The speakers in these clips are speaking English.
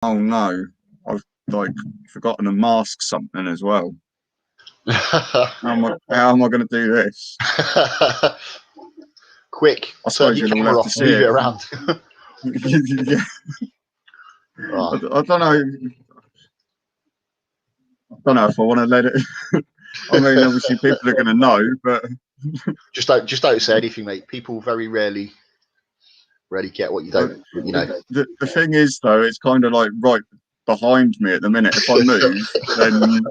Oh no, I've like forgotten to mask something as well. How am I going to do this? Quick, I turn suppose your you'll all camera have to off, see move it. it around. Yeah. Oh. I don't know. I don't know if I want to let it. I mean, obviously people are going to know, but just don't say anything, mate. People very rarely get what you don't. You know. The thing is, though, it's kind of like right behind me at the minute. If I move, then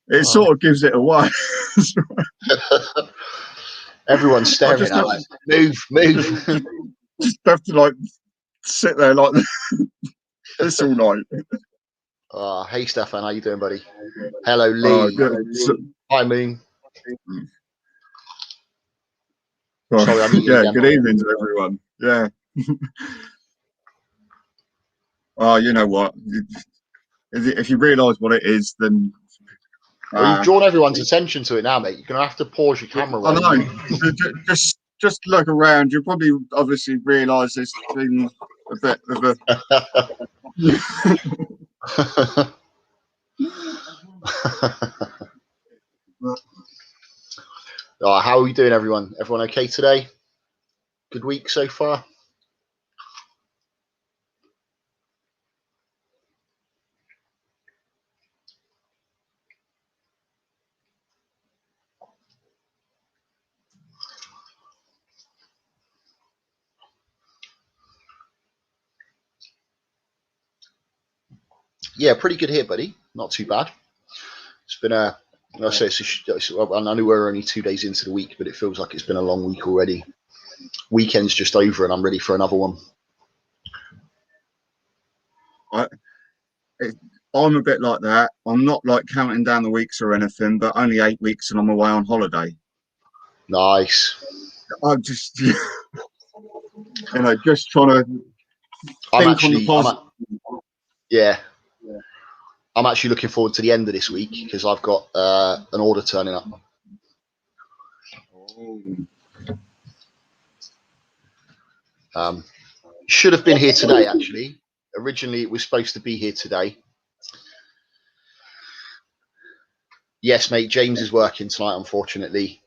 it sort of gives it away. Everyone's staring at us. Move. Just have to like sit there like this all night. Hey Stefan, how you doing, buddy? Hello, Lee. Hi, Moon. Sorry, I'm eating again. Good evening to everyone. Yeah. Oh, you know what? If you realise what it is, then well, you've drawn everyone's attention to it now, mate. You're gonna have to pause your camera. I know. just look around. You'll probably obviously realise there's been a bit of a. How are we doing, everyone? Everyone okay today? Good week so far? Yeah, pretty good here, buddy. Not too bad. It's been I know we're only 2 days into the week, but it feels like it's been a long week already. Weekend's just over, and I'm ready for another one. I'm a bit like that. I'm not like counting down the weeks or anything, but only 8 weeks and I'm away on holiday. Nice. I'm just, just trying to think on the positive. I'm actually looking forward to the end of this week because I've got an order turning up. Should have been here today, actually. Originally, it was supposed to be here today. Yes, mate, James is working tonight, unfortunately.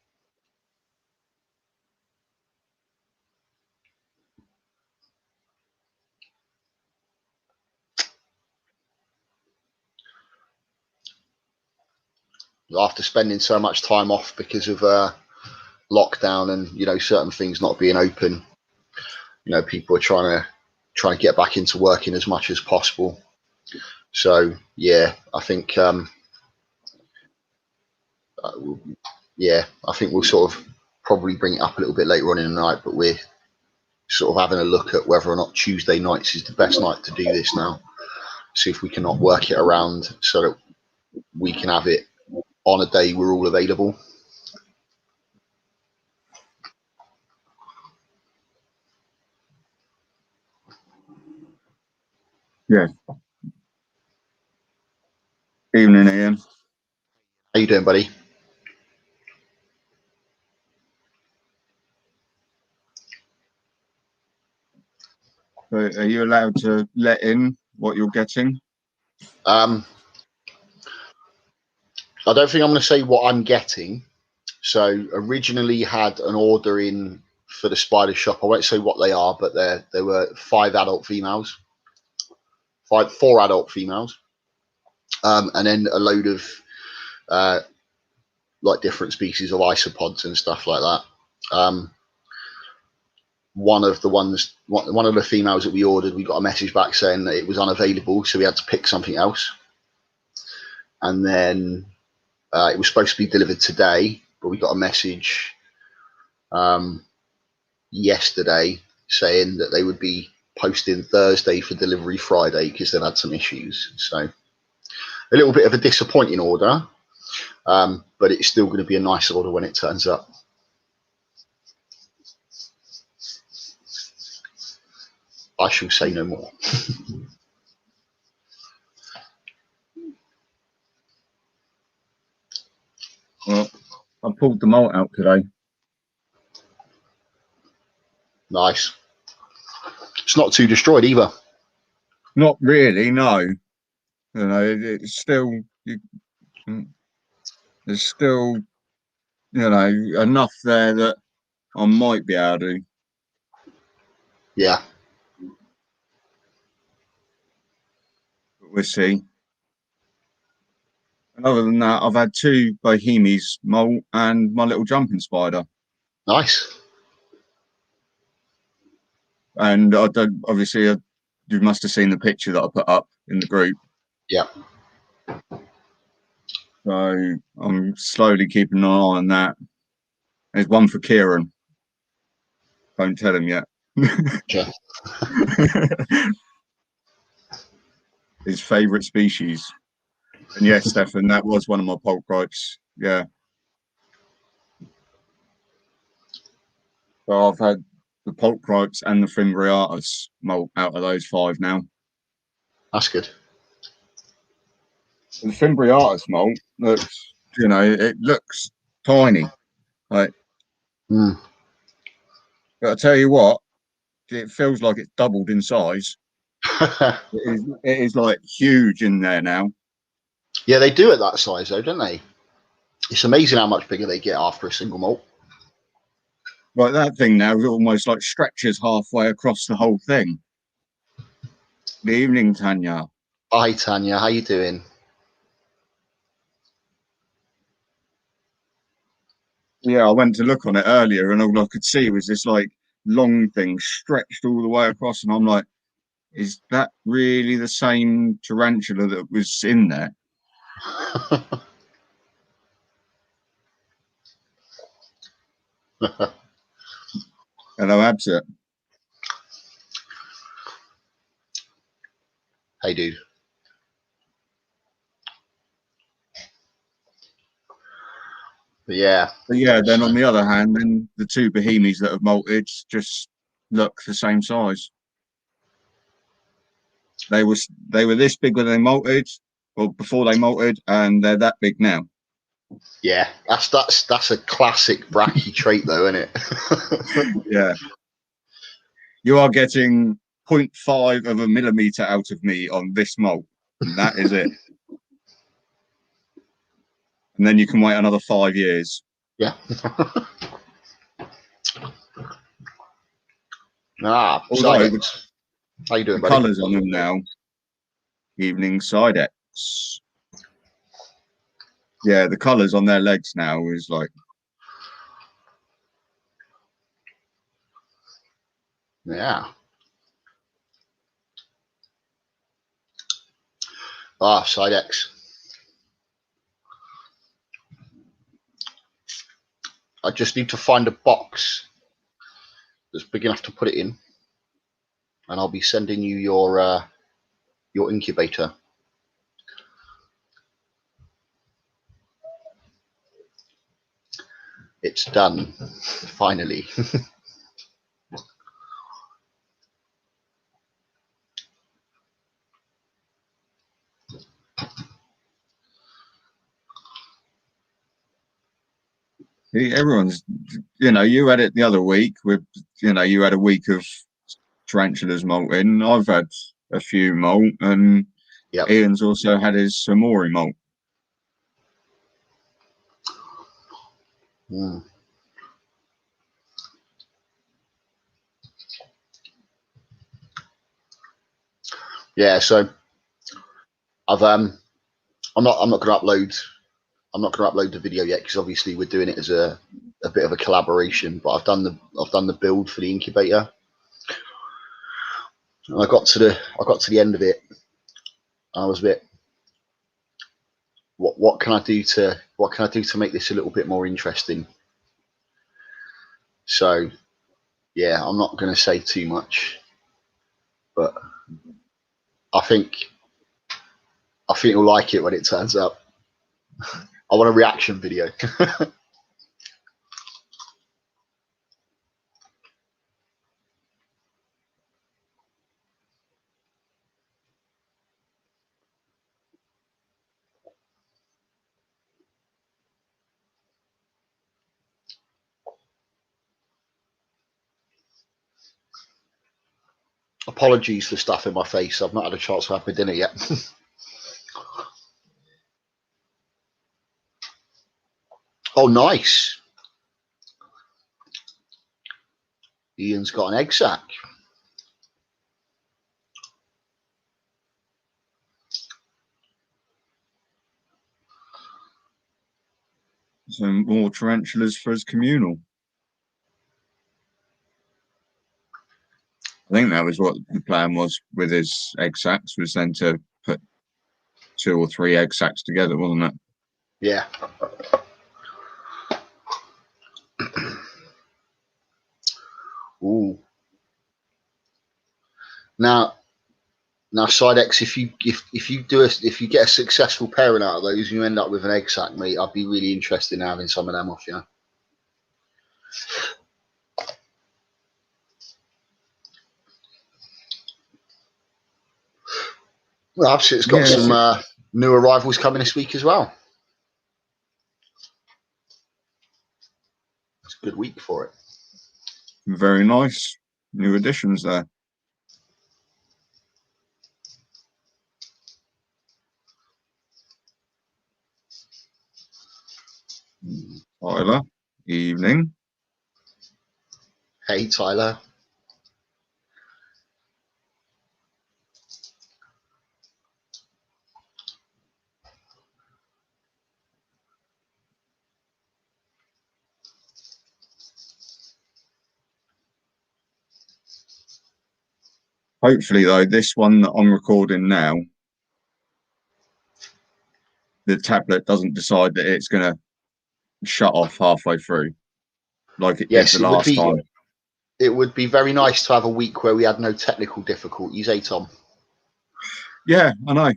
After spending so much time off because of lockdown and certain things not being open, people are trying to get back into working as much as possible. So yeah, I think I think we'll sort of probably bring it up a little bit later on in the night, but we're sort of having a look at whether or not Tuesday nights is the best night to do this now. See if we cannot work it around so that we can have it on a day we're all available. Yeah. Evening, Ian. How you doing, buddy? Are you allowed to let in what you're getting? I don't think I'm going to say what I'm getting. So originally had an order in for the spider shop. I won't say what they are, but there were 4 adult females, and then a load of like different species of isopods and stuff like that. One of the females that we ordered, we got a message back saying that it was unavailable, so we had to pick something else. And then it was supposed to be delivered today, but we got a message yesterday saying that they would be posting Thursday for delivery Friday because they've had some issues. So a little bit of a disappointing order, but it's still going to be a nice order when it turns up. I shall say no more. Well, I pulled the malt out today. Nice. It's not too destroyed either. Not really, no. You know, it's still there's still enough there that I might be able to. Yeah. But we'll see. And other than that, I've had 2 Bohemies molt and my little jumping spider. Nice. And I don't obviously you must have seen the picture that I put up in the group. Yeah. So I'm slowly keeping an eye on that. There's one for Kieran. Don't tell him yet. Sure. His favourite species. And yes, Stefan, that was one of my pulp gripes. Yeah. So I've had the pulp gripes and the Fimbriatus molt out of those 5 now. That's good. The Fimbriatus molt looks, it looks tiny. Like, Mm. but I tell you what, it feels like it's doubled in size. It is like huge in there now. Yeah, they do at that size though, don't they? It's amazing how much bigger they get after a single molt. Like that thing now almost like stretches halfway across the whole thing. Good evening, Tanya. Hi, Tanya. How you doing? Yeah, I went to look on it earlier, and all I could see was this like long thing stretched all the way across, and I'm like, is that really the same tarantula that was in there? Hello, Absent. Hey, dude. But yeah. But yeah, then on the other hand, then the 2 Bohemies that have molted just look the same size. They were this big when they molted, or before they molted, and they're that big now. Yeah, that's a classic Bracky trait, though, isn't it? Yeah, you are getting 0.5 of a millimeter out of me on this molt, and that is it. And then you can wait another 5 years. Yeah. Although how you doing, the buddy? colours on them now. Evening Sidex. Yeah, the colours on their legs now is like. Yeah. Sidex. I just need to find a box that's big enough to put it in, and I'll be sending you your incubator. It's done, finally. Everyone's, you had it the other week with, you had a week of tarantulas molting. I've had a few molt, and Yep. Ian's also had his Samori molt. Mm. Yeah, so I'm not going to upload. I'm not going to upload the video yet because obviously we're doing it as a bit of a collaboration. But I've done the build for the incubator, and I got to the end of it. And I was a bit, what can I do to make this a little bit more interesting? So yeah, I'm not going to say too much, but I think you'll like it when it turns up. I want a reaction video. Apologies for stuff in my face. I've not had a chance to have my dinner yet. Oh, nice. Ian's got an egg sack. Some more tarantulas for his communal. I think that was what the plan was with his egg sacs, was then to put 2 or 3 egg sacs together, wasn't it? Yeah. Ooh. Now, Sidex, if you get a successful pairing out of those, and you end up with an egg sac, mate, I'd be really interested in having some of them off you. Well, obviously, it's got some new arrivals coming this week as well. It's a good week for it. Very nice. New additions there. Tyler, evening. Hey, Tyler. Hopefully, though, this one that I'm recording now, the tablet doesn't decide that it's going to shut off halfway through, like it did the last time. It would be very nice to have a week where we had no technical difficulties, eh, Tom? Yeah, I know.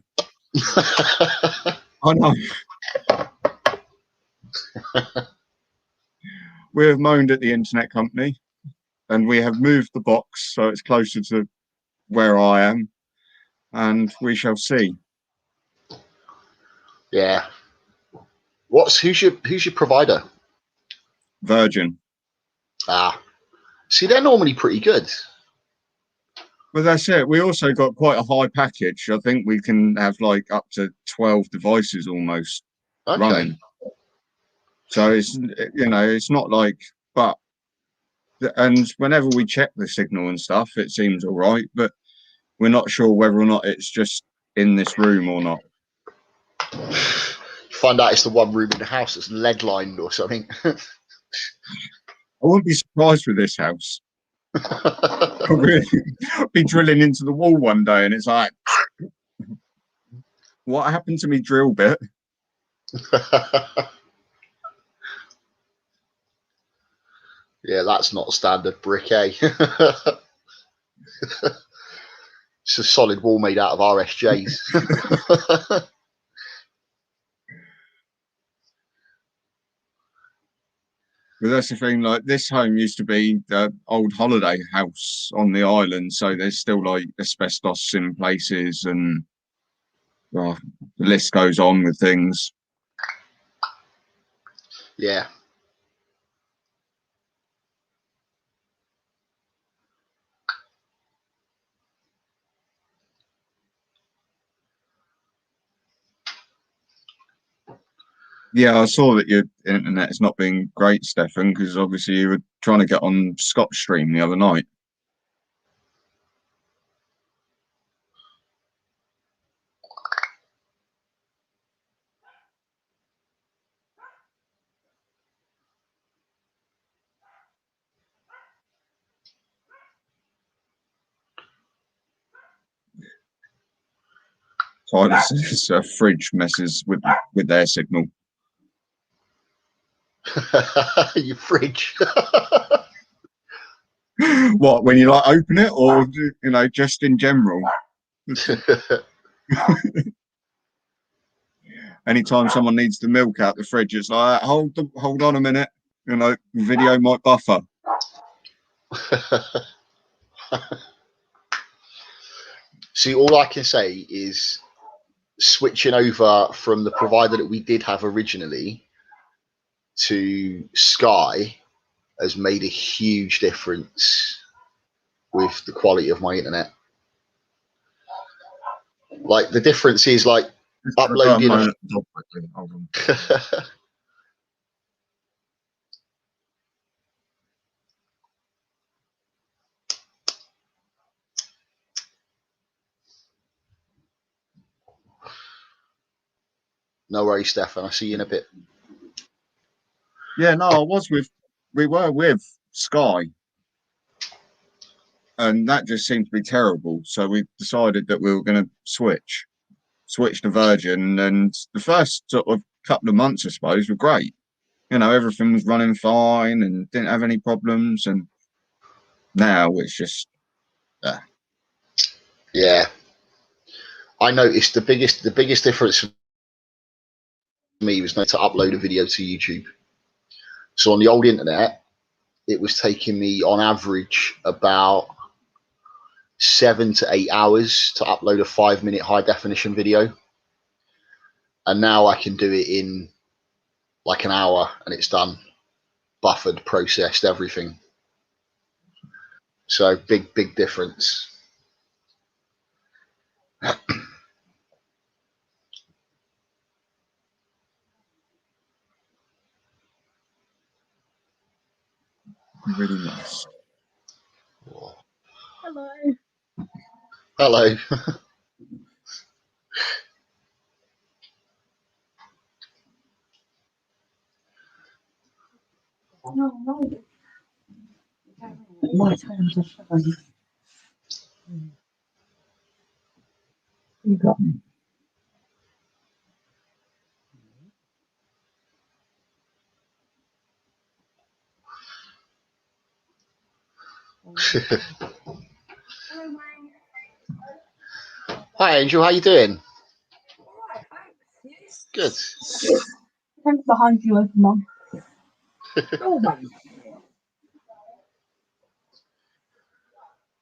I know. We have moaned at the internet company, and we have moved the box so it's closer to where I am, and we shall see. Yeah. Who's your provider? Virgin. Ah. See, they're normally pretty good. Well, that's it. We also got quite a high package. I think we can have like up to 12 devices almost running. So it's, it's not like, and whenever we check the signal and stuff, it seems all right, but we're not sure whether or not it's just in this room or not. Find out it's the one room in the house that's lead lined or something. I wouldn't be surprised with this house. I'll be drilling into the wall one day and it's like, what happened to me drill bit? Yeah, that's not standard brick, eh? It's a solid wall made out of RSJs. But that's the thing, like this home used to be the old holiday house on the island, so there's still like asbestos in places, and the list goes on with things. Yeah. Yeah, I saw that your internet's not been great, Stefan, because obviously you were trying to get on Scott's stream the other night. Tyler says a fridge messes with their signal. Your fridge. What, when you like open it, or just in general? Anytime someone needs the milk out the fridge, it's like, hold on a minute, video might buffer. See, all I can say is switching over from the provider that we did have originally to Sky has made a huge difference with the quality of my internet. Like the difference is like Just gonna go and uploading. moan at the dog quickly. Hold on. No worries, Stefan. I'll see you in a bit. Yeah, no, we were with Sky, and that just seemed to be terrible. So we decided that we were going to switch to Virgin, and the first sort of couple of months, I suppose, were great. You know, everything was running fine and didn't have any problems. And now it's just, Yeah, I noticed the biggest difference for me was not to upload a video to YouTube. So on the old internet, it was taking me on average about 7 to 8 hours to upload a 5-minute high definition video, and now I can do it in like an hour and it's done, buffered, processed, everything. So big difference. really nice. Hello. Hello. No. My turn to show you. You got me. Hi Angel, how you doing? Good. Thanks behind you, open mum.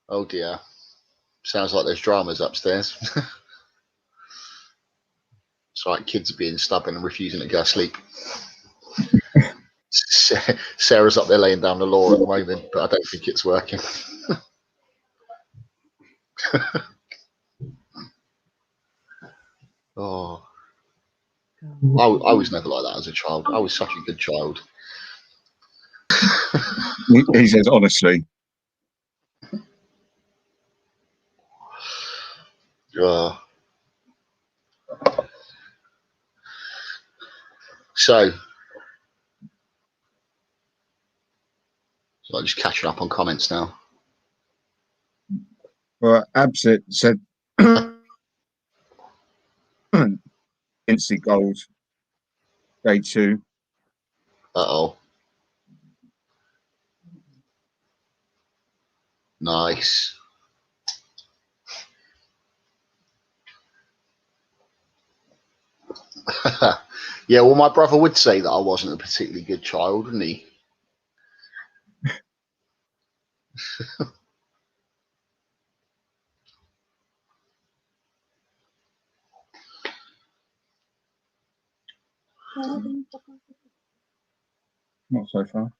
Oh dear. Sounds like there's dramas upstairs. It's like kids are being stubborn and refusing to go to sleep. Sarah's up there laying down the law at the moment, but I don't think it's working. Oh, I was never like that as a child. I was such a good child. He says, honestly. So I'm just catching up on comments now. Well, Absit said, instant gold, day 2. Uh-oh. Nice. Yeah, well, my brother would say that I wasn't a particularly good child, wouldn't he? Not so far.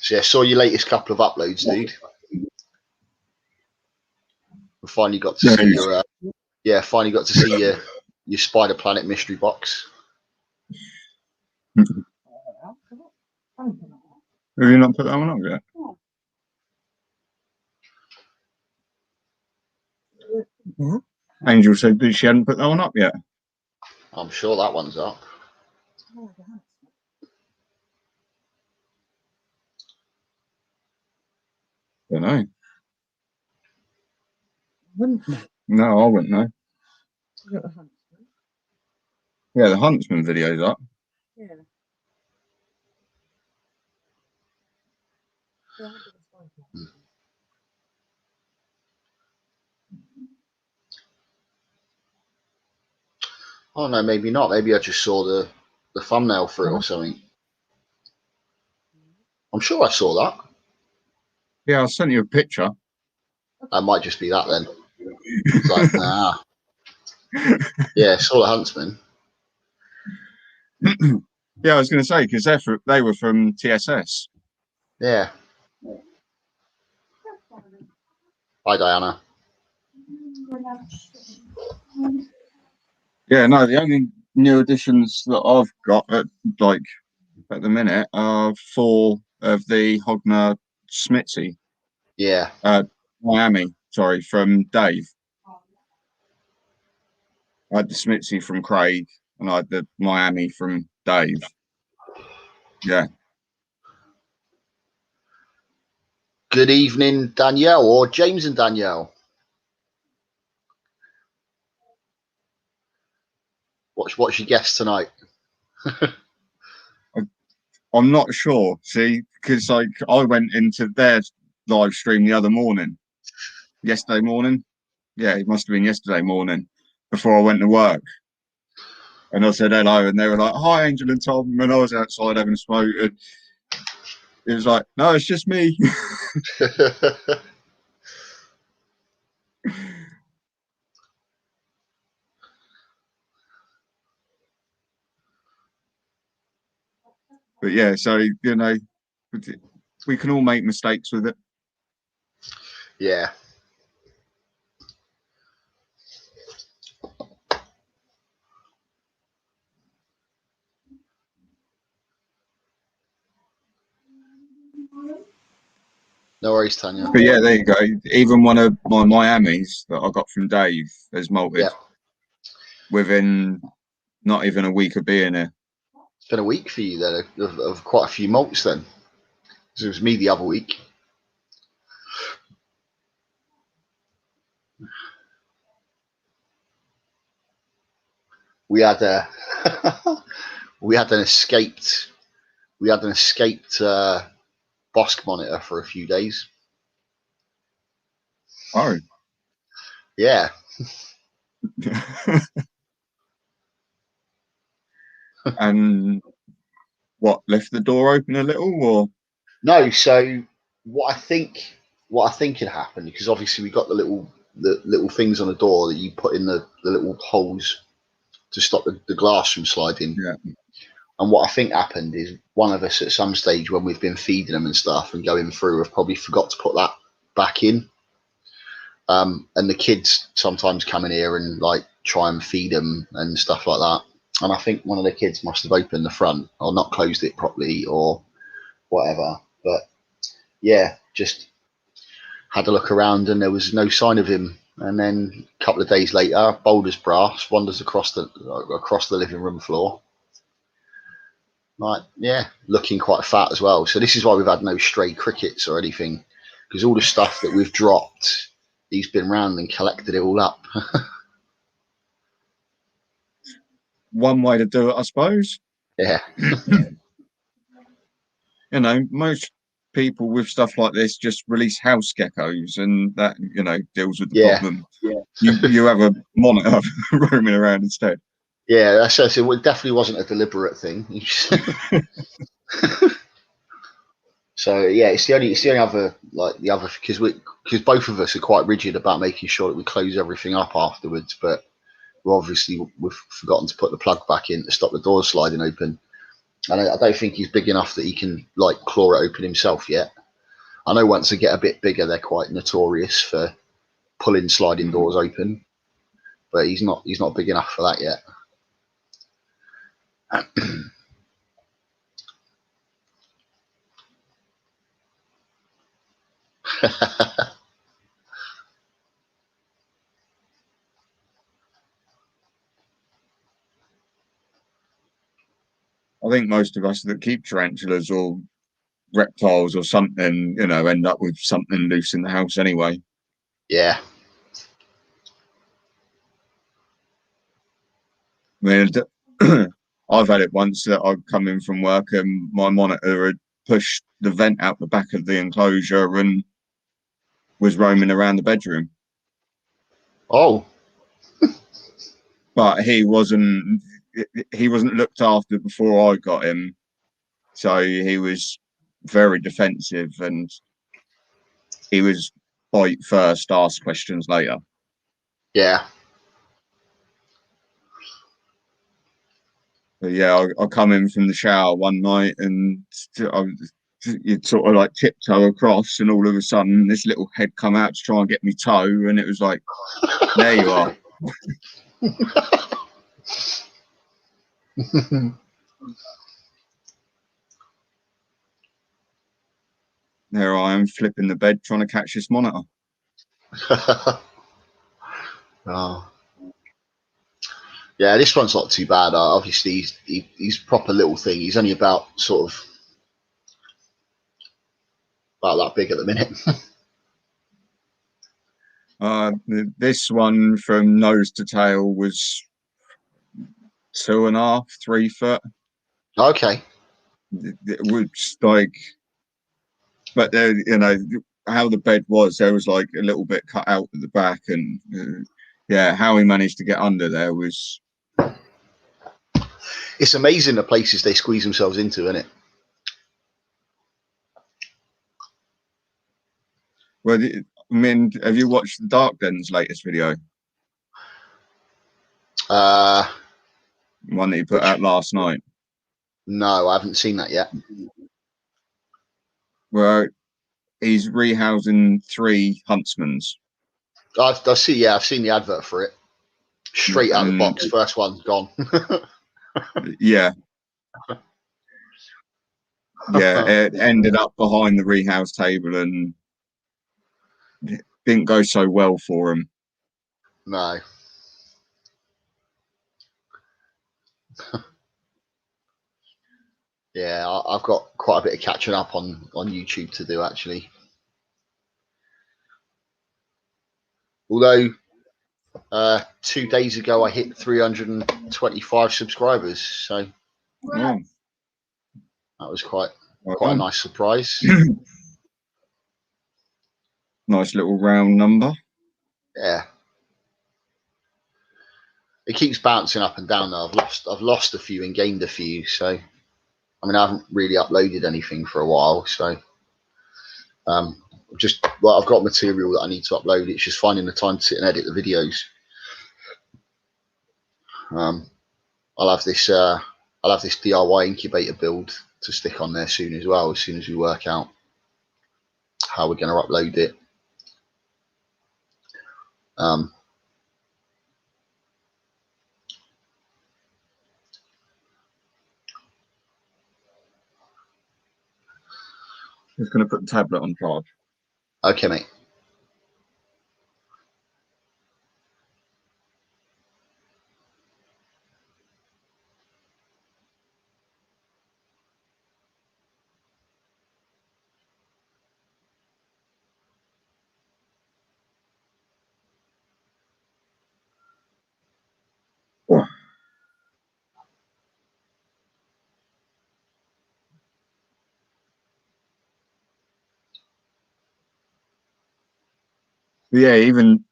So yeah, saw your latest couple of uploads, dude. We finally got to see your finally got to see your Spider Planet mystery box. Have you not put that one up yet? Angel said that she hadn't put that one up yet. I'm sure that one's up. Don't know. No, I wouldn't know. Yeah, the Huntsman video's up. Yeah. Oh no, maybe not. Maybe I just saw the thumbnail for it or something. I'm sure I saw that. Yeah, I sent you a picture. That might just be that then. It's like, nah. Yeah, saw the huntsman. Yeah, I was going to say, because they were from TSS. Yeah. Hi, Diana. Yeah, no, the only new additions that I've got at the minute are 4 of the Hogner Smithy. Yeah. Miami, sorry, from Dave. I had the Smithy from Craig, and I had the Miami from Dave. Yeah. Good evening, Danielle, or James and Danielle. What's your guess tonight? I'm not sure, see, because I went into their live stream the other morning, yesterday morning. Yeah, it must have been yesterday morning before I went to work. And I said hello, and they were like, "Hi, Angel and Tom." And I was outside having a smoke. And it was like, "No, it's just me." But yeah, so we can all make mistakes with it. Yeah. No worries, Tanya. But yeah, there you go. Even one of my Miamis that I got from Dave has molted Yeah. within not even a week of being here. It's been a week for you then, of quite a few molts then. It was me the other week. We had a we had an escaped Bosk monitor for a few days. Oh. Yeah. And what, left the door open a little, or? No, so what I think had happened, because obviously we got the little things on the door that you put in the little holes to stop the glass from sliding. Yeah. And what I think happened is one of us at some stage when we've been feeding them and stuff and going through have probably forgot to put that back in. And the kids sometimes come in here and like try and feed them and stuff like that. And I think one of the kids must have opened the front or not closed it properly or whatever. But yeah, just had a look around and there was no sign of him. And then a couple of days later, Boulder's brass wanders across the living room floor. Like, yeah, looking quite fat as well. So this is why we've had no stray crickets or anything, because all the stuff that we've dropped, he's been round and collected it all up. One way to do it, I suppose. Yeah. Most people with stuff like this just release house geckos, and that deals with the problem. Yeah. You have a monitor roaming around instead. Yeah, that's it. It definitely wasn't a deliberate thing. So yeah, it's the only other because both of us are quite rigid about making sure that we close everything up afterwards, but we've forgotten to put the plug back in to stop the doors sliding open. And I don't think he's big enough that he can like claw it open himself yet. I know once they get a bit bigger, they're quite notorious for pulling sliding doors open, but he's not big enough for that yet. I think most of us that keep tarantulas or reptiles or something, end up with something loose in the house anyway. Yeah. I mean, I've had it once that I've come in from work and my monitor had pushed the vent out the back of the enclosure and was roaming around the bedroom. Oh. But he wasn't looked after before I got him, so he was very defensive, and he was bite first, ask questions later. Yeah. But yeah, I come in from the shower one night and you'd sort of like tiptoe across, and all of a sudden this little head come out to try and get me toe, and it was like, there you are. There I am flipping the bed trying to catch this monitor. Oh. Yeah, this one's not too bad. Obviously, he's proper little thing. He's only about sort of about that big at the minute. This one from nose to tail was 2.5, 3 foot. Okay. It was like, but there, you know, how the bed was, there was like a little bit cut out at the back, and yeah, how he managed to get under there was. It's amazing the places they squeeze themselves into, isn't it? Well, I mean, have you watched the Dark Den's latest video? One that he put out last night. No, I haven't seen that yet. Well, he's rehousing 3 huntsmans. I see. Yeah, I've seen the advert for it. Straight out of the box, first one gone. Yeah. Yeah, it ended up behind the rehouse table and it didn't go so well for him. No. Yeah, I've got quite a bit of catching up on YouTube to do, actually. Although 2 days ago I hit 325 subscribers, so that was quite a nice surprise. Nice little round number. Yeah. It keeps bouncing up and down though. I've lost a few and gained a few, so I mean I haven't really uploaded anything for a while, so I've got material that I need to upload. It's just finding the time to sit and edit the videos. I'll have this DIY incubator build to stick on there soon as well, as soon as we work out how we're going to upload it. Just going to put the tablet on charge. Okay, mate. Yeah, even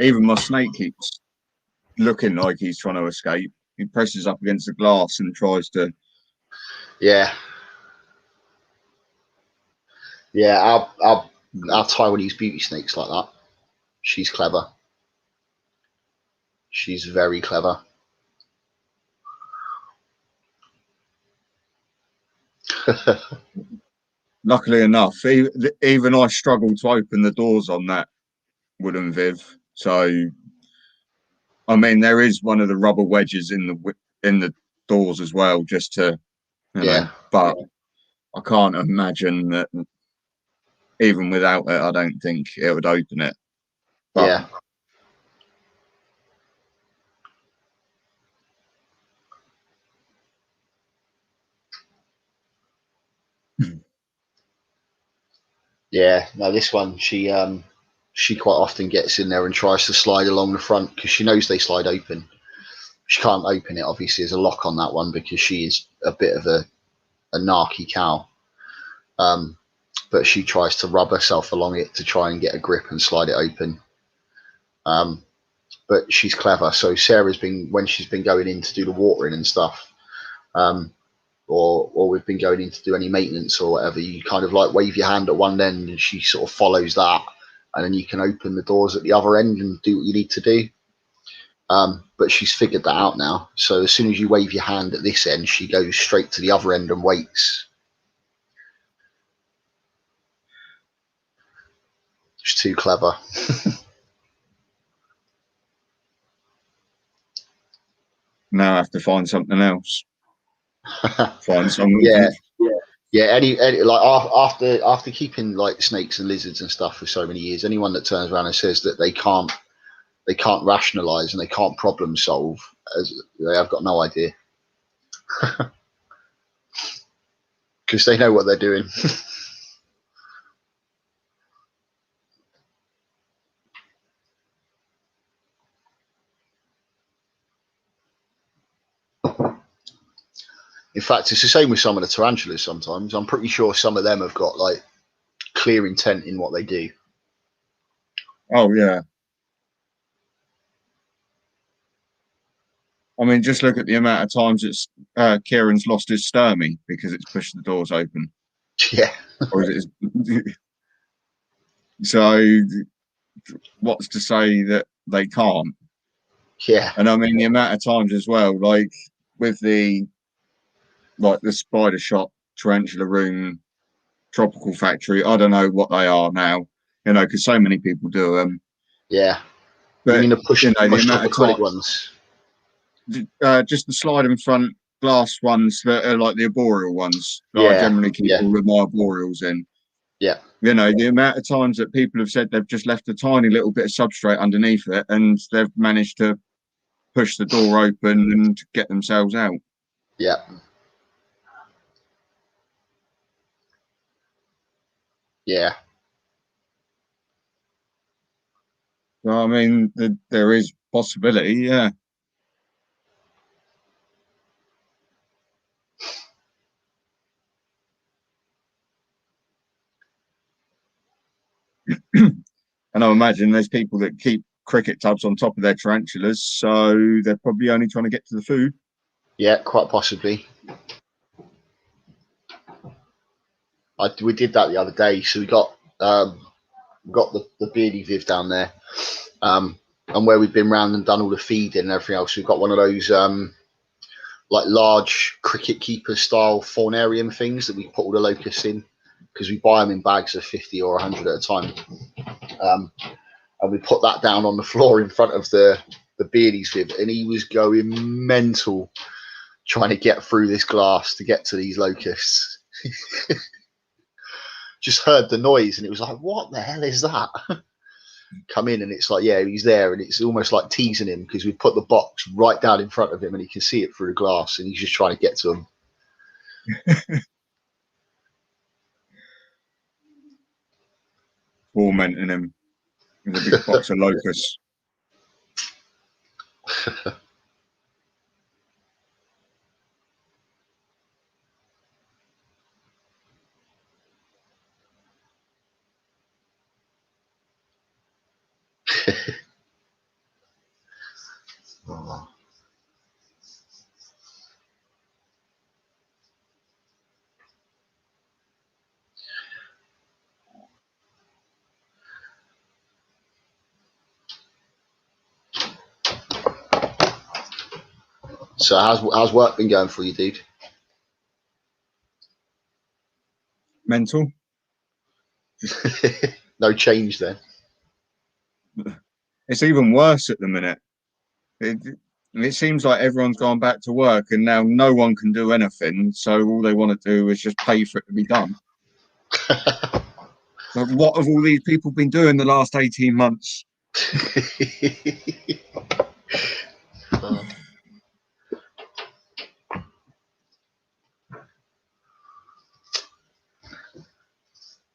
my snake keeps looking like he's trying to escape. He presses up against the glass and tries to. Yeah. Yeah, our Taiwanese beauty snake's like that. She's clever. She's very clever. Luckily enough, even I struggled to open the doors on that wooden Viv. So, I mean, there is one of the rubber wedges in the doors as well, just to, you know. But I can't imagine that even without it, I don't think it would open it. But, yeah. Yeah, no, this one, she quite often gets in there and tries to slide along the front because she knows they slide open. She can't open it, obviously. There's a lock on that one because she is a bit of a narky cow. But she tries to rub herself along it to try and get a grip and slide it open. But she's clever. So Sarah's when she's been going in to do the watering and stuff, or we've been going in to do any maintenance or whatever, you kind of like wave your hand at one end and she sort of follows that and then you can open the doors at the other end and do what you need to do. But she's figured that out now. So as soon as you wave your hand at this end, she goes straight to the other end and waits. She's too clever. Now I have to find something else. Find something. Yeah. Any like after keeping like snakes and lizards and stuff for so many years, anyone that turns around and says that they can't rationalize and they can't problem solve, they have got no idea. Because they know what they're doing. In fact, it's the same with some of the tarantulas sometimes. I'm pretty sure some of them have got like clear intent in what they do. Oh yeah. I mean, just look at the amount of times it's Kieran's lost his styrmy because it's pushed the doors open. Yeah. Or is it? So, what's to say that they can't? Yeah. And I mean, the amount of times as well, like with the spider shop, tarantula room, tropical factory. I don't know what they are now, because so many people do them. Yeah. But you mean the pushed the amount up of acrylic time, ones? just the sliding front glass ones that are like the arboreal ones that I generally keep all of my arboreals in. Yeah. The amount of times that people have said they've just left a tiny little bit of substrate underneath it and they've managed to push the door open and get themselves out. Yeah. Yeah. So, I mean, there is possibility, yeah. And I imagine there's people that keep cricket tubs on top of their tarantulas, so they're probably only trying to get to the food. Yeah, quite possibly. We did that the other day. So we got the beardy viv down there, and where we've been round and done all the feeding and everything else, we've got one of those like large cricket keeper style faunarium things that we put all the locusts in, because we buy them in bags of 50 or 100 at a time. And we put that down on the floor in front of the beardy's viv, and he was going mental trying to get through this glass to get to these locusts. Just heard the noise and it was like, what the hell is that? Come in and it's like, yeah, he's there, and it's almost like teasing him because we put the box right down in front of him and he can see it through the glass and he's just trying to get to him. Tormenting him with a big box of locusts. Oh. So how's work been going for you, dude? Mental. No change then. It's even worse at the minute. It seems like everyone's gone back to work and now no one can do anything. So all they want to do is just pay for it to be done. Like, what have all these people been doing the last 18 months?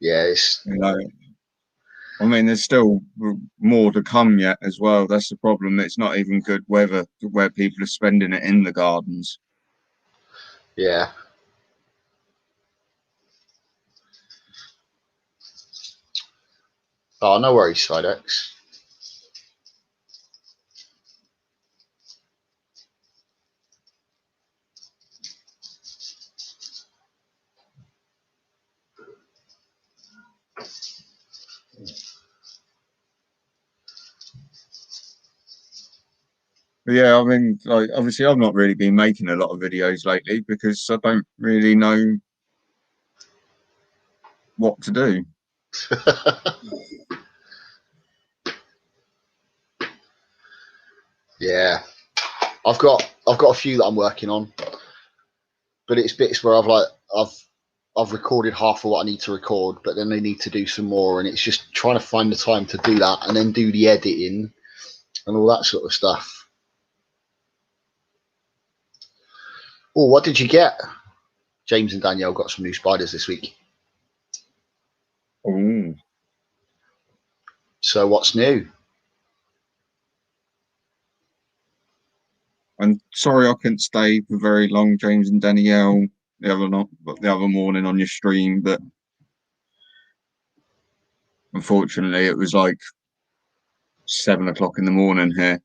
Yeah, I mean, there's still more to come yet as well. That's the problem. It's not even good weather where people are spending it in the gardens. Yeah. Oh, no worries, Sidex. But yeah, I mean, like obviously, I've not really been making a lot of videos lately because I don't really know what to do. Yeah, I've got a few that I'm working on, but it's bits where I've recorded half of what I need to record, but then they need to do some more, and it's just trying to find the time to do that and then do the editing and all that sort of stuff. Oh, what did you get? James and Danielle got some new spiders this week. Oh, So what's new? I'm sorry I couldn't stay for very long, James and Danielle, the other morning on your stream, but unfortunately, it was like 7 o'clock in the morning here.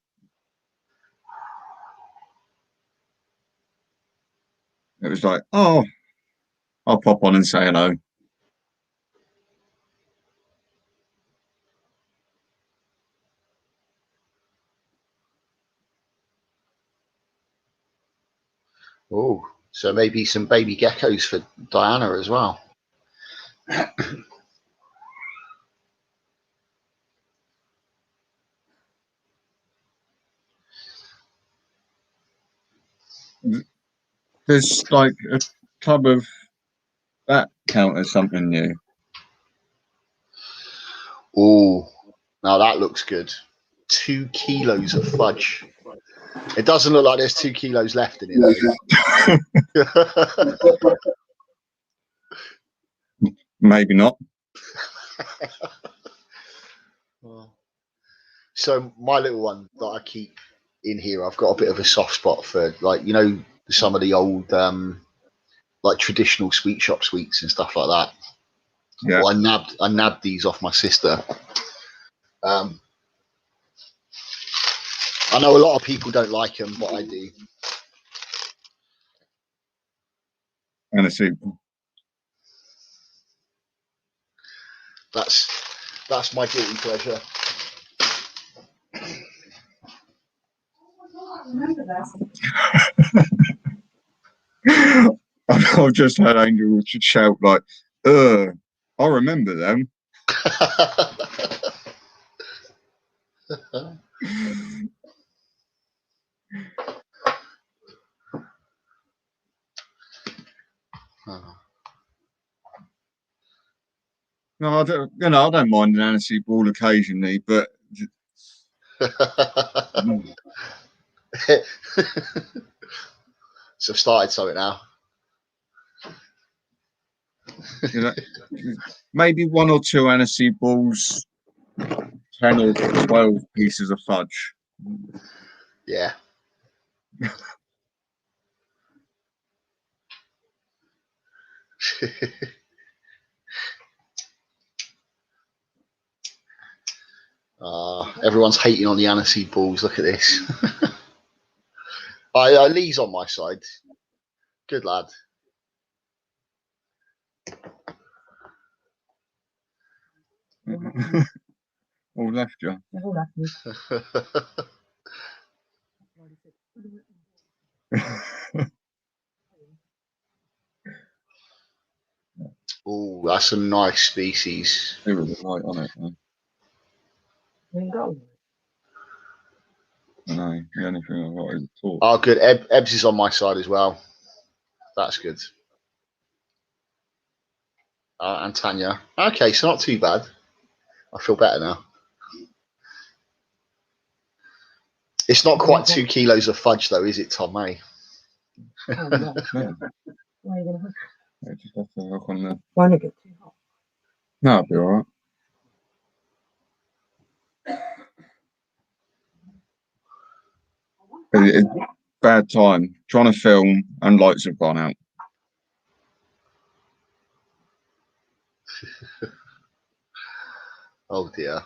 It was like, oh, I'll pop on and say hello. Oh, so maybe some baby geckos for Diana as well. There's like a tub of that count as something new. Oh, now that looks good. 2 kilos of fudge. It doesn't look like there's 2 kilos left in it though. Maybe not. So my little one that I keep in here, I've got a bit of a soft spot for, like, you know, some of the old like traditional sweet shop sweets and stuff like that. Yeah. Well, I nabbed these off my sister. I know a lot of people don't like them, but I do. And a soup. That's my guilty pleasure. Remember that. I've just had Angel shout like, I remember them. No, I don't mind an aniseed ball occasionally, but So I've started something now. you know, maybe 1 or 2 aniseed balls, 10 or 12 pieces of fudge. Yeah. Everyone's hating on the aniseed balls. Look at this. Lee's on my side. Good lad. All left you. Oh, that's a nice species. There was a light on it. I know. The only thing I've got is a torch. Oh, good. Ebbs is on my side as well. That's good. And Tanya. Okay, so not too bad. I feel better now. It's not quite 2 kilos of fudge, though, is it, Tom? Eh? Oh, no. No, Why are you going to hook I just have to look on the. Why not get too hot? No, it'll be all right. It's bad time trying to film and lights have gone out. Oh dear.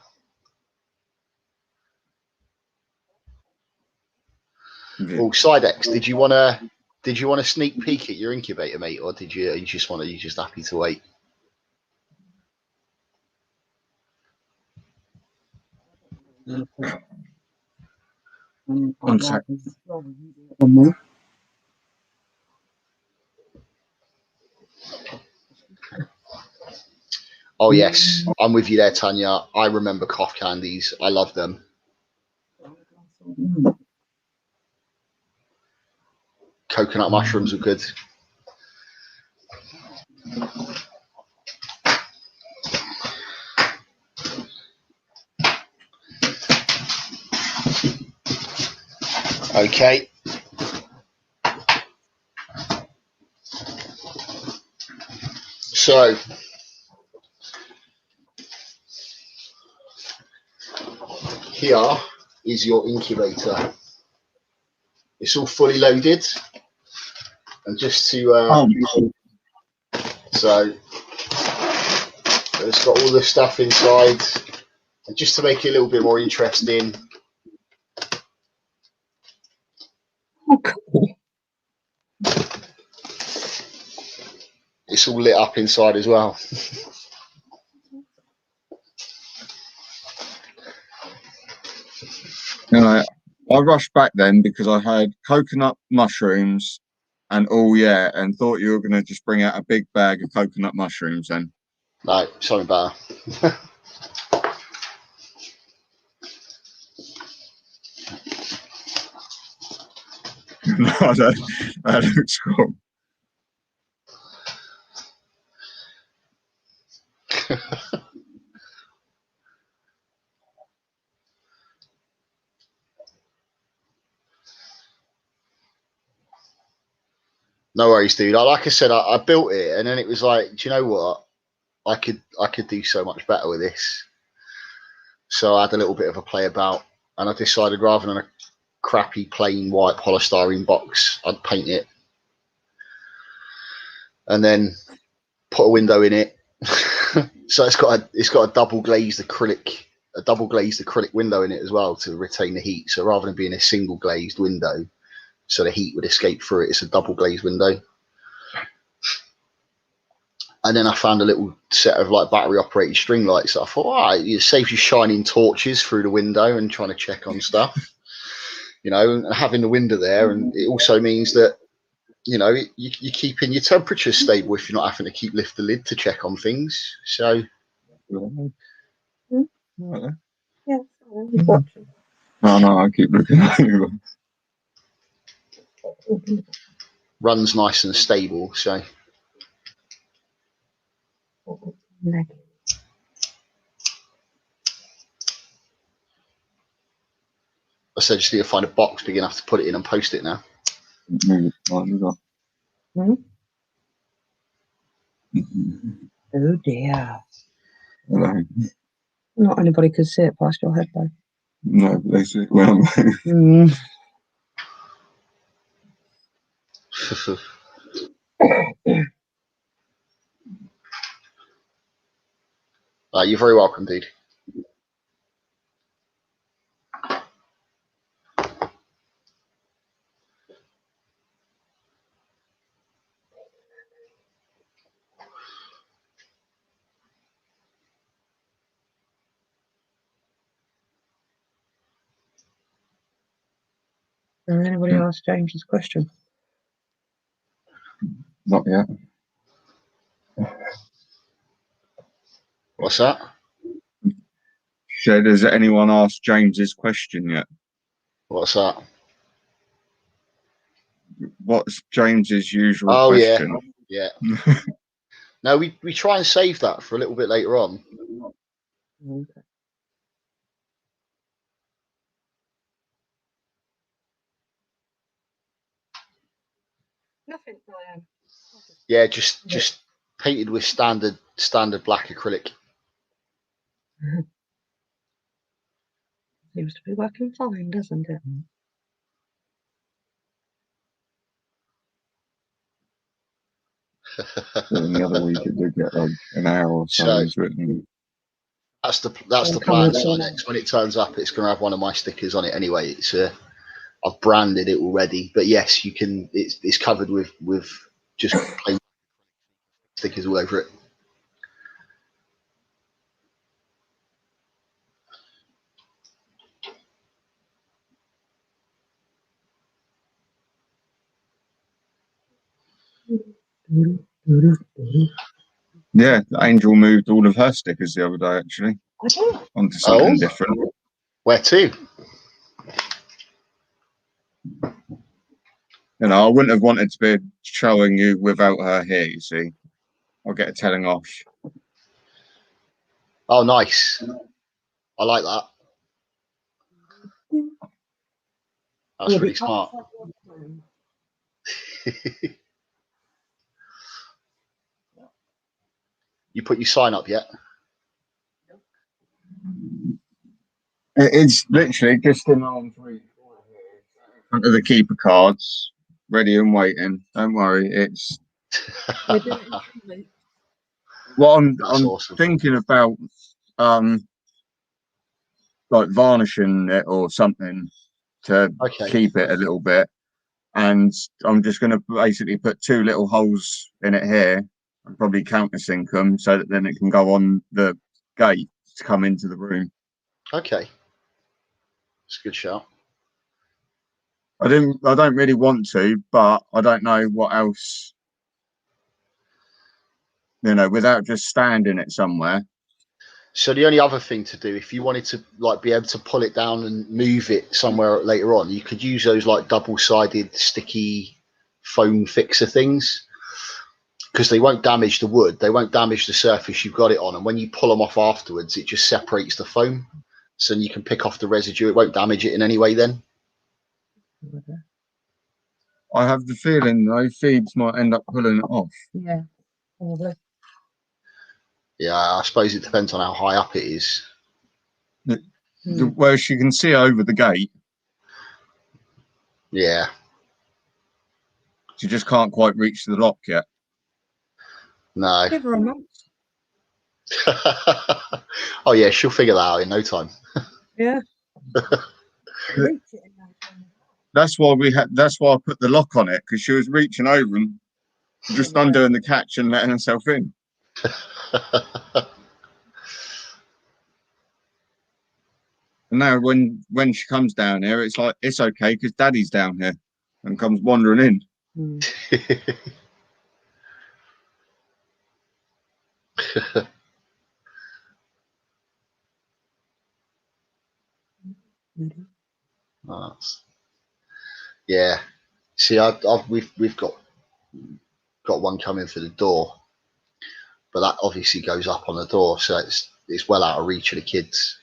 Yeah. Oh, Sidex, did you want to sneak peek at your incubator, mate, or did you just happy to wait? One sec. One more. Oh yes, I'm with you there, Tanya. I remember cough candies. I love them. Coconut mushrooms are good. Okay. So here is your incubator. It's all fully loaded, and just to so it's got all the stuff inside, and just to make it a little bit more interesting, Oh, cool. it's all lit up inside as well. You know, I rushed back then because I had coconut mushrooms and and thought you were going to just bring out a big bag of coconut mushrooms then. No, something better. No, that looks cool. No worries, dude. Like I said, I built it, and then it was like, do you know what? I could do so much better with this. So I had a little bit of a play about, and I decided rather than a crappy plain white polystyrene box, I'd paint it, and then put a window in it. So it's got a double glazed acrylic window in it as well to retain the heat. So rather than being a single glazed window, so the heat would escape through it, it's a double glazed window. And then I found a little set of like battery operated string lights that I thought, it saves you shining torches through the window and trying to check on stuff, and having the window there. And it also means that, you're keeping your temperature stable if you're not having to keep lift the lid to check on things. So. Yes, he's watching. No, I keep looking at you. Runs nice and stable, so. I said just need to find a box big enough to put it in and post it now. Oh dear. Hello. Not anybody could see it past your head though. No, they see it well. You're very welcome, dude. Has anybody asked James's question? Not yet. What's that? Said, has anyone asked James's question yet? What's that? What's James's usual Oh, question? yeah. No, we try and save that for a little bit later on. Okay. Nothing. Yeah, just painted with standard black acrylic. Seems to be working fine, doesn't it? The other week it did get like an hour or so. That's the plan. So next when it turns up, it's going to have one of my stickers on it anyway. It's I've branded it already, but yes, you can. It's covered with just plain stickers all over it. Yeah, Angel moved all of her stickers the other day, actually, onto something different. Where to? You know, I wouldn't have wanted to be showing you without her here, you see. I'll get a telling off. Oh, nice. I like that. That's really smart. You put your sign up yet? It's literally just in arm's reach under the keeper cards, ready and waiting. Don't worry, it's what I'm awesome. thinking about like varnishing it or something to keep it a little bit. And I'm just going to basically put 2 little holes in it here and probably countersink them so that then it can go on the gate to come into the room. Okay. It's a good shout. I don't really want to, but I don't know what else, you know, without just standing it somewhere. So the only other thing to do, if you wanted to like be able to pull it down and move it somewhere later on, you could use those like double-sided sticky foam fixer things, because they won't damage the wood, they won't damage the surface you've got it on, and when you pull them off afterwards, it just separates the foam, so you can pick off the residue. It won't damage it in any way then. I have the feeling those feeds might end up pulling it off. Yeah, probably. Yeah, I suppose it depends on how high up it is. Where she can see over the gate. Yeah. She just can't quite reach the lock yet. No. Give her a month. Oh yeah, she'll figure that out in no time. Yeah. That's why I put the lock on it, because she was reaching over and just undoing the catch and letting herself in. And now when she comes down here, it's like, it's okay because Daddy's down here, and comes wandering in. Yeah. See, we've got one coming for the door, but that obviously goes up on the door, so it's well out of reach of the kids.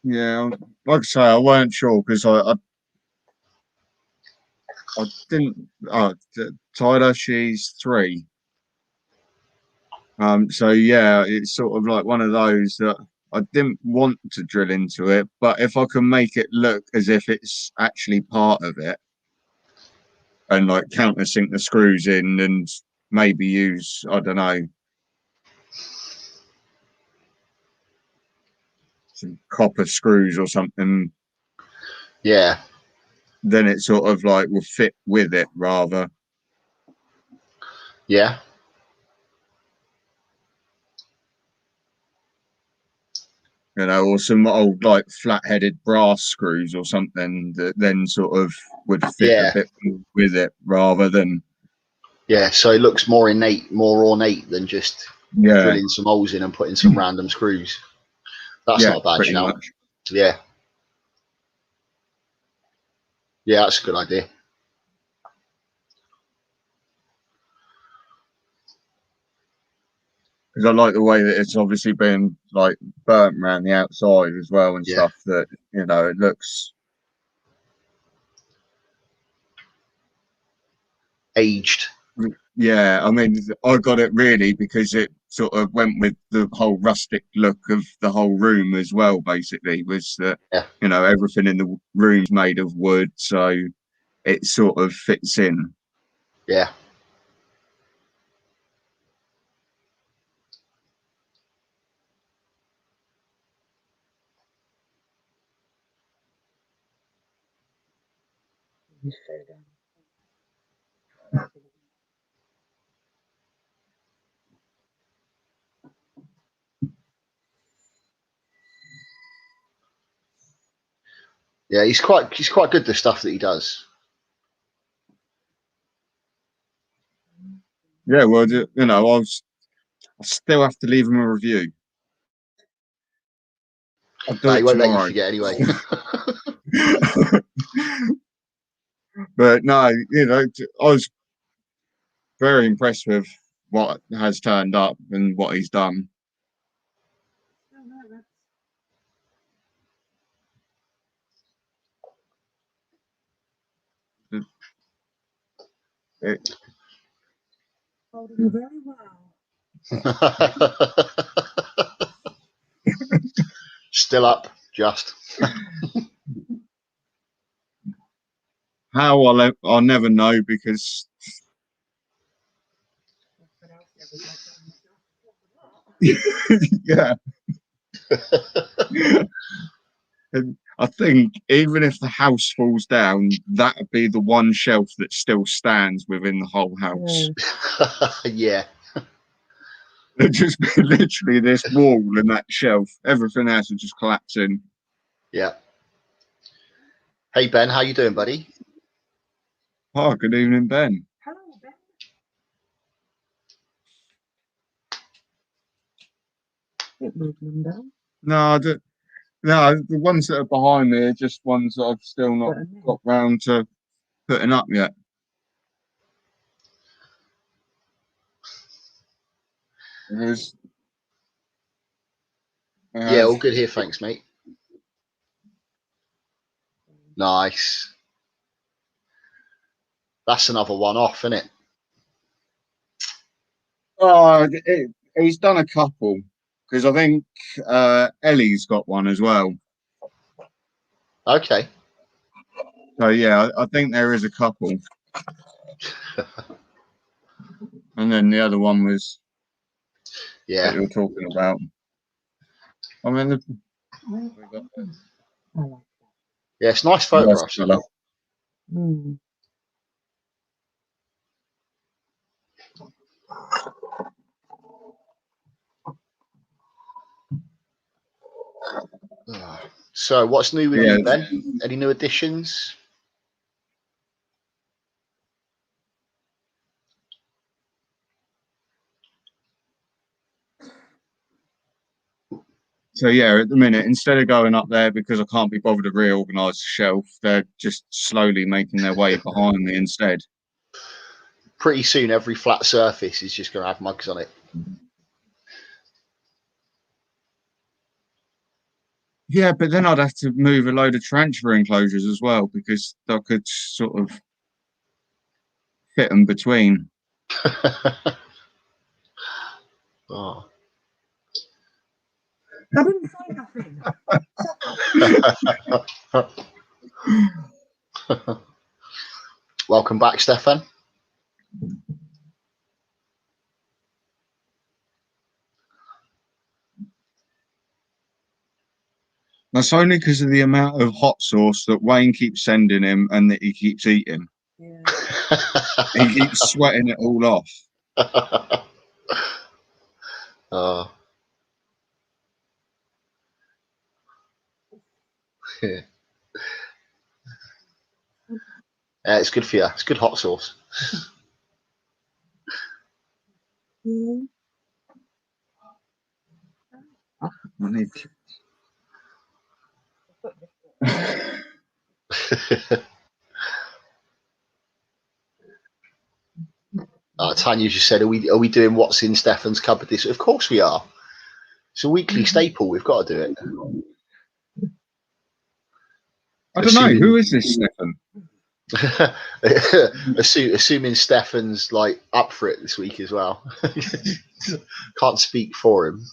Yeah, like I say, I weren't sure because I didn't. Tyler, she's 3. So yeah, it's sort of like one of those that I didn't want to drill into it, but if I can make it look as if it's actually part of it, and like countersink the screws in and maybe use, I don't know, some copper screws or something. Yeah. Then it sort of like will fit with it rather. Yeah. You know, or some old like flat-headed brass screws or something that then sort of would fit a bit with it rather than. Yeah, so it looks more ornate than just drilling some holes in and putting some random screws. That's not a bad shout. Much. Yeah. Yeah, that's a good idea. Because I like the way that it's obviously been like burnt around the outside as well and stuff, that, you know, it looks aged. Yeah, I mean, I got it really because it sort of went with the whole rustic look of the whole room as well, basically, was that, you know, everything in the room's made of wood, so it sort of fits in. Yeah. Yeah, he's quite good, the stuff that he does. Yeah, well, you know, I still have to leave him a review. I'll do No, he it won't let you tomorrow. forget anyway. But no, you know, I was very impressed with what has turned up and what he's done. It, Holding very well. Still up, just. how I'll never know, because yeah. And I think even if the house falls down, that would be the one shelf that still stands within the whole house. Yeah. It'd just be literally this wall and that shelf. Everything else would just collapse in. Yeah. Hey Ben, how you doing, buddy? Oh, good evening, Ben. Hello, Ben. It moved them down. No, the ones that are behind me are just ones that I've still not got round to putting up yet. Yeah, all good here, thanks, mate. Nice. That's another one off, isn't it? Oh, he's done a couple, because I think Ellie's got one as well. Okay. So yeah, I think there is a couple. And then the other one was that you were talking about. I mean, yeah, it's nice photographs. Mm. So, what's new with you, Ben? Any new additions? So yeah, at the minute, instead of going up there because I can't be bothered to reorganise the shelf, they're just slowly making their way behind me instead. Pretty soon, every flat surface is just going to have mugs on it. Yeah, but then I'd have to move a load of transfer enclosures as well, because I could sort of fit them between. Oh. I didn't say nothing. Welcome back, Stefan. That's only because of the amount of hot sauce that Wayne keeps sending him and that he keeps eating. Yeah. He keeps sweating it all off. Yeah. It's good for you. It's good hot sauce. Tanya just said, "Are we doing what's in Stefan's cupboard this?" Of course we are. It's a weekly staple. We've got to do it. I don't know. Who is this Stefan? Assuming Stefan's like up for it this week as well. Can't speak for him.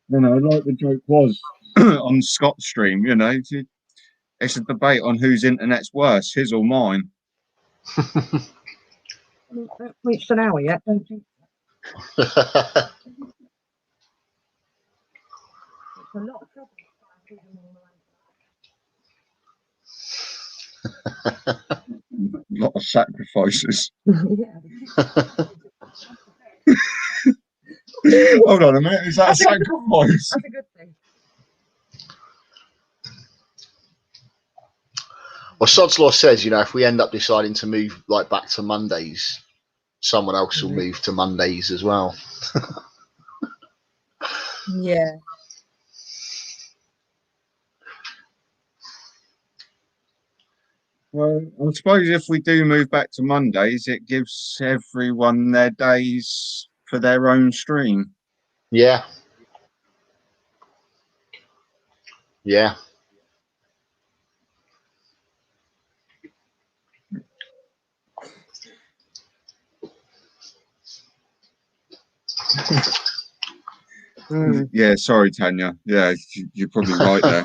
You know, like the joke was on Scott's stream, you know, it's a debate on whose internet's worse, his or mine. Haven't reached an hour yet, don't you? It's a lot of trouble. A lot of sacrifices. Hold on a minute, is that a sacrifice? That's a good thing. Well, Sod's Law says, if we end up deciding to move like back to Mondays, someone else will move to Mondays as well. Yeah. Well, I suppose if we do move back to Mondays, it gives everyone their days for their own stream. Yeah. Yeah. Yeah, sorry, Tanya. Yeah, you're probably right there.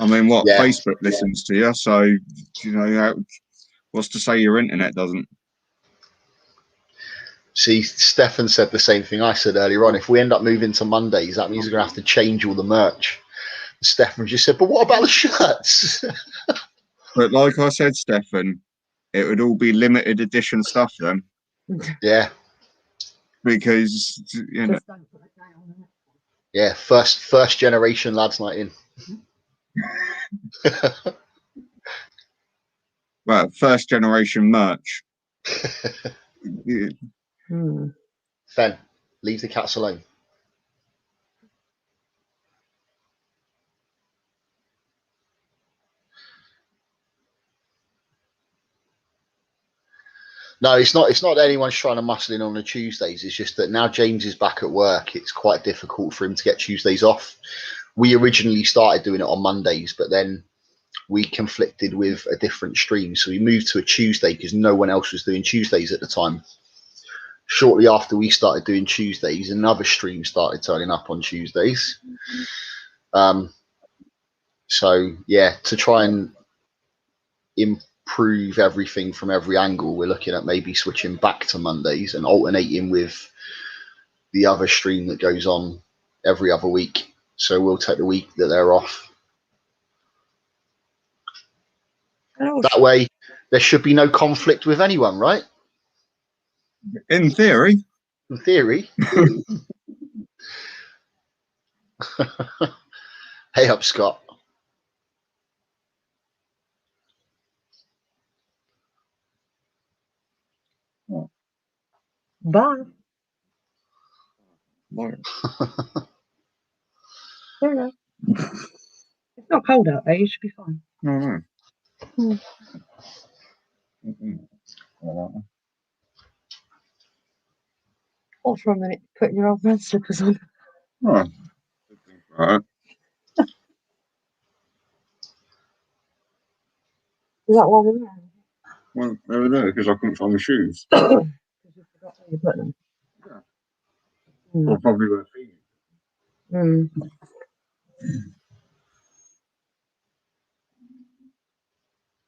I mean, what? Yeah. Facebook listens to you, so what's to say your internet doesn't? See, Stefan said the same thing I said earlier on. If we end up moving to Mondays, that means we're going to have to change all the merch. Stefan just said, but what about the shirts? But like I said, Stefan, it would all be limited edition stuff then. Yeah. Because, Just don't put a date on it. Yeah. First generation lads night in. well, first generation merch. Yeah. Fen, leave the cats alone. No, it's not. It's not that anyone's trying to muscle in on the Tuesdays. It's just that now James is back at work. It's quite difficult for him to get Tuesdays off. We originally started doing it on Mondays, but then we conflicted with a different stream, so we moved to a Tuesday because no one else was doing Tuesdays at the time. Shortly after we started doing Tuesdays, another stream started turning up on Tuesdays. So yeah, to try and improve everything from every angle, we're looking at maybe switching back to Mondays and alternating with the other stream that goes on every other week. So we'll take the week that they're off. That way, there should be no conflict with anyone, right? In theory. In theory. Hey up, Scott. Bye. Yeah. It's not cold out there. You should be fine. No. Hold for a minute. Putting your old man slippers on. Oh. Right. Is that one in there? Well, over there, because I couldn't find my shoes. Because you forgot where you put them. Yeah. Or probably were feet.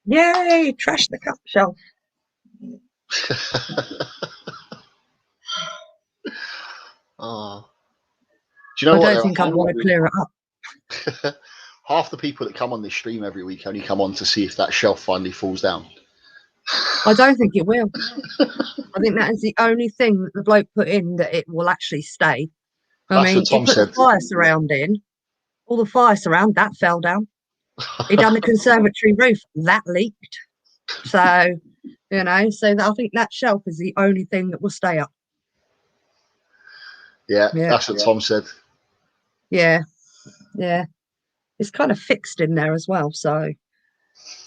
Yay! Trash the cup shelf. Oh. Do you know I what? don't think I'd want to clear it up. Half the people that come on this stream every week only come on to see if that shelf finally falls down. I don't think it will. I think that is the only thing that the bloke put in that it will actually stay. I That's mean, what Tom he put said. the fire surround in. All the fire surround, that fell down. He done the conservatory roof, that leaked. So, so I think that shelf is the only thing that will stay up. Yeah, that's what Tom said. Yeah. It's kind of fixed in there as well, so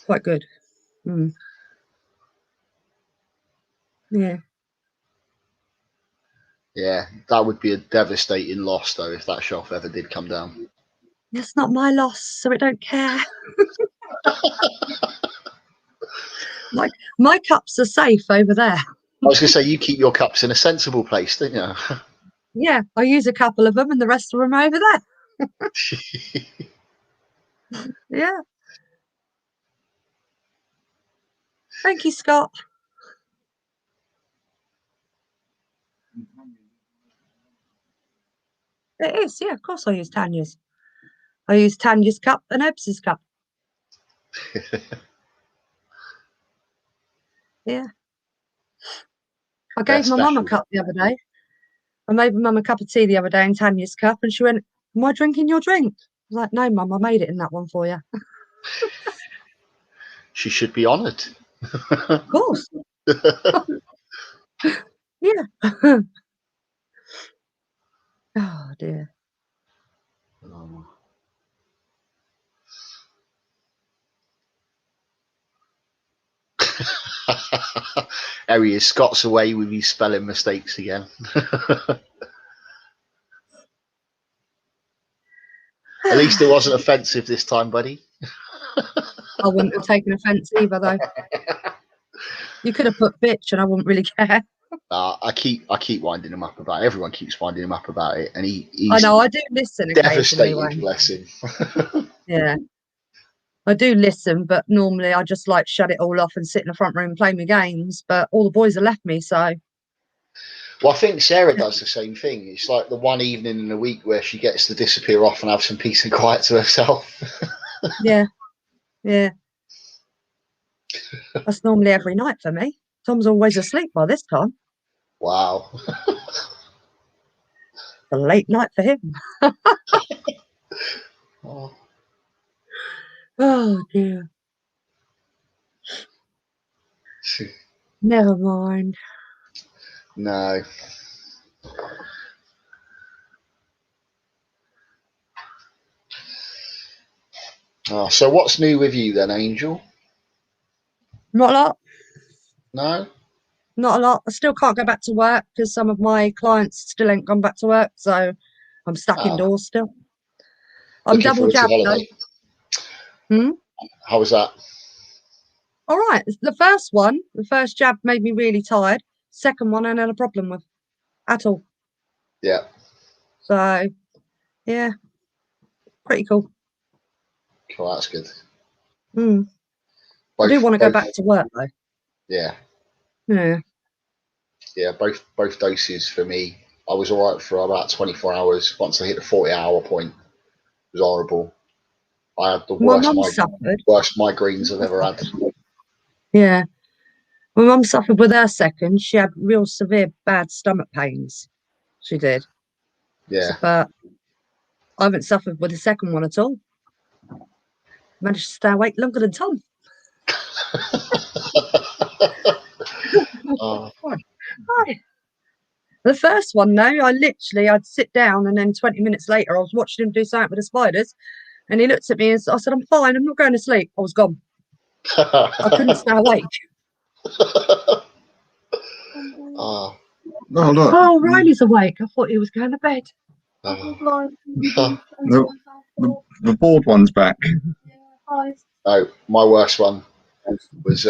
quite good. Yeah. Yeah, that would be a devastating loss, though, if that shelf ever did come down. It's not my loss, so I don't care. Like, my cups are safe over there. I was going to say, you keep your cups in a sensible place, don't you? Yeah, I use a couple of them and the rest of them are over there. Yeah. Thank you, Scott. It is, yeah, of course I use Tanya's. I use Tanya's cup and Ebbs's cup. Yeah. I gave my mum a cup the other day. I made my mum a cup of tea the other day in Tanya's cup, and she went, "Am I drinking your drink?" was like, no, Mum, I made it in that one for you. She should be honoured. Of course. Yeah. Oh dear. There he is. Scott's away with his spelling mistakes again. At least it wasn't offensive this time, buddy. I wouldn't have taken offence either, though. You could have put bitch, and I wouldn't really care. I keep winding him up about it. Everyone keeps winding him up about it, and he's I know. I do listen occasionally. devastated. Bless him. Yeah, I do listen, but normally I just like shut it all off and sit in the front room and play my games. But all the boys have left me, so. Well, I think Sarah does the same thing. It's like the one evening in the week where she gets to disappear off and have some peace and quiet to herself. Yeah. Yeah. That's normally every night for me. Tom's always asleep by this time. Wow. A late night for him. Oh. Oh dear. Never mind. No. Oh, so what's new with you then, Angel? Not a lot. No? Not a lot. I still can't go back to work because some of my clients still ain't gone back to work, so I'm stuck indoors still. I'm Looking double forward to jabbed though. holiday. How was that? All right. The first jab made me really tired. Second one I had a problem with at all. Yeah. So yeah, pretty cool. Cool, that's good. I do want to go back to work though. Yeah. Yeah. Yeah, both doses for me. I was all right for about 24 hours. Once I hit the 40-hour point, it was horrible. I had the worst migraines I've ever had. Yeah. My mum suffered with her second. She had real severe bad stomach pains. She did. Yeah. But I haven't suffered with the second one at all. Managed to stay awake longer than Tom. Oh. Hi. The first one, though, I'd sit down and then 20 minutes later I was watching him do something with the spiders and he looked at me and I said, I'm fine, I'm not going to sleep. I was gone. I couldn't stay awake. Oh. No, look. Oh, Riley's awake. I thought he was going to bed. The board one's back. No, my worst one was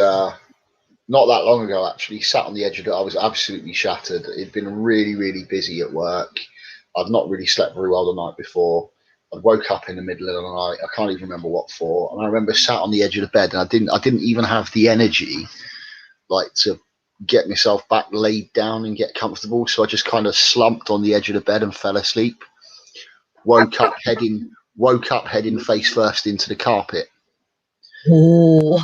not that long ago, actually. Sat on the edge of it. I was absolutely shattered. It'd been really, really busy at work. I'd not really slept very well the night before. I woke up in the middle of the night. I can't even remember what for. And I remember sat on the edge of the bed, and I didn't even have the energy, like, to get myself back laid down and get comfortable. So I just kind of slumped on the edge of the bed and fell asleep. Woke up heading face first into the carpet. Oh.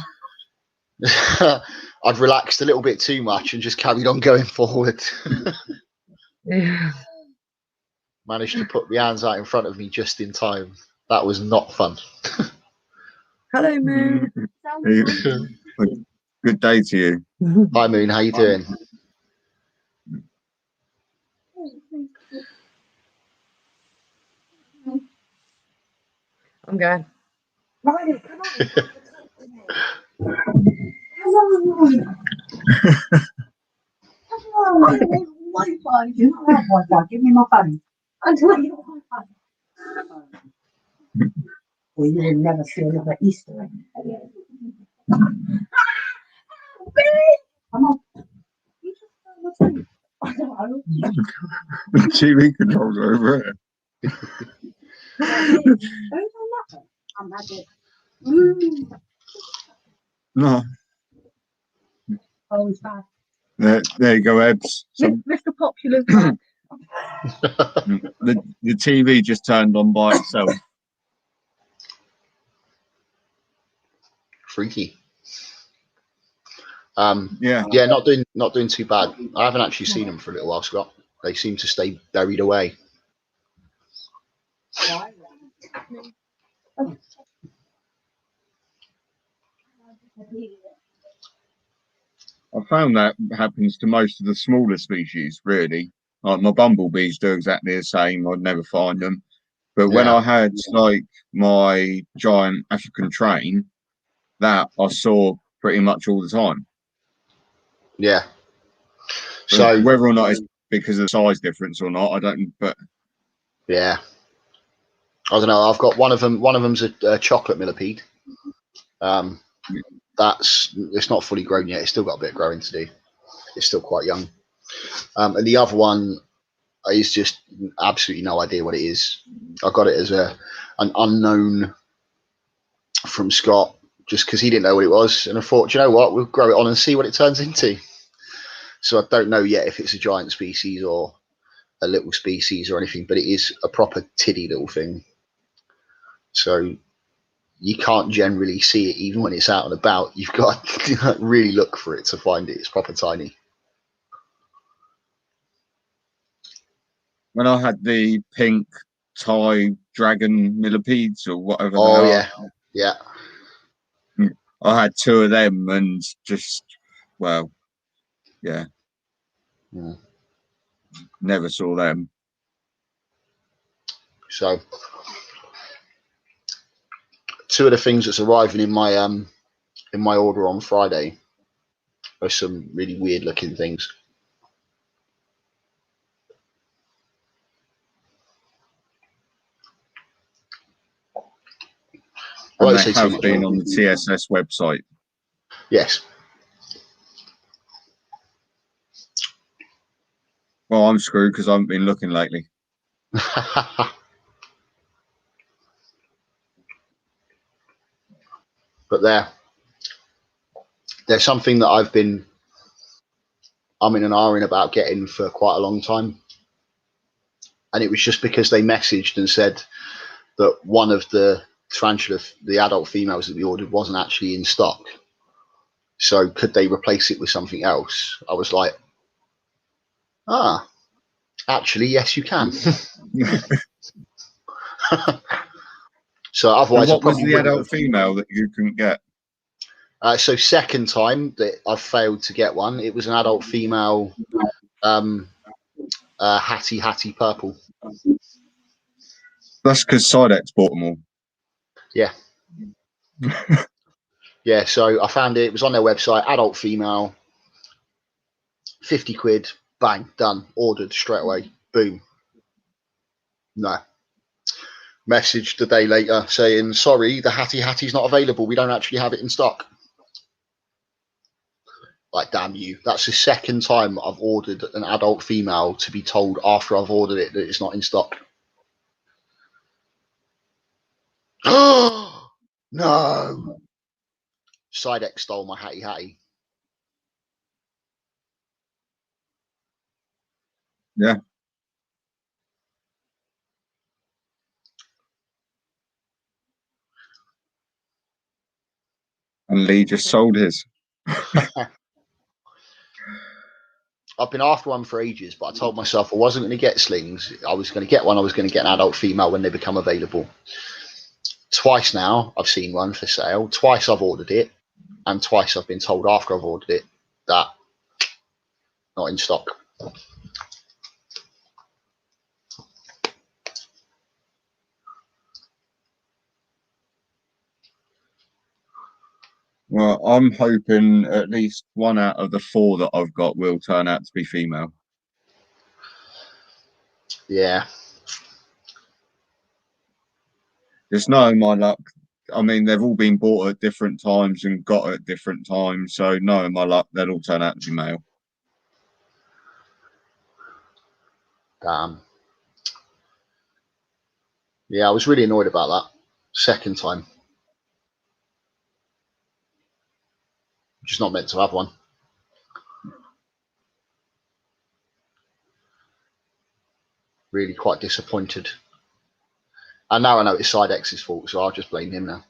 I'd relaxed a little bit too much and just carried on going forward. Yeah. Managed to put my hands out in front of me just in time. That was not fun. Hello, Moon. Good day to you. Hi, Moon. How you doing? I'm going. Riley, come on. Wi-Fi. You don't have Wi-Fi. Give me my phone. Until you don't have Wi-Fi. Well, you will never see another Easter egg. Come on. The TV controls are over here. No. Oh, he's back. There you go, Ebs. Mr. Popular's back. The TV just turned on by itself. Freaky. Yeah, not doing too bad. I haven't actually seen them for a little while, Scott. They seem to stay buried away. I found that happens to most of the smaller species, really. Like my bumblebees do exactly the same. I'd never find them. But when Yeah. I had like my giant African train, that I saw pretty much all the time. Yeah. But So whether or not it's because of the size difference or not, I don't. But yeah, I don't know. I've got one of them. One of them's a chocolate millipede. It's not fully grown yet. It's still got a bit of growing to do. It's still quite young. And the other one is just absolutely no idea what it is. I got it as an unknown from Scott, just because he didn't know what it was, and I thought, do you know what, we'll grow it on and see what it turns into. So I don't know yet if it's a giant species or a little species or anything, but it is a proper tiddy little thing. So you can't generally see it even when it's out and about. You've got to really look for it to find it. It's proper tiny. when I had the pink Thai dragon millipedes or whatever they Oh are, yeah. I had two of them and just, well, yeah, Mm. never saw them. So two of the things that's arriving in my order on Friday are some really weird looking things. I And won't they say too have much been more. on the TSS website. Yes. Well, I'm screwed because I haven't been looking lately. But there's something that I've been umming and ahhing about getting for quite a long time. And it was just because they messaged and said that one of the tarantula, the adult females that we ordered, wasn't actually in stock. So could they replace it with something else? I was like, actually, yes, you can. So otherwise, So I what was probably the wouldn't adult have. female that you couldn't get? So second time that I've failed to get one, it was an adult female, hatty purple. That's because Sidex bought them all. Yeah. Yeah, so I found it. It was on their website, adult female, 50 quid, bang, done, ordered straight away, boom. No. Messaged a day later saying, sorry, the Hatty's not available. We don't actually have it in stock. Like, damn you. That's the second time I've ordered an adult female to be told after I've ordered it that it's not in stock. Oh, no. Sidex stole my Hatty. Yeah. And Lee just sold his. I've been after one for ages, but I told myself I wasn't going to get slings. I was going to get one. I was going to get an adult female when they become available. Twice now I've seen one for sale. Twice I've ordered it, and twice I've been told after I've ordered it that not in stock. Well, I'm hoping at least one out of the four that I've got will turn out to be female. Yeah. Just knowing my luck, I mean, they've all been bought at different times and got at different times. So knowing my luck, they'll all turn out to be male. Damn. Yeah, I was really annoyed about that. Second time. Just not meant to have one. Really quite disappointed. And now I know it's Sidex's fault, so I'll just blame him now.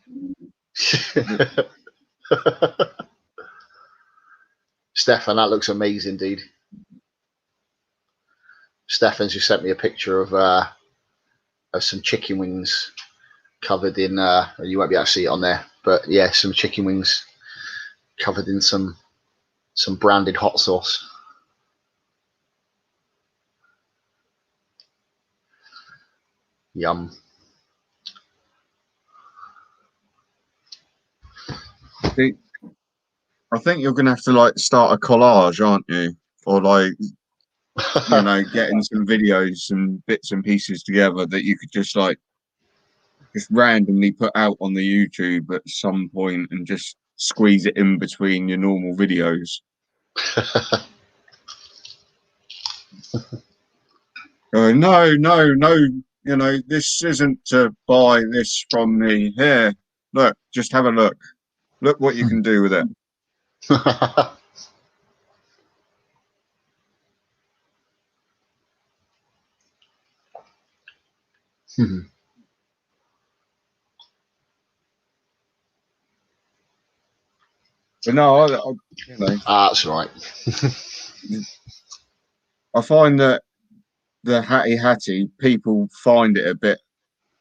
Stefan, that looks amazing, dude. Stefan's just sent me a picture of some chicken wings covered in, you won't be able to see it on there, but yeah, some chicken wings covered in some branded hot sauce. Yum. See, I think you're gonna have to like start a collage, aren't you? Or like, you know, getting some videos and bits and pieces together that you could just like just randomly put out on the YouTube at some point and just squeeze it in between your normal videos. No, you know, this isn't to buy this from me. Here, look, just have a look. Look what you can do with it. But no, you know, That's right. I find that the Hattie people find it a bit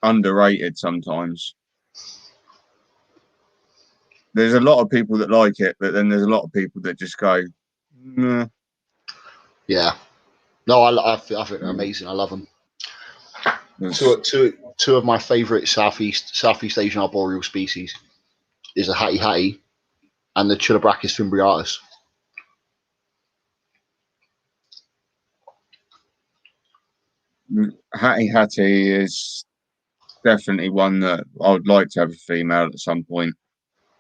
underrated sometimes. There's a lot of people that like it, but then there's a lot of people that just go, nah. Yeah. No, I think they're amazing. I love them. Two of my favourite Southeast Asian arboreal species is the Hattie and the Chilobrachys fimbriatus. Hattie is definitely one that I would like to have a female at some point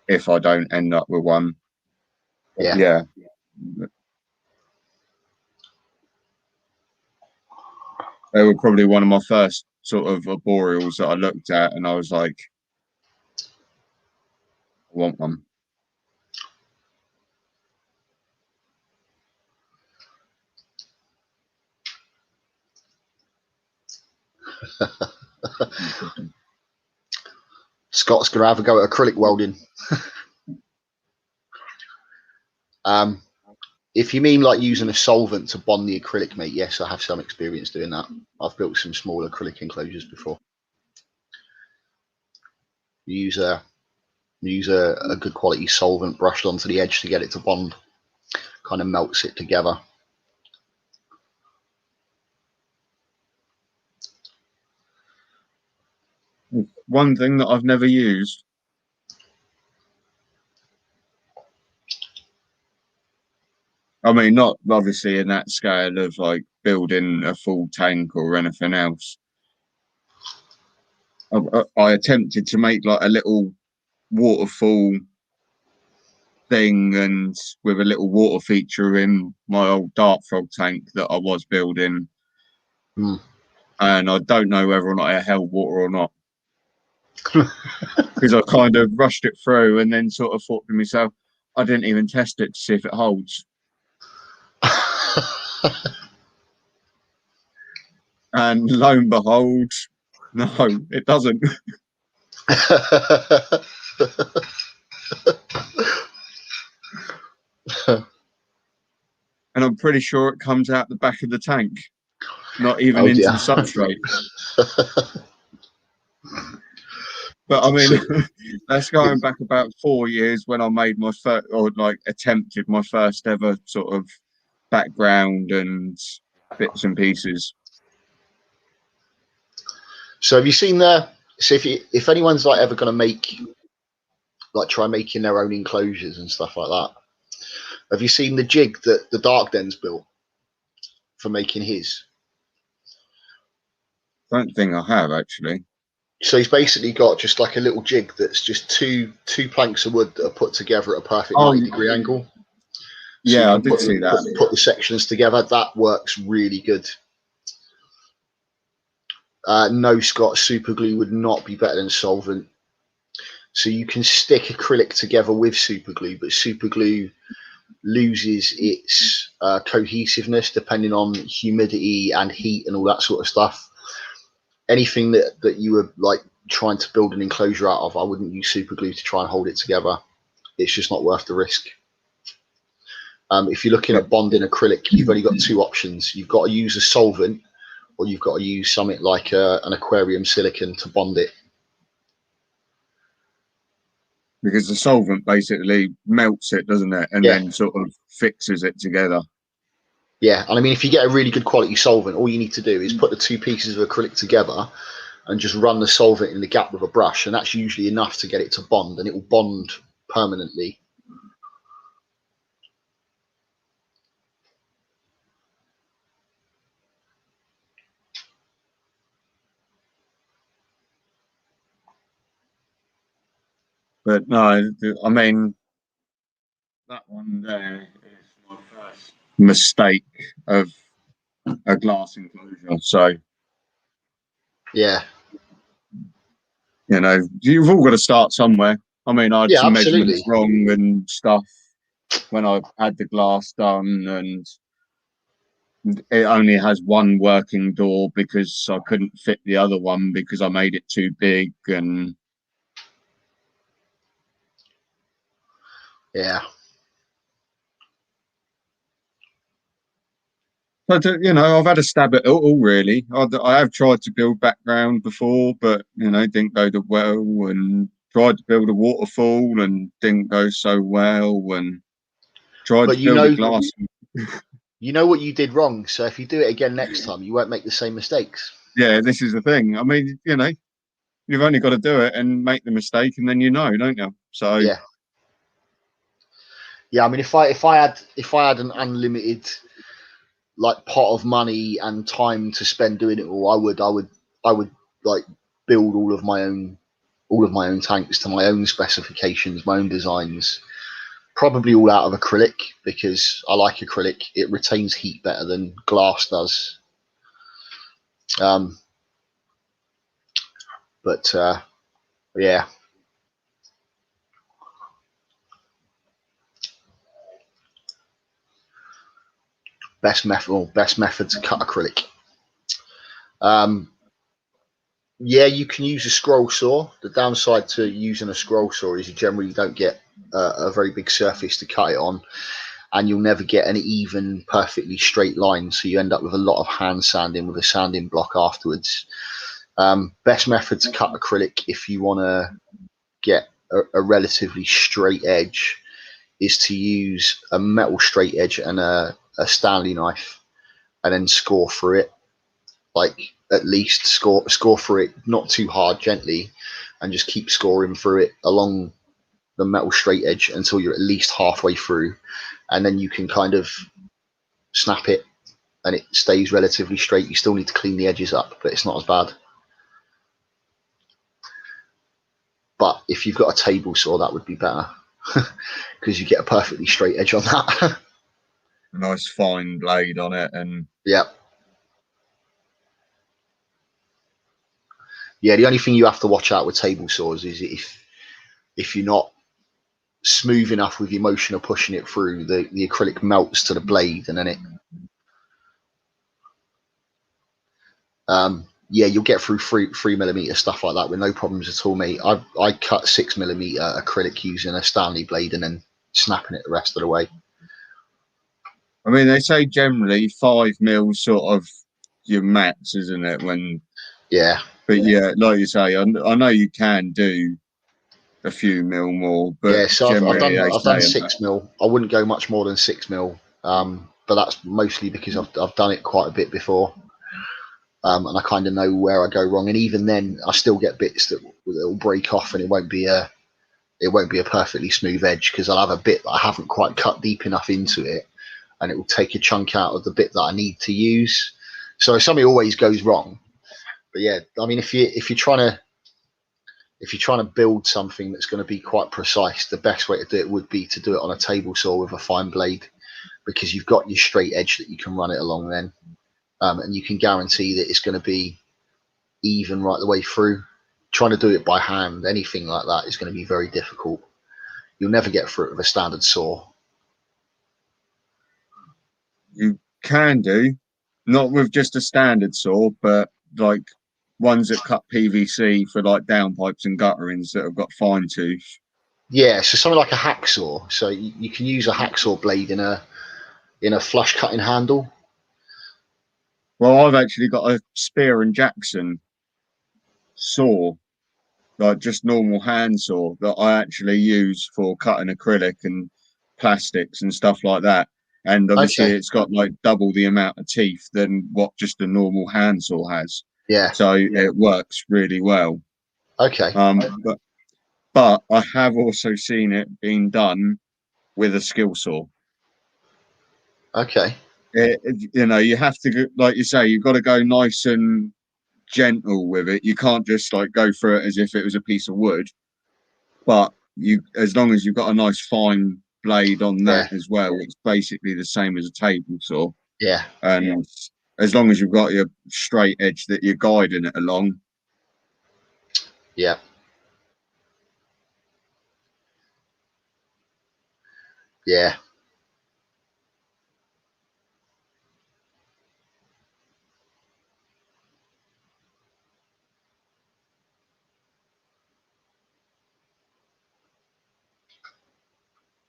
if I don't end up with one. Yeah. They were probably one of my first sort of arboreals that I looked at, and I was like, I want one. Scott's gonna have a go at acrylic welding. If you mean like using a solvent to bond the acrylic, mate, yes, I have some experience doing that. I've built some small acrylic enclosures before. You use a good quality solvent brushed onto the edge to get it to bond. Kind of melts it together. One thing that I've never used. I mean, not obviously in that scale of like building a full tank or anything else. I attempted to make like a little waterfall thing, and with a little water feature in my old dart frog tank that I was building. And I don't know whether or not it held water or not. Because I kind of rushed it through and then sort of thought to myself, I didn't even test it to see if it holds. And lo and behold, no, it doesn't. And I'm pretty sure it comes out the back of the tank, not even into the substrate. But I mean, that's going back about 4 years when I made my first, or like attempted my first ever sort of background and bits and pieces. So have you seen the? So if anyone's like ever going to try making their own enclosures and stuff like that, have you seen the jig that the Dark Den's built for making his? Don't think I have actually. So he's basically got just like a little jig that's just two planks of wood that are put together at a perfect 90-degree angle. So yeah, I did see that. Put the sections together. That works really good. No, Scott, super glue would not be better than solvent. So you can stick acrylic together with super glue, but super glue loses its cohesiveness depending on humidity and heat and all that sort of stuff. Anything that you were like trying to build an enclosure out of, I wouldn't use super glue to try and hold it together. It's just not worth the risk. If you're looking at bonding acrylic, you've only got two options. You've got to use a solvent, or you've got to use something like an aquarium silicone to bond it. because the solvent basically melts it, doesn't it, and Yeah. then sort of fixes it together. Yeah, and I mean, if you get a really good quality solvent, all you need to do is put the two pieces of acrylic together and just run the solvent in the gap with a brush, and that's usually enough to get it to bond, and it will bond permanently. But no, I mean, that one there is my first mistake of a glass enclosure. So, Yeah, you know, you've all got to start somewhere. I mean, I had yeah, some measurements absolutely. wrong and stuff when I had the glass done, and it only has one working door because I couldn't fit the other one because I made it too big. And Yeah, but you know, I've had a stab at it all really. I have tried to build background before, but you know, didn't go that well. And tried to build a waterfall and didn't go so well. And tried but to build a glass. you know what you did wrong. So if you do it again next time, you won't make the same mistakes. Yeah, this is the thing. I mean, you know, you've only got to do it and make the mistake, and then you know, don't you? So Yeah, yeah. I mean, if I had an unlimited like pot of money and time to spend doing it all, I would like build all of my own tanks to my own specifications, my own designs. Probably all out of acrylic because I like acrylic. It retains heat better than glass does. Um, but yeah, best method to cut acrylic. Um, yeah, you can use a scroll saw. The downside to using a scroll saw is you generally don't get a very big surface to cut it on, and you'll never get an even, perfectly straight line. So you end up with a lot of hand sanding with a sanding block afterwards. Best method to cut acrylic if you want to get a relatively straight edge is to use a metal straight edge and a Stanley knife, and then score through it. Like at least score through it, not too hard, gently, and just keep scoring through it along the metal straight edge until you're at least halfway through, and then you can kind of snap it, and it stays relatively straight. You still need to clean the edges up, but it's not as bad. But if you've got a table saw, that would be better because you get a perfectly straight edge on that. a nice fine blade on it, and Yeah. Yeah, the only thing you have to watch out with table saws is if you're not smooth enough with your motion of pushing it through, the acrylic melts to the blade, and then it yeah, you'll get through 3mm stuff like that with no problems at all, mate. I cut 6mm acrylic using a Stanley blade and then snapping it the rest of the way. I mean, they say generally 5mm sort of your max, isn't it? Yeah, But yeah, like you say, I know you can do a few mil more, but yeah. So generally they I've done say 6mm. I wouldn't go much more than 6mm. But that's mostly because I've done it quite a bit before. And I kind of know where I go wrong, and even then, I still get bits that will break off, and it won't be a perfectly smooth edge because I'll have a bit that I haven't quite cut deep enough into it, and it will take a chunk out of the bit that I need to use. So something always goes wrong. But yeah, I mean, if you're trying to build something that's going to be quite precise, the best way to do it would be to do it on a table saw with a fine blade, because you've got your straight edge that you can run it along then. And you can guarantee that it's going to be even right the way through. Trying to do it by hand, anything like that, is going to be very difficult. You'll never get through it with a standard saw. you can do, not with just a standard saw, but like ones that cut PVC for like downpipes and gutterings that have got fine tooth. Yeah, so something like a hacksaw. So you can use a hacksaw blade in a flush cutting handle. Well, I've actually got a Spear and Jackson saw like just normal handsaw that I actually use for cutting acrylic and plastics and stuff like that. And obviously Okay. it's got like double the amount of teeth than what just a normal handsaw has. Yeah. So it works really well. Okay. But I have also seen it being done with a skill saw. Okay. You know, you have to go, like you say, you've got to go nice and gentle with it. You can't just like go through it as if it was a piece of wood. But as long as you've got a nice fine blade on that as well, it's basically the same as a table saw. Yeah. And as long as you've got your straight edge that you're guiding it along. Yeah. Yeah.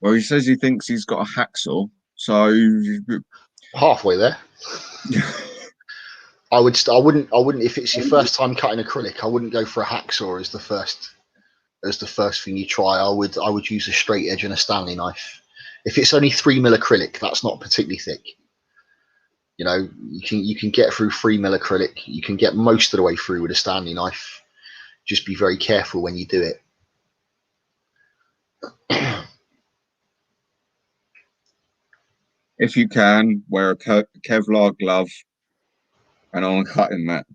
Well, he says he thinks he's got a hacksaw, so Halfway there. I wouldn't if it's your first time cutting acrylic, I wouldn't go for a hacksaw as the first thing you try. I would use a straight edge and a Stanley knife. If it's only 3mm acrylic, that's not particularly thick. You know, you can get through 3mm acrylic. You can get most of the way through with a Stanley knife. Just be very careful when you do it. if you can, wear a Kevlar glove and on a cutting mat.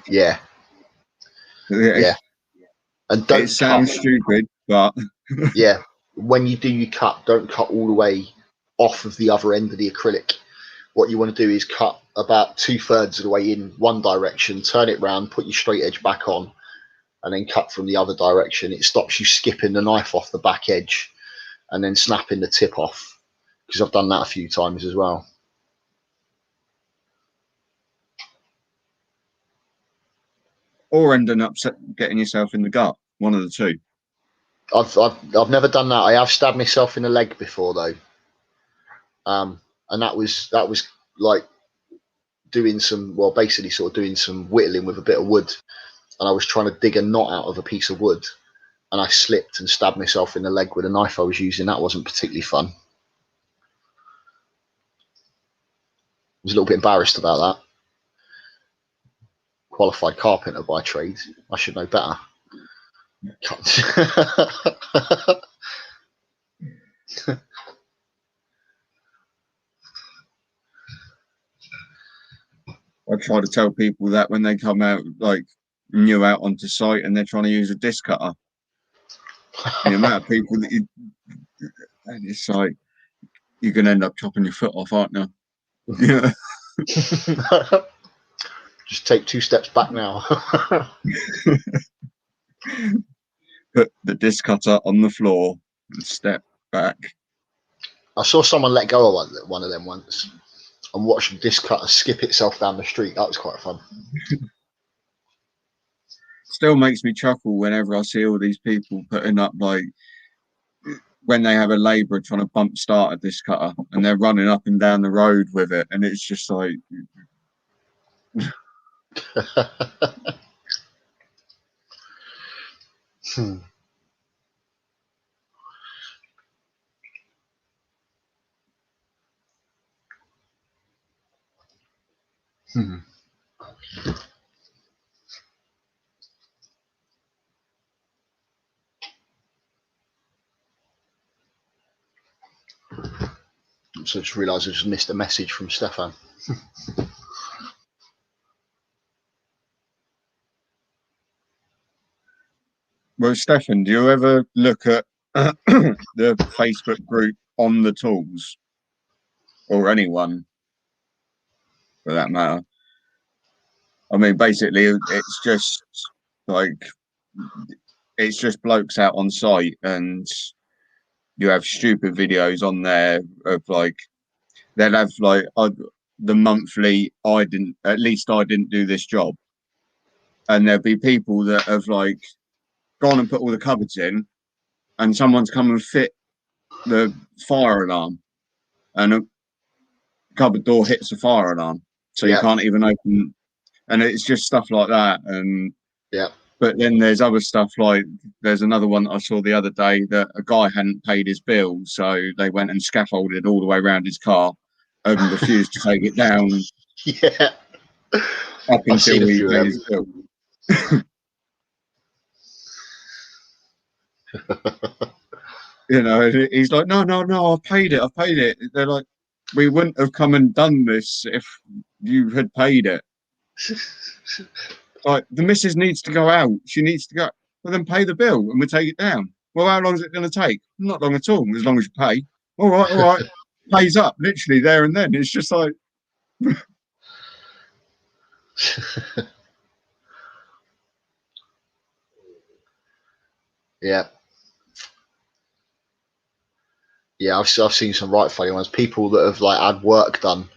Yeah. Yeah. And don't it sounds stupid, but yeah, when you do your cut, don't cut all the way off of the other end of the acrylic. What you want to do is cut about 2/3 of the way in one direction, turn it round, put your straight edge back on, and then cut from the other direction. It stops you skipping the knife off the back edge and then snapping the tip off, because I've done that a few times as well. Or ending up getting yourself in the gut, one of the two. I've never done that. I have stabbed myself in the leg before though, and that was like doing some, well, basically sort of doing some whittling with a bit of wood, and I was trying to dig a knot out of a piece of wood, and I slipped and stabbed myself in the leg with a knife I was using. That wasn't particularly fun. I was a little bit embarrassed about that. Qualified carpenter by trade, I should know better. I try to tell people that when they come out, like new out onto site, and they're trying to use a disc cutter. The amount of people that and it's like you're gonna end up chopping your foot off, aren't you? Yeah. Just take 2 steps back now. Put the disc cutter on the floor and step back. I saw someone let go of one of them once and watch the disc cutter skip itself down the street. That was quite fun. Still makes me chuckle whenever I see all these people putting up, like when they have a labourer trying to bump start a disc cutter and they're running up and down the road with it, and it's just like So I just realised I just missed a message from Stefan. Well, Stefan, do you ever look at the Facebook group On the Tools, or anyone for that matter? I mean, basically, it's just like it's just blokes out on site, and you have stupid videos on there of like they'll have like the monthly I didn't do this job, and there'll be people that have like gone and put all the cupboards in, and someone's come and fit the fire alarm, and a cupboard door hits the fire alarm, so you can't even open, and it's just stuff like that. And yeah, But then there's other stuff like there's another one that I saw the other day that a guy hadn't paid his bill, so they went and scaffolded all the way around his car and refused to take it down Yeah, up I've seen until a he few of paid them. his bill. You know, he's like, no, I've paid it. They're like, we wouldn't have come and done this if you had paid it. Like, the missus needs to go out. She needs to go. Well, then pay the bill and we'll take it down. Well, how long is it going to take? Not long at all, as long as you pay. All right. Pays up, literally there and then. It's just like, Yeah. Yeah, I've seen some right funny ones. People that have like had work done,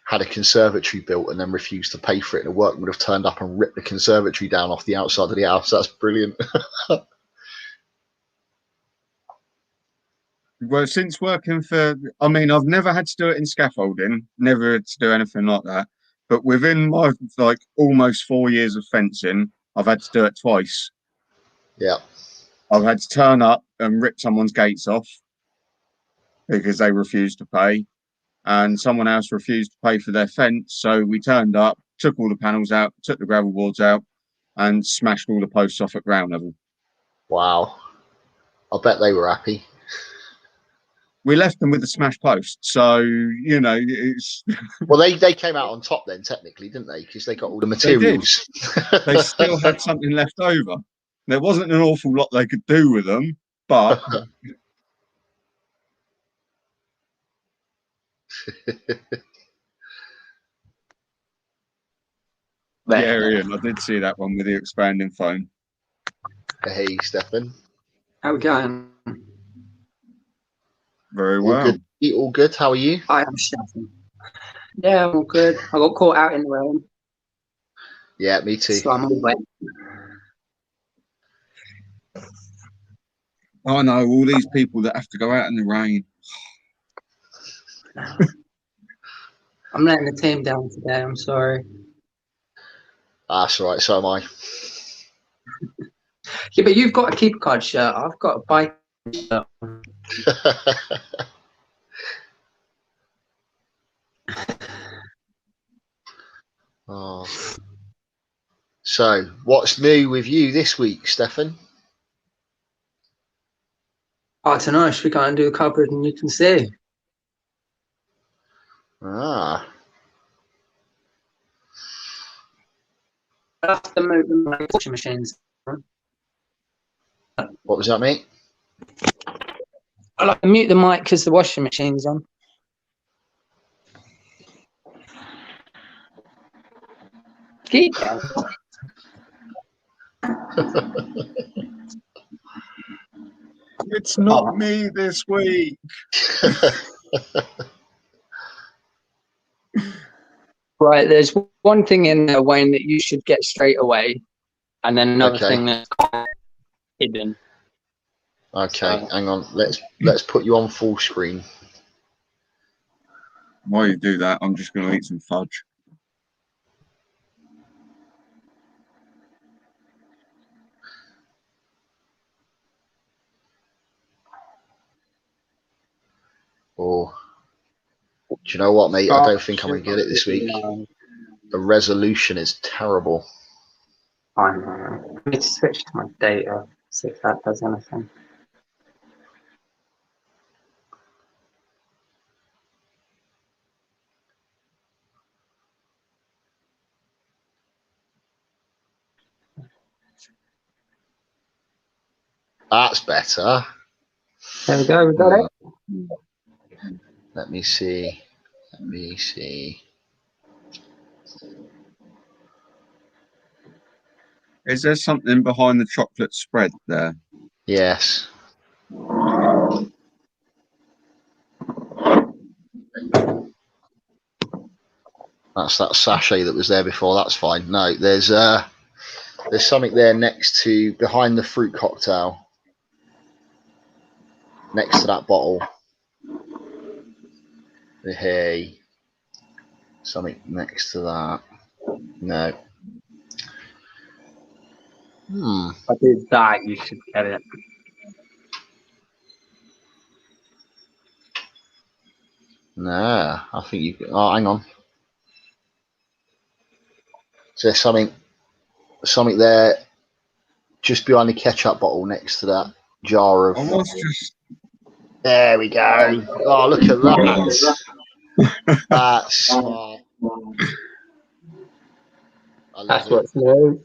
had a conservatory built, and then refused to pay for it. And the workman would have turned up and ripped the conservatory down off the outside of the house. That's brilliant. well, since working for, I mean, I've never had to do it in scaffolding, never had to do anything like that. But within my like almost 4 years of fencing, I've had to do it twice. Yeah. I've had to turn up and rip someone's gates off because they refused to pay, and someone else refused to pay for their fence. So we turned up, took all the panels out, took the gravel boards out, and smashed all the posts off at ground level. Wow. I bet they were happy. We left them with the smashed post, so you know it's. Well, they came out on top then, technically, didn't they? Because they got all the materials. They still had something left over. There wasn't an awful lot they could do with them, but yeah, Ian, I did see that one with the expanding phone. Hey, Stefan. How we going? Very All well. good. All good. How are you? I am Stefan. Yeah, I'm all good. I got caught out in the rain, Yeah, me too. so I'm all wet. I know all these people that have to go out in the rain. I'm letting the team down today. I'm sorry. That's all right. So am I. Yeah, but you've got a keeper card shirt. I've got a bike shirt. Oh. So, what's new with you this week, Stefan? Oh, tonight should we go and do a cupboard and you can see. Ah, I have to move my washing machines. what was that, mate? I like to mute the mic because the washing machine's on. Keep going. It's not me this week. Right, there's one thing in there, Wayne, that you should get straight away, and then another Okay. thing that's hidden. Okay, So- hang on. Let's put you on full screen. While you do that, I'm just going to eat some fudge. Or do you know what, mate? I don't think I'm gonna get it this week. The resolution is terrible. I know. I need to switch to my data, see if that does anything. That's better. There we go, we got it. Let me see. Is there something behind the chocolate spread there? Yes. That's that sachet that was there before. That's fine. No, there's something there next to behind the fruit cocktail. Next to that bottle. Hey. Something next to that. No. If I did that, you should get it. Nah, I think you. Oh, hang on. So there's something there, just behind the ketchup bottle, next to that jar of. I was just. There we go. Oh, look at that. That's smart. I love That's it. what's new.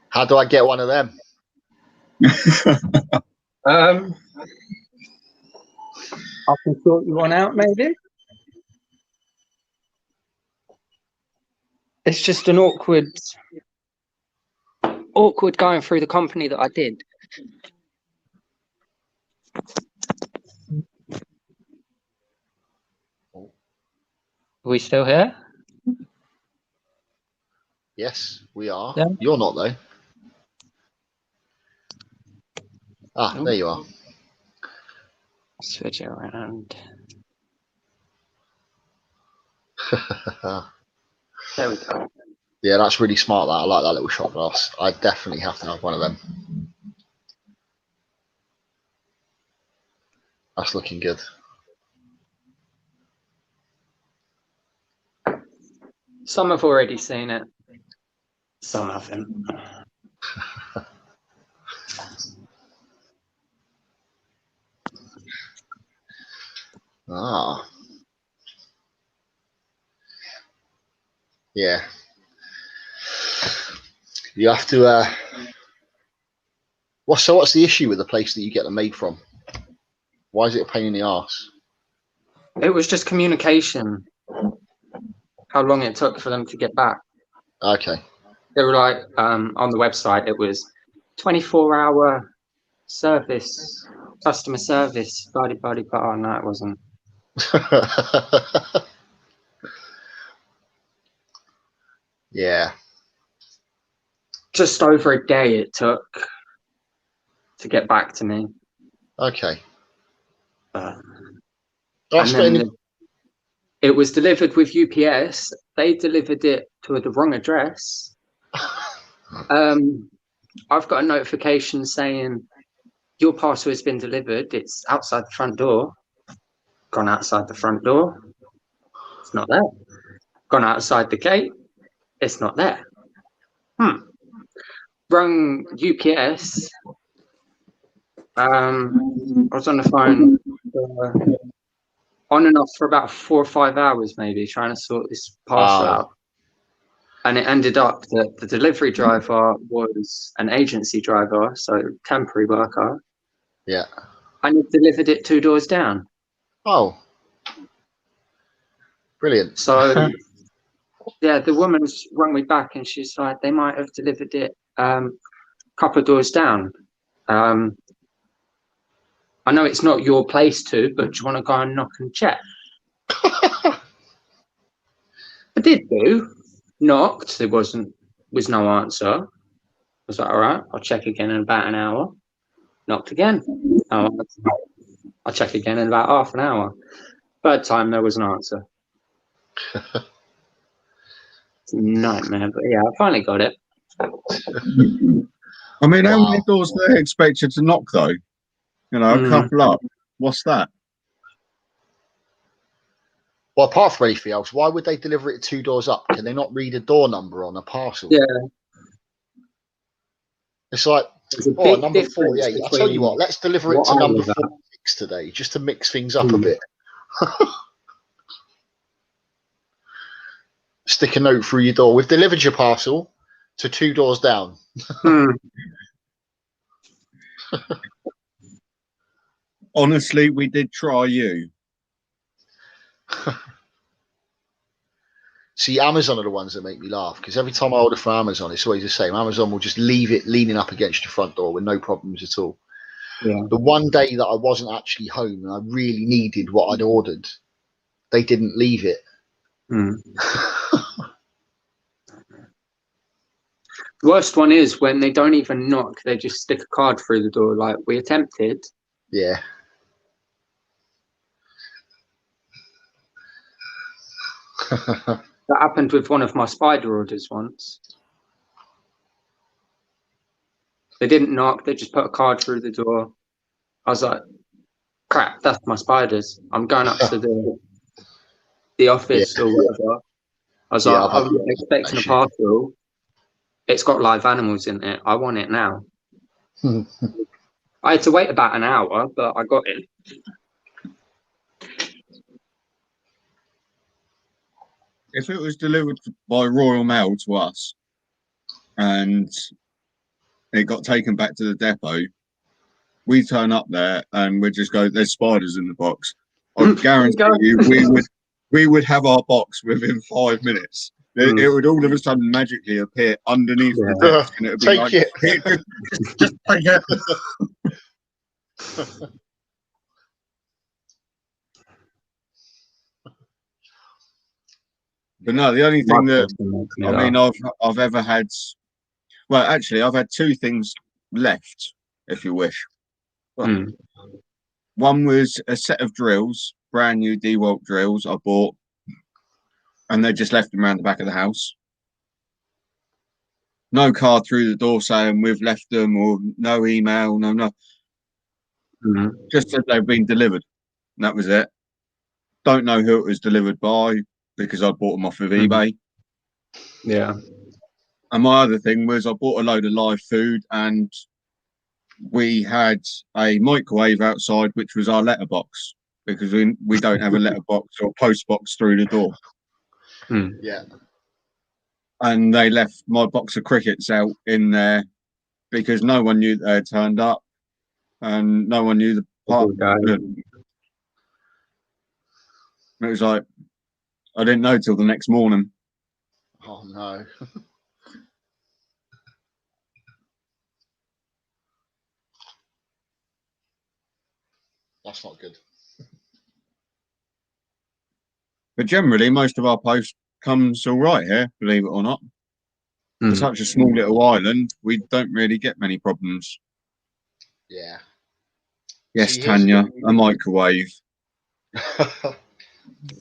How do I get one of them? I can sort you one out, maybe. It's just an awkward going through the company that I did. Are we still here? Yes, we are. Yeah. You're not though. Ah, there you are. Switch it around. There we go. Yeah, that's really smart. That I like that little shot glass. I definitely have to have one of them. That's looking good. Some have already seen it. Some haven't. Ah, yeah. You have to. What's the issue with the place that you get them made from? Why is it a pain in the arse? It was just communication. How long it took for them to get back. Okay. They were like, on the website, it was 24-hour service, customer service, blah. Oh, no, it wasn't. Yeah. Just over a day it took to get back to me. Okay. And That's then it was delivered with UPS. They delivered it to the wrong address. I've got a notification saying your parcel has been delivered. It's outside the front door. Gone outside the front door. It's not there. Gone outside the gate. It's not there. Rung UPS. I was on the phone on and off for about 4 or 5 hours, maybe, trying to sort this parcel out. And it ended up that the delivery driver was an agency driver, so temporary worker. Yeah. And he delivered it 2 doors down. Oh. Brilliant. So, yeah, the woman's rung me back and she's like, they might have delivered it a couple of doors down. I know it's not your place to, but do you want to go and knock and check? I did do. Knocked. There was no answer. I was like, all right, I'll check again in about an hour. Knocked again. No answer. I'll check again in about half an hour. Third time, there was an answer. It's a nightmare, but yeah, I finally got it. I mean, how many doors do they expect you to knock, though? You know, a couple up. What's that? Well, apart from anything else, why would they deliver it 2 doors up? Can they not read a door number on a parcel? Yeah. It's like, number 48. I'll tell you what, let's deliver it to number 46 today, just to mix things up a bit. Stick a note through your door. We've delivered your parcel to 2 doors down. Honestly, we did try you. See, Amazon are the ones that make me laugh, because every time I order from Amazon, it's always the same. Amazon will just leave it leaning up against your front door with no problems at all. Yeah. The one day that I wasn't actually home and I really needed what I'd ordered, they didn't leave it. The worst one is when they don't even knock, they just stick a card through the door like, we attempted. Yeah. That happened with one of my spider orders once. They didn't knock. They just put a card through the door. I was like, crap, that's my spiders. I'm going up to the office or whatever. I was Yeah, like, I've I'm expecting a parcel. It's got live animals in it. I want it now. I had to wait about an hour, but I got it. If it was delivered by Royal Mail to us and it got taken back to the depot, we turn up there and we just go, there's spiders in the box. I guarantee you we would have our box within 5 minutes. It would all of a sudden magically appear underneath the desk, and it would be Take like, it. just take it. But no, the only thing that I mean I've ever had, well, actually, I've had two things left, if you wish. Well, one was a set of drills, brand new DeWalt drills I bought, and they just left them around the back of the house. No card through the door saying we've left them, or no email, no. Just said they've been delivered. And that was it. Don't know who it was delivered by because I bought them off of eBay. Yeah. And my other thing was I bought a load of live food, and we had a microwave outside, which was our letterbox, because we don't have a letterbox or post box through the door. Yeah. And they left my box of crickets out in there because no one knew they had turned up, and no one knew the part. It was like, I didn't know till the next morning. Oh no. That's not good. But generally, most of our post comes all right here, believe it or not. For such a small little island, we don't really get many problems. Yeah. Yes, See, Tanya, a microwave.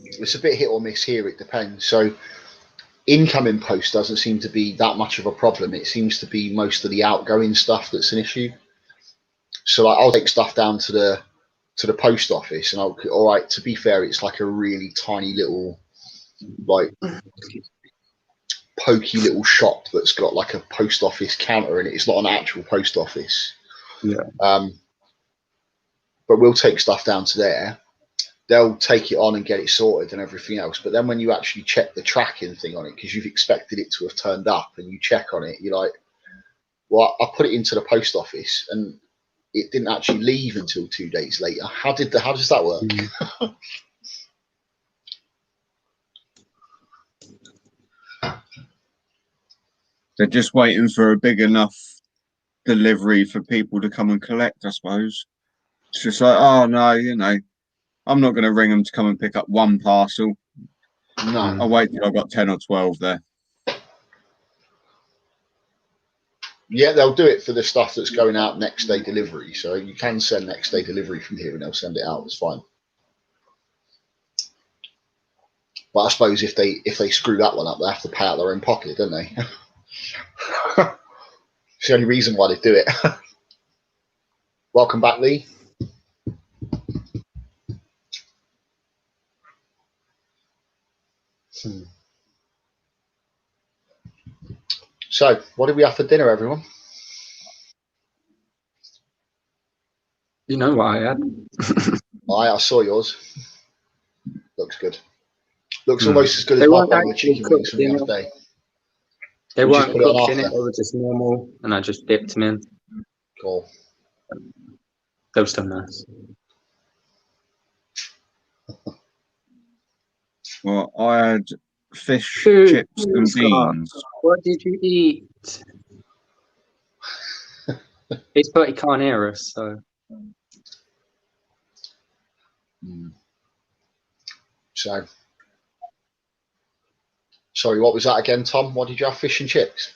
It's a bit hit or miss here. It depends. So incoming post doesn't seem to be that much of a problem. It seems to be most of the outgoing stuff that's an issue. So like, I'll take stuff down to the post office, and all right, to be fair, it's like a really tiny little, like, pokey little shop that's got like a post office counter in it. It's not an actual post office. Yeah. But we'll take stuff down to there. They'll take it on and get it sorted and everything else. But then when you actually check the tracking thing on it, because you've expected it to have turned up, and you check on it, you're like, well, I put it into the post office and it didn't actually leave until 2 days later. How does that work? They're just waiting for a big enough delivery for people to come and collect, I suppose. It's just like, oh no, you know, I'm not going to ring them to come and pick up one parcel. No. I'll wait till I've got 10 or 12 there. Yeah, they'll do it for the stuff that's going out next day delivery. So you can send next day delivery from here and they'll send it out. It's fine. But I suppose if they screw that one up, they have to pay out their own pocket, don't they? It's the only reason why they do it. Welcome back, Lee. So, what did we have for dinner, everyone? You know what I had? I saw yours. Looks good. Looks almost as good as my bag of chicken wings from the other day. They weren't cooked in it, they were just normal, and I just dipped them in. Cool. They were still nice. Well, I had fish, chips, and beans. What did you eat? It's but he can't hear us, so. So, sorry, what was that again, Tom? What did you have? Fish and chips?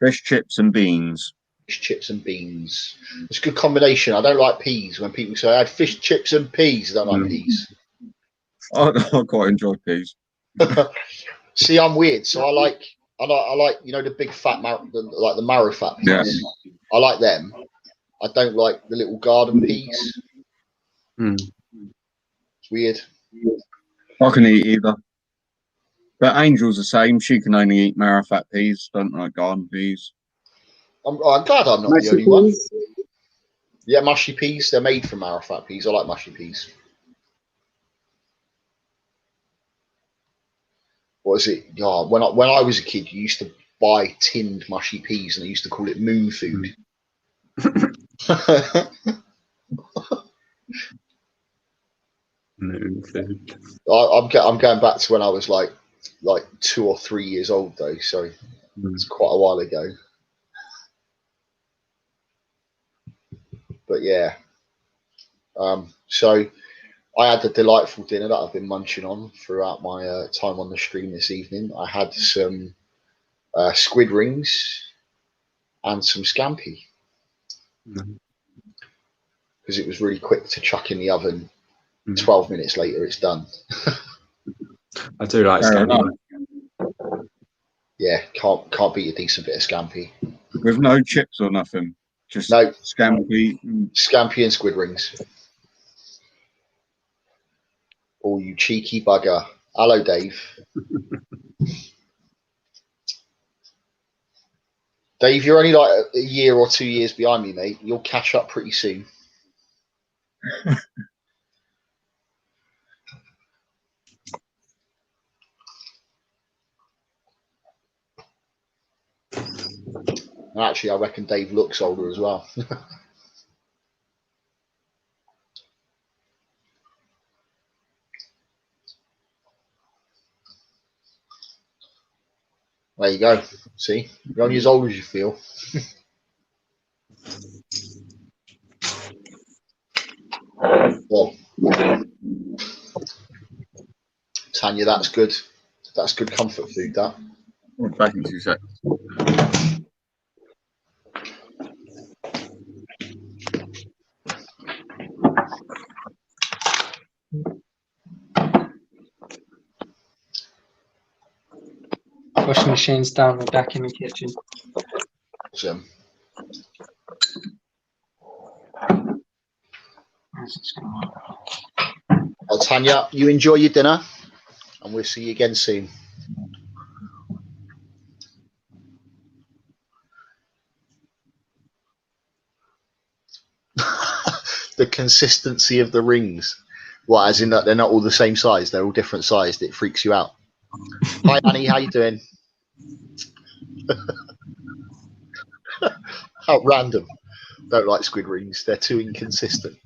Fish, chips, and beans. Fish, chips, and beans. It's a good combination. I don't like peas. When people say I had fish, chips, and peas, I don't like peas. I quite enjoy peas. See, I'm weird. So I I like you know the big fat like the marrow fat peas. Yeah. I like them. I don't like the little garden peas. It's weird. I can eat either. But Angel's the same. She can only eat marrow fat peas. Don't like garden peas. I'm glad I'm not the only one. Yeah, mushy peas. They're made from marrow fat peas. I like mushy peas. What is it? Oh, when I was a kid, you used to buy tinned mushy peas, and they used to call it moon food. Moon food. I'm going back to when I was like 2 or 3 years old though, so it's quite a while ago. But yeah, so I had a delightful dinner that I've been munching on throughout my time on the stream this evening. I had some squid rings and some scampi because it was really quick to chuck in the oven. 12 minutes later, it's done. I do like Fair scampi. enough. Yeah, can't beat a decent bit of scampi. With no chips or nothing. Just No. scampi. Scampi and squid rings. Oh, you cheeky bugger. Hello, Dave. Dave, you're only like a year or 2 years behind me, mate. You'll catch up pretty soon. Actually, I reckon Dave looks older as well. There you go. See, you're only as old as you feel. Well, Tanya, that's good. That's good comfort food, that. Back in 2 seconds. Washing machine's down. We're back in the kitchen. Awesome. Well, Tanya, you enjoy your dinner, and we'll see you again soon. The consistency of the rings. What, as in that they're not all the same size? They're all different sized. It freaks you out. Hi, Annie. How you doing? How random. Don't like squid rings. They're too inconsistent.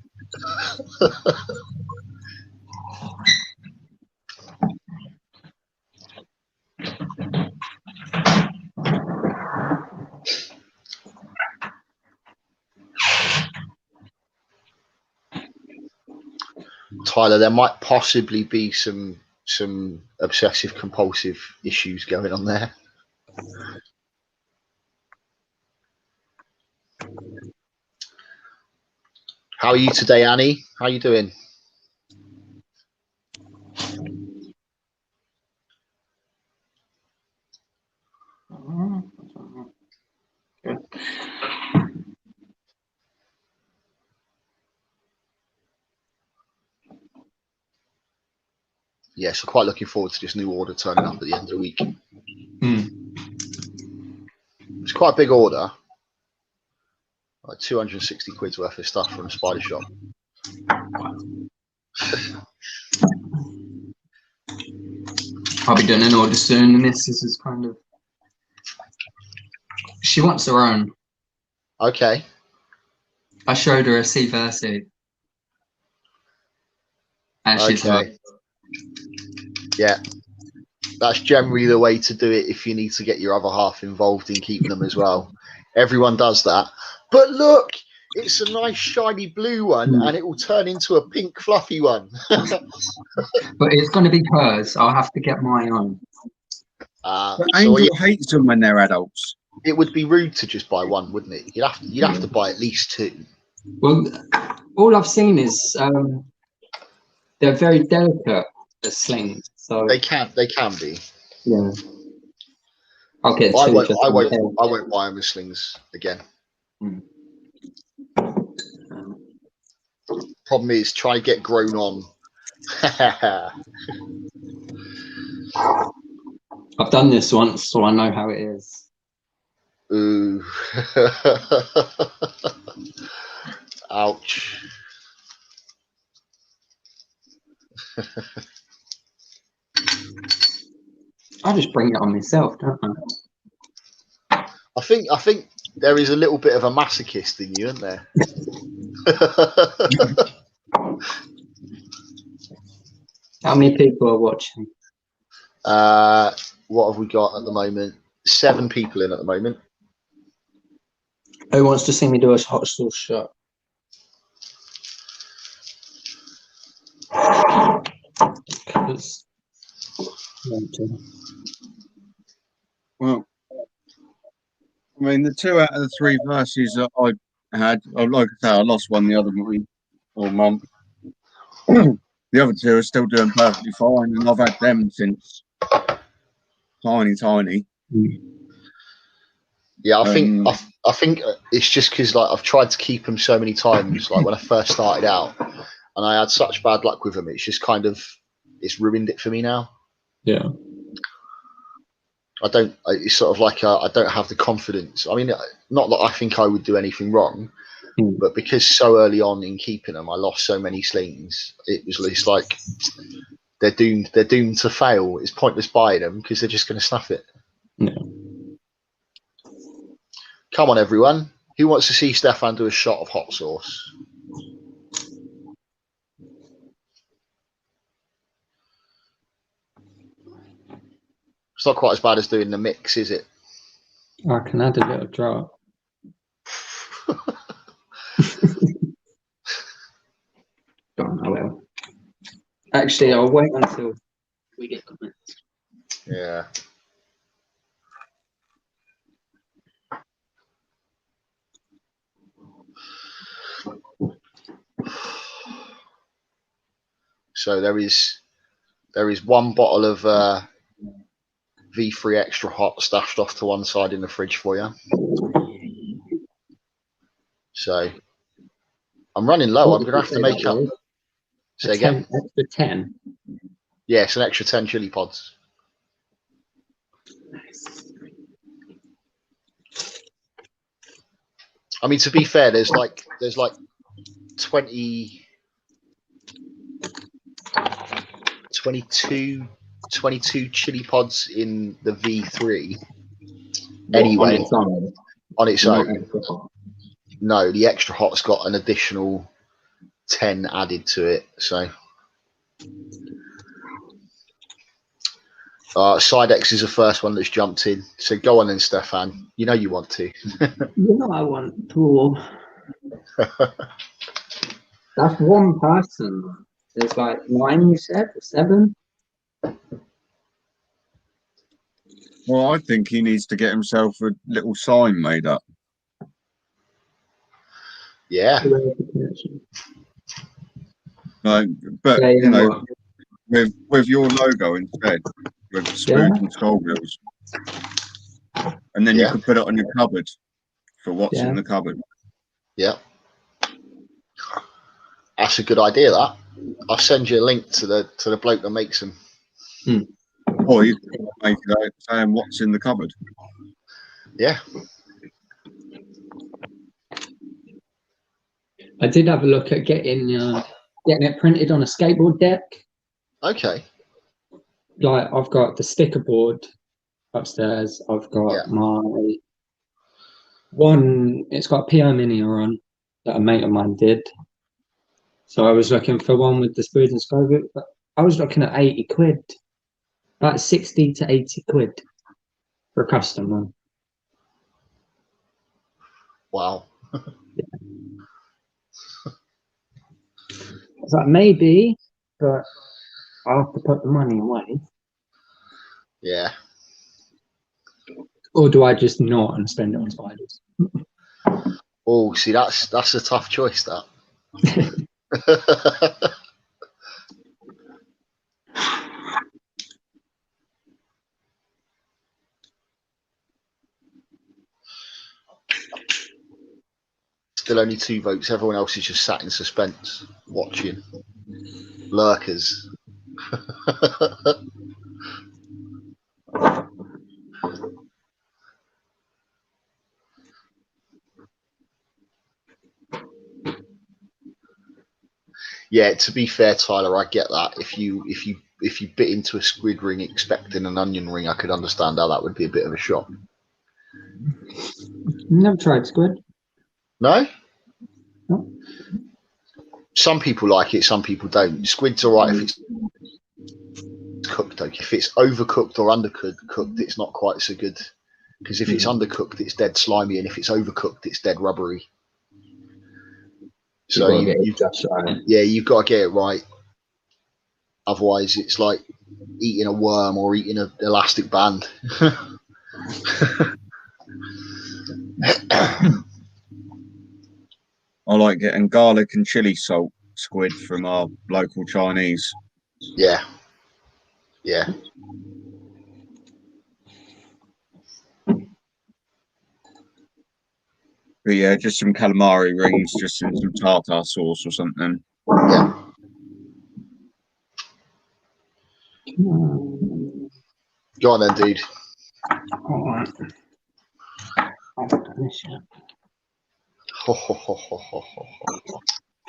Tyler, there might possibly be some obsessive compulsive issues going on there. How are you today, Annie? How are you doing? Good. Yeah, so quite looking forward to this new order turning up at the end of the week. It's quite a big order. Like 260 quid's worth of stuff from a spider shop. I'll be doing an order soon, and this is kind of. She wants her own. Okay. I showed her a C Versi. And she's like, yeah. That's generally the way to do it if you need to get your other half involved in keeping them as well. Everyone does that. But look, it's a nice shiny blue one and it will turn into a pink fluffy one. but it's going to be hers. I'll have to get my own. But Angel hates them when they're adults. It would be rude to just buy one, wouldn't it? You'd have to buy at least two. Well, all I've seen is they're very delicate, the slings. So they can be. Yeah. I'll get I two. won't. Just I in won't. case. I won't buy them with slings again. Problem is, try to get grown on. I've done this once, so I know how it is. Ooh. Ouch. I just bring it on myself, don't I? I think there is a little bit of a masochist in you, isn't there? How many people are watching? What have we got at the moment? 7 people in at the moment. Who wants to see me do a hot sauce shot? Because Well, I mean, the 2 out of the 3 verses that I had, like I say, I lost one the other morning or month. The other 2 are still doing perfectly fine, and I've had them since tiny. Yeah, I think it's just because like I've tried to keep them so many times. Like when I first started out, and I had such bad luck with them, it's just kind of it's ruined it for me now. yeah, It's sort of like I don't have the confidence. I mean, not that I think I would do anything wrong, but because so early on in keeping them, I lost so many slings. It was just like they're doomed. They're doomed to fail. It's pointless buying them because they're just going to snuff it. no. Come on, everyone. Who wants to see Stefan do a shot of hot sauce? It's not quite as bad as doing the mix, is it? I can add a little drop. I will. Actually, I'll wait until we get comments. Yeah. So there is one bottle of V3 extra hot stashed off to one side in the fridge for you. So I'm running low. I'm going to have to make up. Say again? Extra 10. Yeah, it's an extra 10 chili pods. I mean, to be fair, there's like 22 chili pods in the V3 anyway on its own. No, the extra hot's got an additional 10 added to it. So Sidex is the first one that's jumped in. So go on then, Stefan. You know you want to. You know I want to. That's one person. There's like 9, you said, or 7? Well, I think he needs to get himself a little sign made up. Yeah. Like, but Yeah, you know, what? with your logo instead, with spoons and skull wheels, and then you could put it on your cupboard for what's in the cupboard. Yeah. That's a good idea. That I'll send you a link to the bloke that makes them. Or you could make it saying what's in the cupboard. Yeah. I did have a look at getting it printed on a skateboard deck. Okay. Like I've got the sticker board upstairs. I've got my one. It's got a PO Mini on that a mate of mine did. So I was looking for one with the spoons and Scoville, but I was looking at 80 quid, about 60 to 80 quid for a custom one. Wow. I was like, maybe, but I'll have to put the money away. Yeah. Or do I just not and spend it on spiders? Oh, see, that's a tough choice, that. Still only 2 votes. Everyone else is just sat in suspense, watching. Lurkers. Yeah, to be fair, Tyler, I get that. If you bit into a squid ring expecting an onion ring, I could understand how that would be a bit of a shock. Never tried squid. No? No. Some people like it, some people don't. Squid's alright if it's cooked, though. If it's overcooked or undercooked, it's not quite so good. Because if it's undercooked, it's dead slimy, and if it's overcooked, it's dead rubbery. So you've got to get it right. Otherwise, it's like eating a worm or eating an elastic band. I like getting garlic and chili salt squid from our local Chinese. Yeah. Yeah. But yeah, just some calamari rings, just in some tartar sauce or something. Yeah. Go on then, dude. All right. I've done this yet. For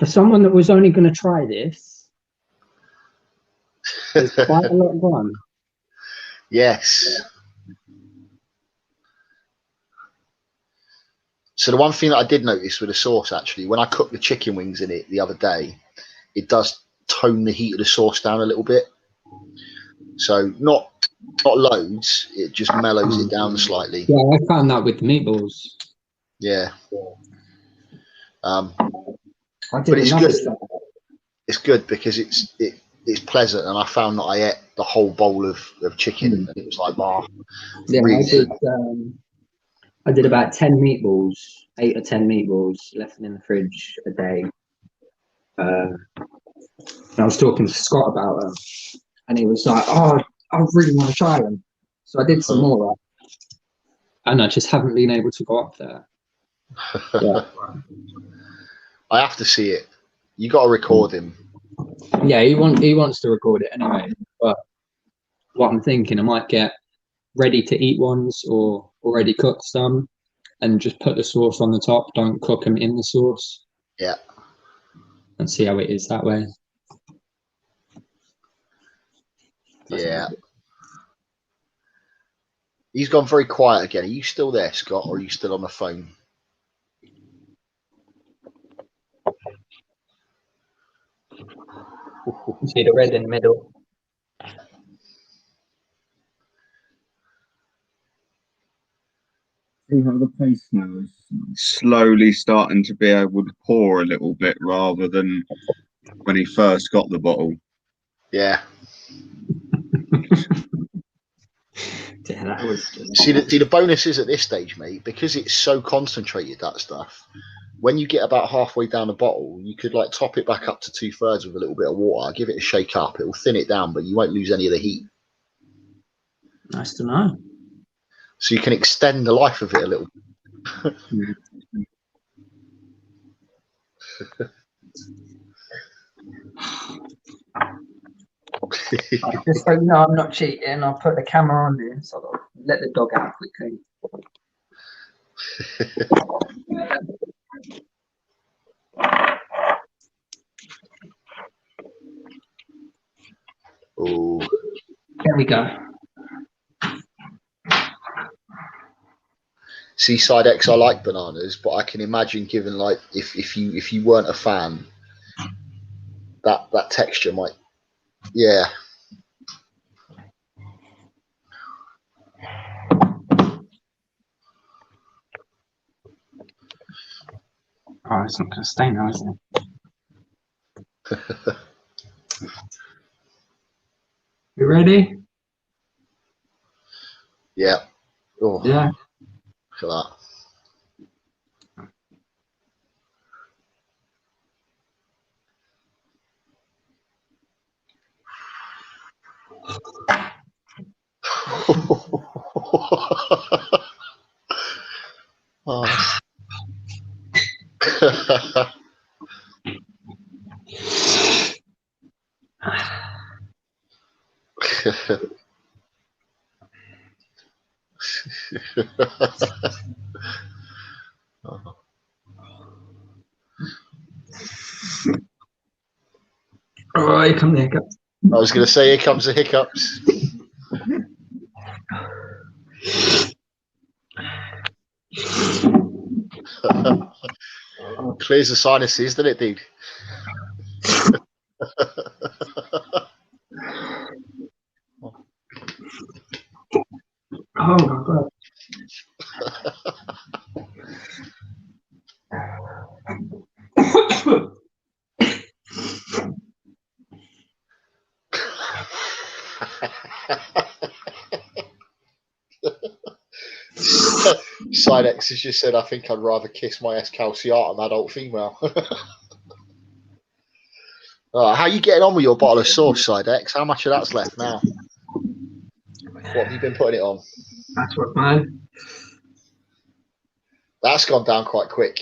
someone that was only going to try this, there's quite a lot gone. Yes. So the one thing that I did notice with the sauce, actually, when I cooked the chicken wings in it the other day, it does tone the heat of the sauce down a little bit. So not loads, it just mellows it down slightly. Yeah, I found that with the meatballs. Yeah. I But did it's another good. stuff. It's good because it's pleasant, and I found that I ate the whole bowl of chicken, and it was like, Yeah, really I did about 10 meatballs, 8 or 10 meatballs, left them in the fridge a day. And I was talking to Scott about them, and he was like, "Oh, I really want to try them." So I did some more, and I just haven't been able to go up there. Yeah. I have to see it. You got to record him. Yeah, he wants to record it anyway. But what I'm thinking, I might get ready to eat ones or already cooked some, and just put the sauce on the top. Don't cook them in the sauce. Yeah. And see how it is that way. Yeah. He's gone very quiet again. Are you still there, Scott, or are you still on the phone? You see the red in the middle. See how the paste now is slowly starting to be able to pour a little bit rather than when he first got the bottle. Yeah. Yeah, that was. See, the bonus is at this stage, mate, because it's so concentrated, that stuff. When you get about halfway down the bottle, you could like top it back up to 2/3 with a little bit of water, give it a shake up. It will thin it down, but you won't lose any of the heat. Nice to know. So you can extend the life of it a little. Just so you know, I'm not cheating. I'll put the camera on there, so I'll let the dog out quickly. Oh, There we go. Seaside X, I like bananas, but I can imagine given like if you weren't a fan, that texture might, yeah. Oh, it's not going to stay now, is it? You ready? Yeah. Oh, Yeah. look at that. Oh. Oh, here come the hiccups. I was going to say, here comes the hiccups. Clears the sinuses, doesn't it, dude? Oh my god. Sidex has just said, I think I'd rather kiss my Escalciatum adult female. How are you getting on with your bottle of sauce, Sidex? How much of that's left now? What have you been putting it on? That's what mine. That's gone down quite quick.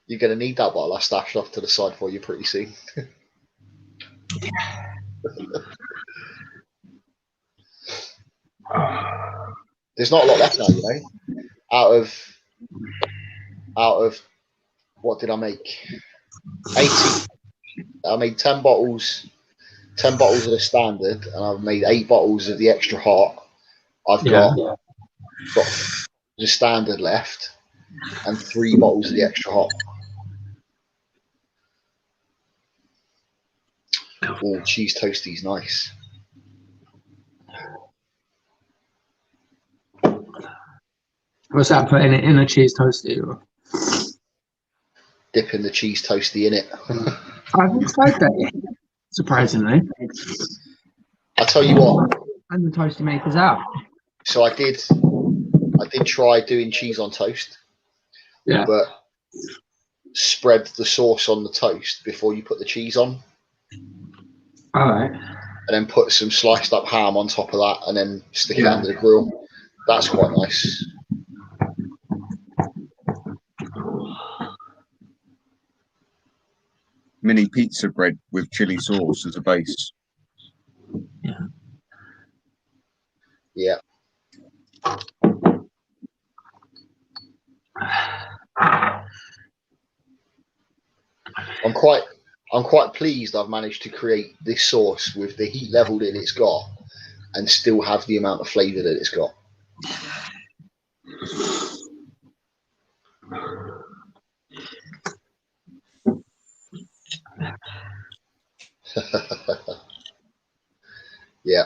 You're going to need that bottle I stashed off to the side for you pretty soon. There's not a lot left now, you know. Out of what did I make? 80. I made 10 bottles. 10 bottles of the standard, and I've made 8 bottles of the extra hot. I've got the standard left, and 3 bottles of the extra hot. Oh, cheese toasties, nice. What's that? Putting it in a cheese toasty? Or? Dipping the cheese toasty in it. I haven't tried that yet, surprisingly. I tell you what. And the toasty maker's out. So I did try doing cheese on toast. Yeah. But spread the sauce on the toast before you put the cheese on. All right. And then put some sliced up ham on top of that, and then stick it under the grill. That's quite nice. Mini pizza bread with chili sauce as a base. Yeah. I'm quite pleased I've managed to create this sauce with the heat level that it's got and still have the amount of flavour that it's got. Yeah.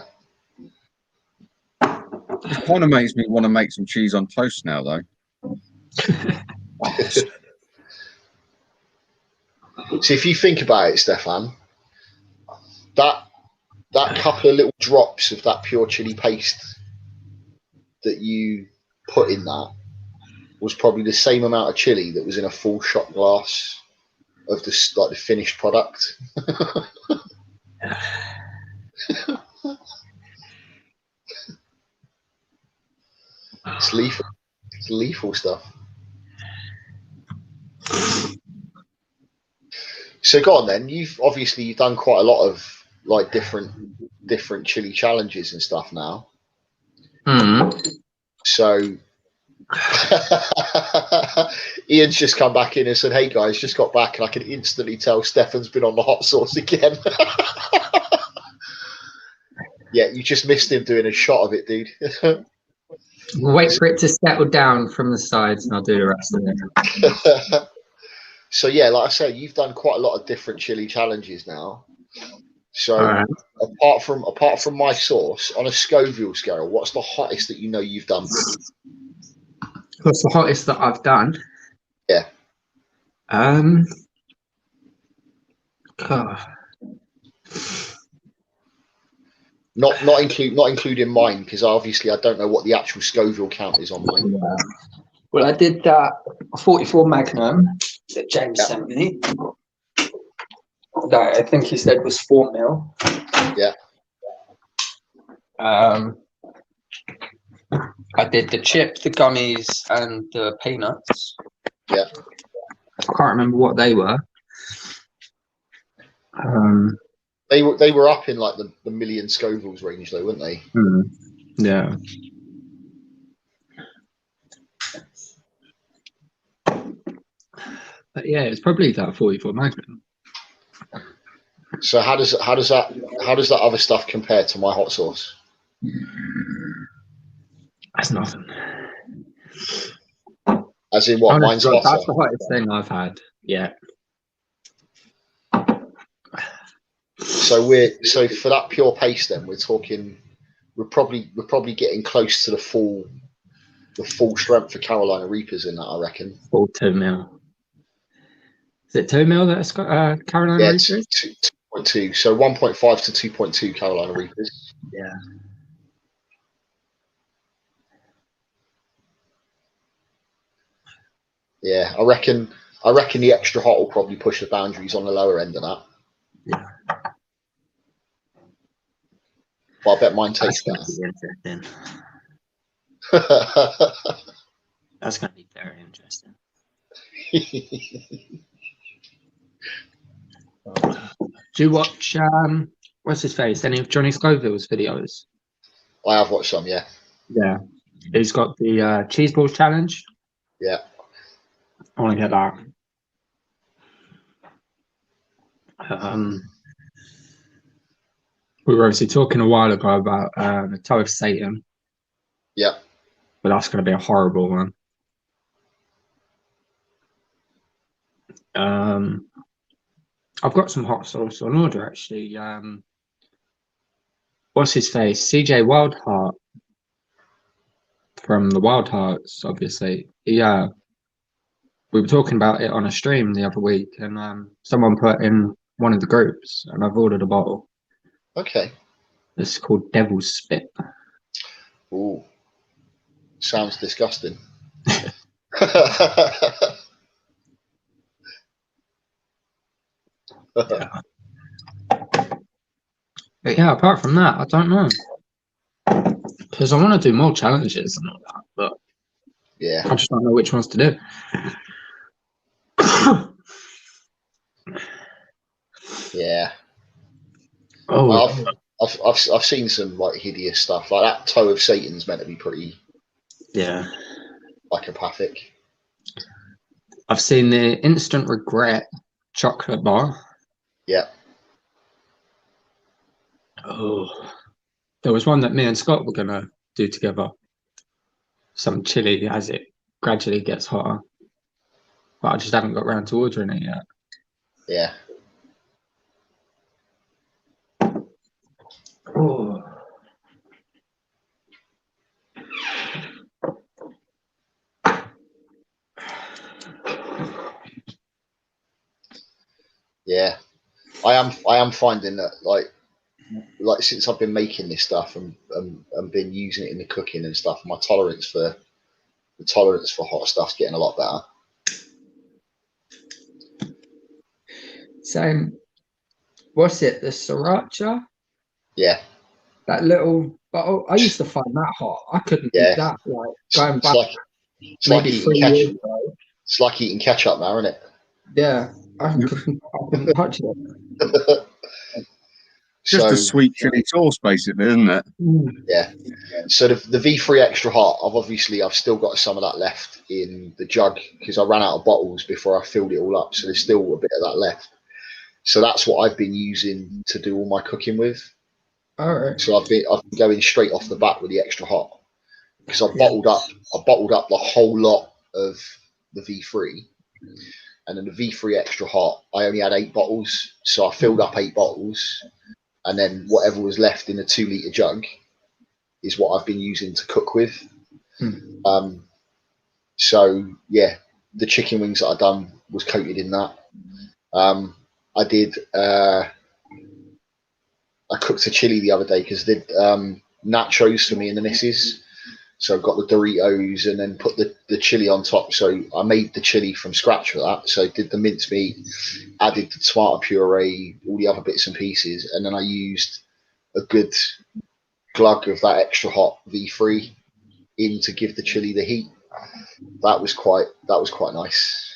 It kind of makes me want to make some cheese on toast now, though. So if you think about it, Stefan, that couple of little drops of that pure chili paste that you put in that was probably the same amount of chili that was in a full shot glass of the finished product. It's lethal. It's lethal stuff. So go on then. You've done quite a lot of like different chili challenges and stuff now. So Ian's just come back in and said, "Hey guys, just got back," and I can instantly tell Stefan's been on the hot sauce again. Yeah, you just missed him doing a shot of it, dude. We'll wait for it to settle down from the sides, and I'll do the rest of it. So yeah, like I said, you've done quite a lot of different chili challenges now. So apart from my sauce, on a Scoville scale, what's the hottest that you know you've done? What's the hottest that I've done? Yeah. Not including mine, because obviously I don't know what the actual Scoville count is on mine. Well, I did that 44 Magnum that James sent me. That I think he said was 4 mil. Yeah. I did the chip, the gummies, and the peanuts. Yeah. I can't remember what they were. They were up in like the million Scovilles range though, weren't they? Yeah. But yeah, it's probably that 44 Magnum. So how does that other stuff compare to my hot sauce? That's nothing. As in what? Mine's hotter. That's the hottest thing I've had. Yeah. So for that pure paste, then we're probably getting close to the full strength for Carolina Reapers in that, I reckon. Full 2 mil. Is it 2 mil that's got Carolina Reapers? 2.2. So 1.5 to 2.2 Carolina Reapers. Yeah. Yeah, I reckon the extra hot will probably push the boundaries on the lower end of that. Yeah. But I bet mine tastes better. Interesting. That's going to be very interesting. Do you watch what's his face? Any of Johnny Scoville's videos? I have watched some, yeah. Yeah. He's got the cheese balls challenge. Yeah. I want to get that. We were obviously talking a while ago about the toe of Satan. Yeah. But that's going to be a horrible one. I've got some hot sauce on order actually. What's his face? CJ Wildheart from the Wild Hearts, obviously. Yeah. We were talking about it on a stream the other week, and someone put in one of the groups, and I've ordered a bottle. Okay. It's called Devil's Spit. Ooh. Sounds disgusting. Yeah. But yeah, apart from that, I don't know. Because I want to do more challenges and all that, but yeah, I just don't know which ones to do. Yeah. Oh, I've seen some like hideous stuff. Like that toe of Satan's meant to be pretty psychopathic. I've seen the instant regret chocolate bar. Yeah. Oh, there was one that me and Scott were gonna do together. Some chili as it gradually gets hotter, but I just haven't got around to ordering it yet. Yeah. Oh. Yeah. I am finding that like since I've been making this stuff and been using it in the cooking and stuff, my tolerance for hot stuff's getting a lot better. Same. What's it? The sriracha? Yeah. That little bottle. I used to find that hot. I couldn't eat that. Like going back it's like maybe eating 3 years ago. It's like eating ketchup now, isn't it? Yeah, I couldn't touch it. Just a sweet chili sauce, basically, isn't it? Yeah. So the V3 extra hot, I've still got some of that left in the jug because I ran out of bottles before I filled it all up. So there's still a bit of that left. So that's what I've been using to do all my cooking with. All right. So I've been going straight off the bat with the extra hot because I bottled up the whole lot of the V3, and then the V3 extra hot. I only had 8 bottles, so I filled up 8 bottles, and then whatever was left in the 2-litre jug is what I've been using to cook with. So yeah, the chicken wings that I done was coated in that. I did. I cooked a chili the other day because I did nachos for me and the missus. So I got the Doritos and then put the chili on top. So I made the chili from scratch for that. So I did the mincemeat, added the tomato puree, all the other bits and pieces, and then I used a good glug of that extra hot V3 in to give the chili the heat. That was quite nice.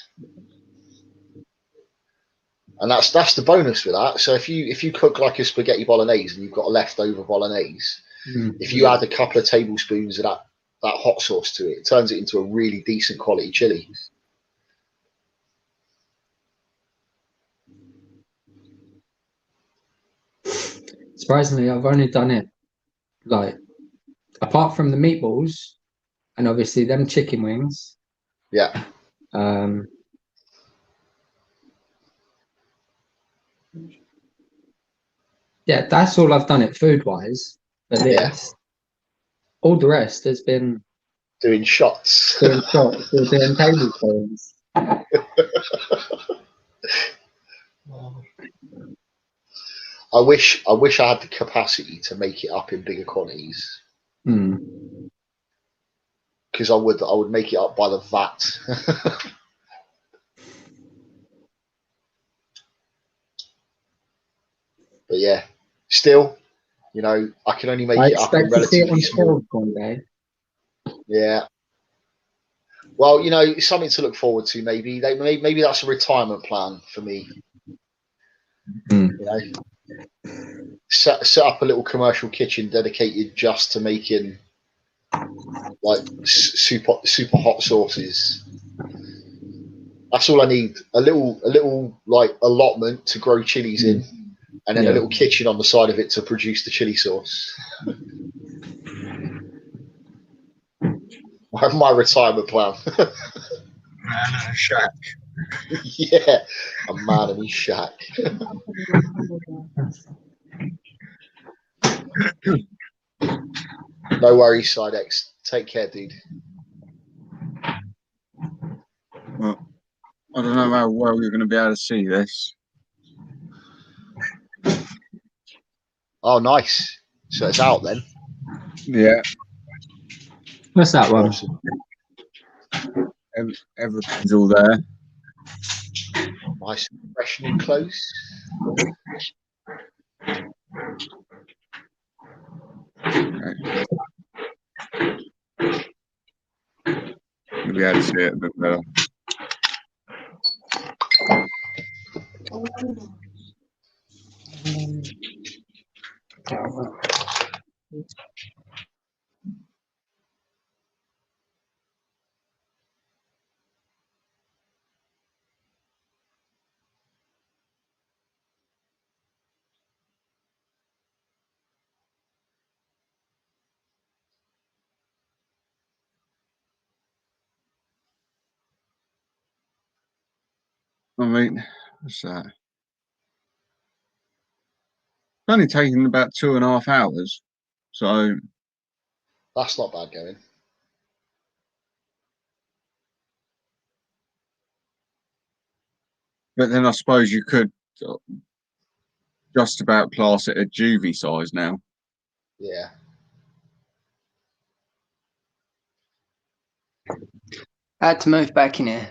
And that's the bonus with that. So if you cook like a spaghetti bolognese and you've got a leftover bolognese, if you add a couple of tablespoons of that hot sauce to it, it turns it into a really decent quality chili. Surprisingly, I've only done it like, apart from the meatballs and obviously them chicken wings. Yeah. Yeah, that's all I've done it food wise. But this, all the rest has been doing shots. Doing shots or doing tablespoons. I wish I had the capacity to make it up in bigger quantities. Because I would make it up by the vat. But yeah, still, I can only make it up in relatively small. One day. Yeah. Well, it's something to look forward to. Maybe that's a retirement plan for me. Set up a little commercial kitchen dedicated just to making like super hot sauces. That's all I need. A little like allotment to grow chilies in, and then a little kitchen on the side of it to produce the chili sauce. My retirement plan. Man in a shack. Yeah, a man in his shack. No worries, Sidex. Take care, dude. Well, I don't know how well you're going to be able to see this. Oh, nice. So it's out then. Yeah. What's that one? Awesome. Everything's all there. Nice, fresh and close. Okay. You'll be able to see it a bit better. I mean, what's that? It's only taken about 2.5 hours, so That's not bad going. but then I suppose you could just about class it a juvie size now. Yeah. I had to move back in here.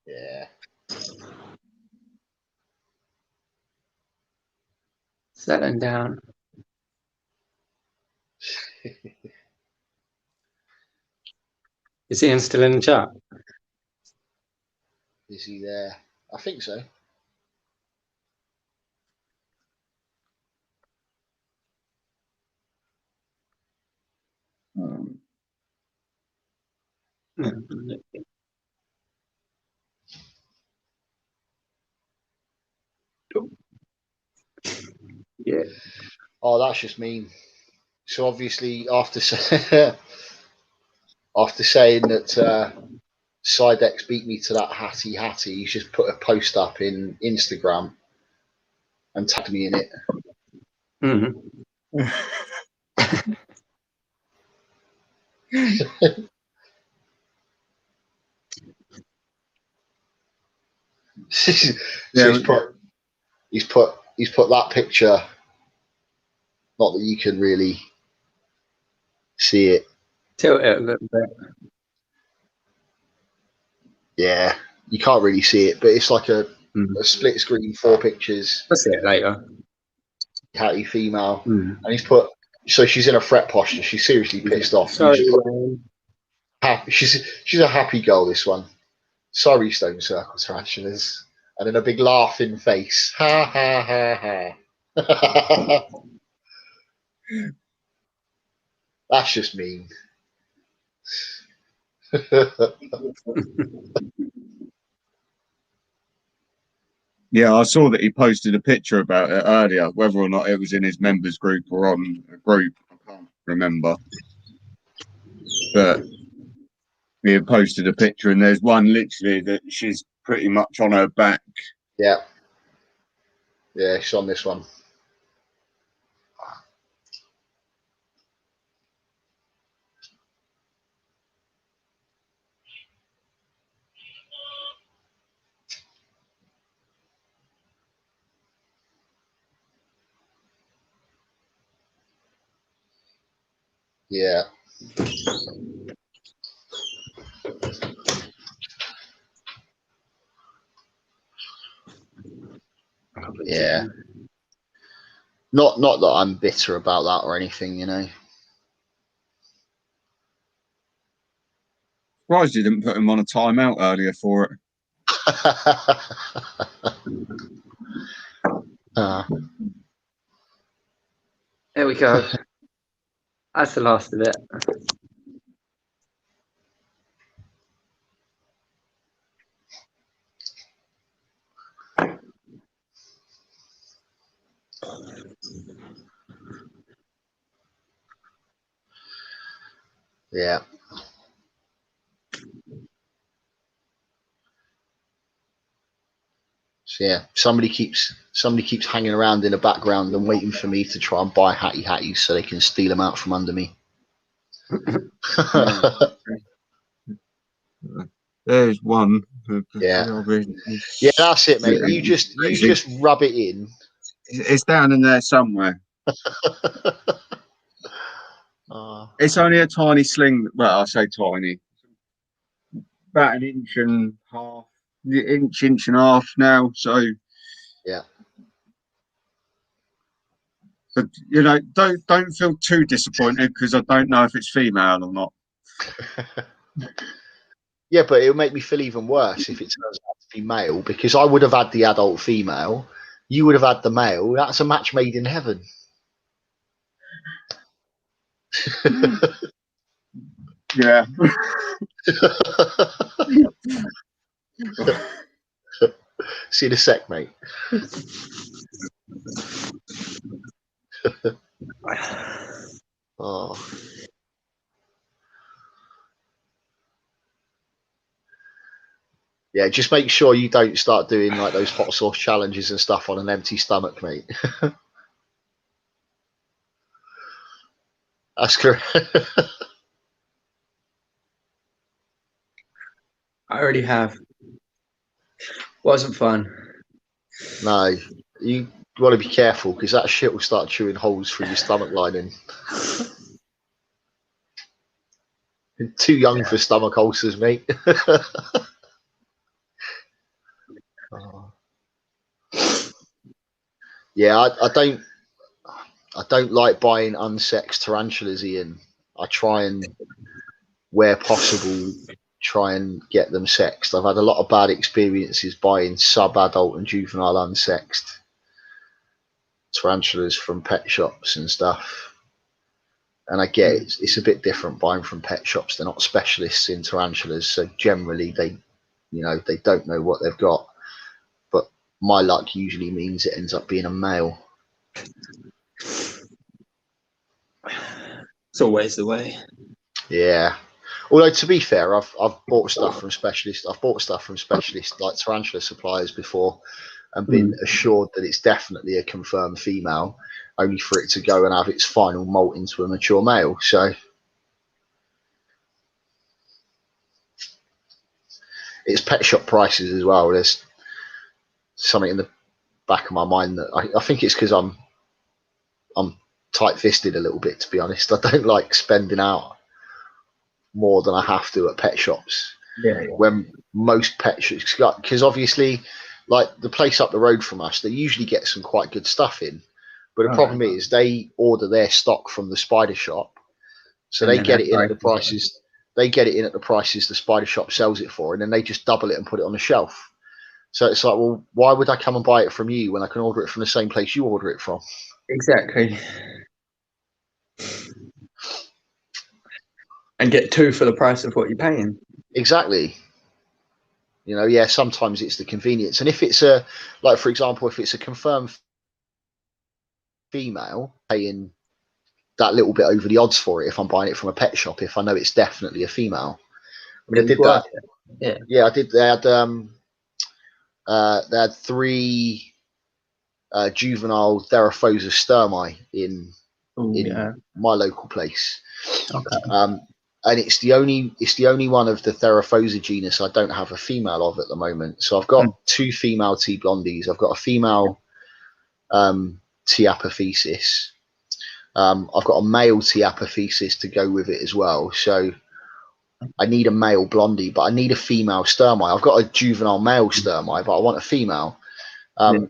Yeah. Settling down. Is Ian still in the chat? Is he there? I think so. Yeah. Oh, that's just mean. So obviously, after saying that Sidex beat me to that hatty, he's just put a post up in Instagram and tagged me in it. So he's put that picture. Not that you can really see it. Tilt it a little bit. Yeah, you can't really see it, but it's like a split screen, 4 pictures. I'll see it later. Hattie female, and he's put. So she's in a fret posture. She's seriously pissed off. Sorry, She's a happy girl. This one. Sorry, stone circle tarantulas, and then a big laughing face. Ha ha ha ha. That's just mean. Yeah, I saw that he posted a picture about it earlier. Whether or not it was in his members group or on a group, I can't remember. But he had posted a picture, and there's one literally that she's pretty much on her back. Yeah. Yeah, she's on this one. Yeah. Yeah. Not that I'm bitter about that or anything, you know. Surprised you didn't put him on a timeout earlier for it. There we go. That's the last of it. Yeah. So yeah, somebody keeps hanging around in the background and waiting for me to try and buy hatties so they can steal them out from under me. There's one. Yeah. Yeah, that's it, mate. You just rub it in. It's down in there somewhere. It's only a tiny sling. Well, I say tiny. About an inch and a half now. So yeah. But you know, don't feel too disappointed because I don't know if it's female or not. Yeah, but it'll make me feel even worse if it turns out to be male, because I would have had the adult female, you would have had the male. That's a match made in heaven. Yeah. See you in a sec, mate. Oh. Yeah, just make sure you don't start doing like those hot sauce challenges and stuff on an empty stomach, mate. That's correct. I already have. Wasn't fun. No, you want to be careful because that shit will start chewing holes through your stomach lining. You're too young for stomach ulcers, mate. Yeah, I don't like buying unsexed tarantulas, Ian. I try and, where possible, try and get them sexed. I've had a lot of bad experiences buying sub-adult and juvenile unsexed tarantulas from pet shops and stuff. And I get it's a bit different buying from pet shops. They're not specialists in tarantulas, so generally they don't know what they've got. But my luck usually means it ends up being a male. It's always the way. Yeah. Although to be fair, I've bought stuff from specialists. I've bought stuff from specialists like tarantula suppliers before, and been assured that it's definitely a confirmed female, only for it to go and have its final molt into a mature male. So it's pet shop prices as well. There's something in the back of my mind that I think it's because I'm tight-fisted a little bit, to be honest. I don't like spending out more than I have to at pet shops. Yeah. when most pet shops, because obviously, like the place up the road from us, they usually get some quite good stuff in. But the problem is they order their stock from the spider shop, so they get it in at the prices. They get it in at the prices the spider shop sells it for, and then they just double it and put it on the shelf. So it's like, well, why would I come and buy it from you when I can order it from the same place you order it from? Exactly. And get 2 for the price of what you're paying. Exactly. You know, yeah, sometimes it's the convenience. And if it's a, like, for example, if it's a confirmed female, paying that little bit over the odds for it if I'm buying it from a pet shop, if I know it's definitely a female. I mean, I did that. Yeah, I did. They had 3 juvenile Theraphosa sturmi in my local place. Okay. And it's the only one of the Theraphosa genus I don't have a female of at the moment. So I've got 2 female T blondies. I've got a female T apophysis. I've got a male T apophysis to go with it as well. So I need a male blondie, but I need a female sturmi. I've got a juvenile male sturmi, but I want a female.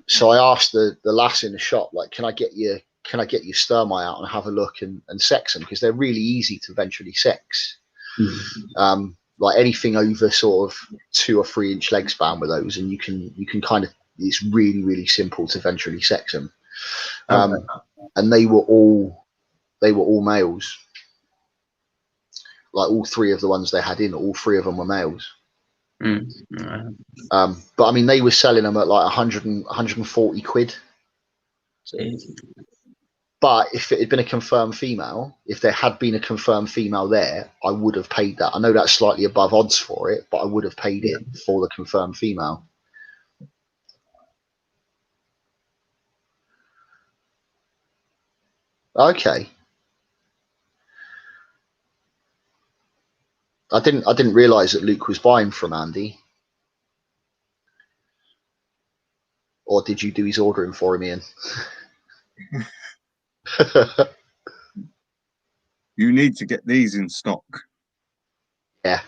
So I asked the lass in the shop, like, can I get your sturmi out and have a look and sex them, because they're really easy to ventrally sex. Like anything over sort of 2 or 3 inch leg span with those, and you can kind of, it's really simple to ventrally sex them. And they were all males. Like all 3 of the ones they had in, all 3 of them were males. But I mean, they were selling them at like 140 quid. Jeez. But if it had been a confirmed female, if there had been a confirmed female there, I would have paid that. I know that's slightly above odds for it, but I would have paid it for the confirmed female. Okay. I didn't realise that Luke was buying from Andy. Or did you do his ordering for him, Ian? You need to get these in stock. Yeah.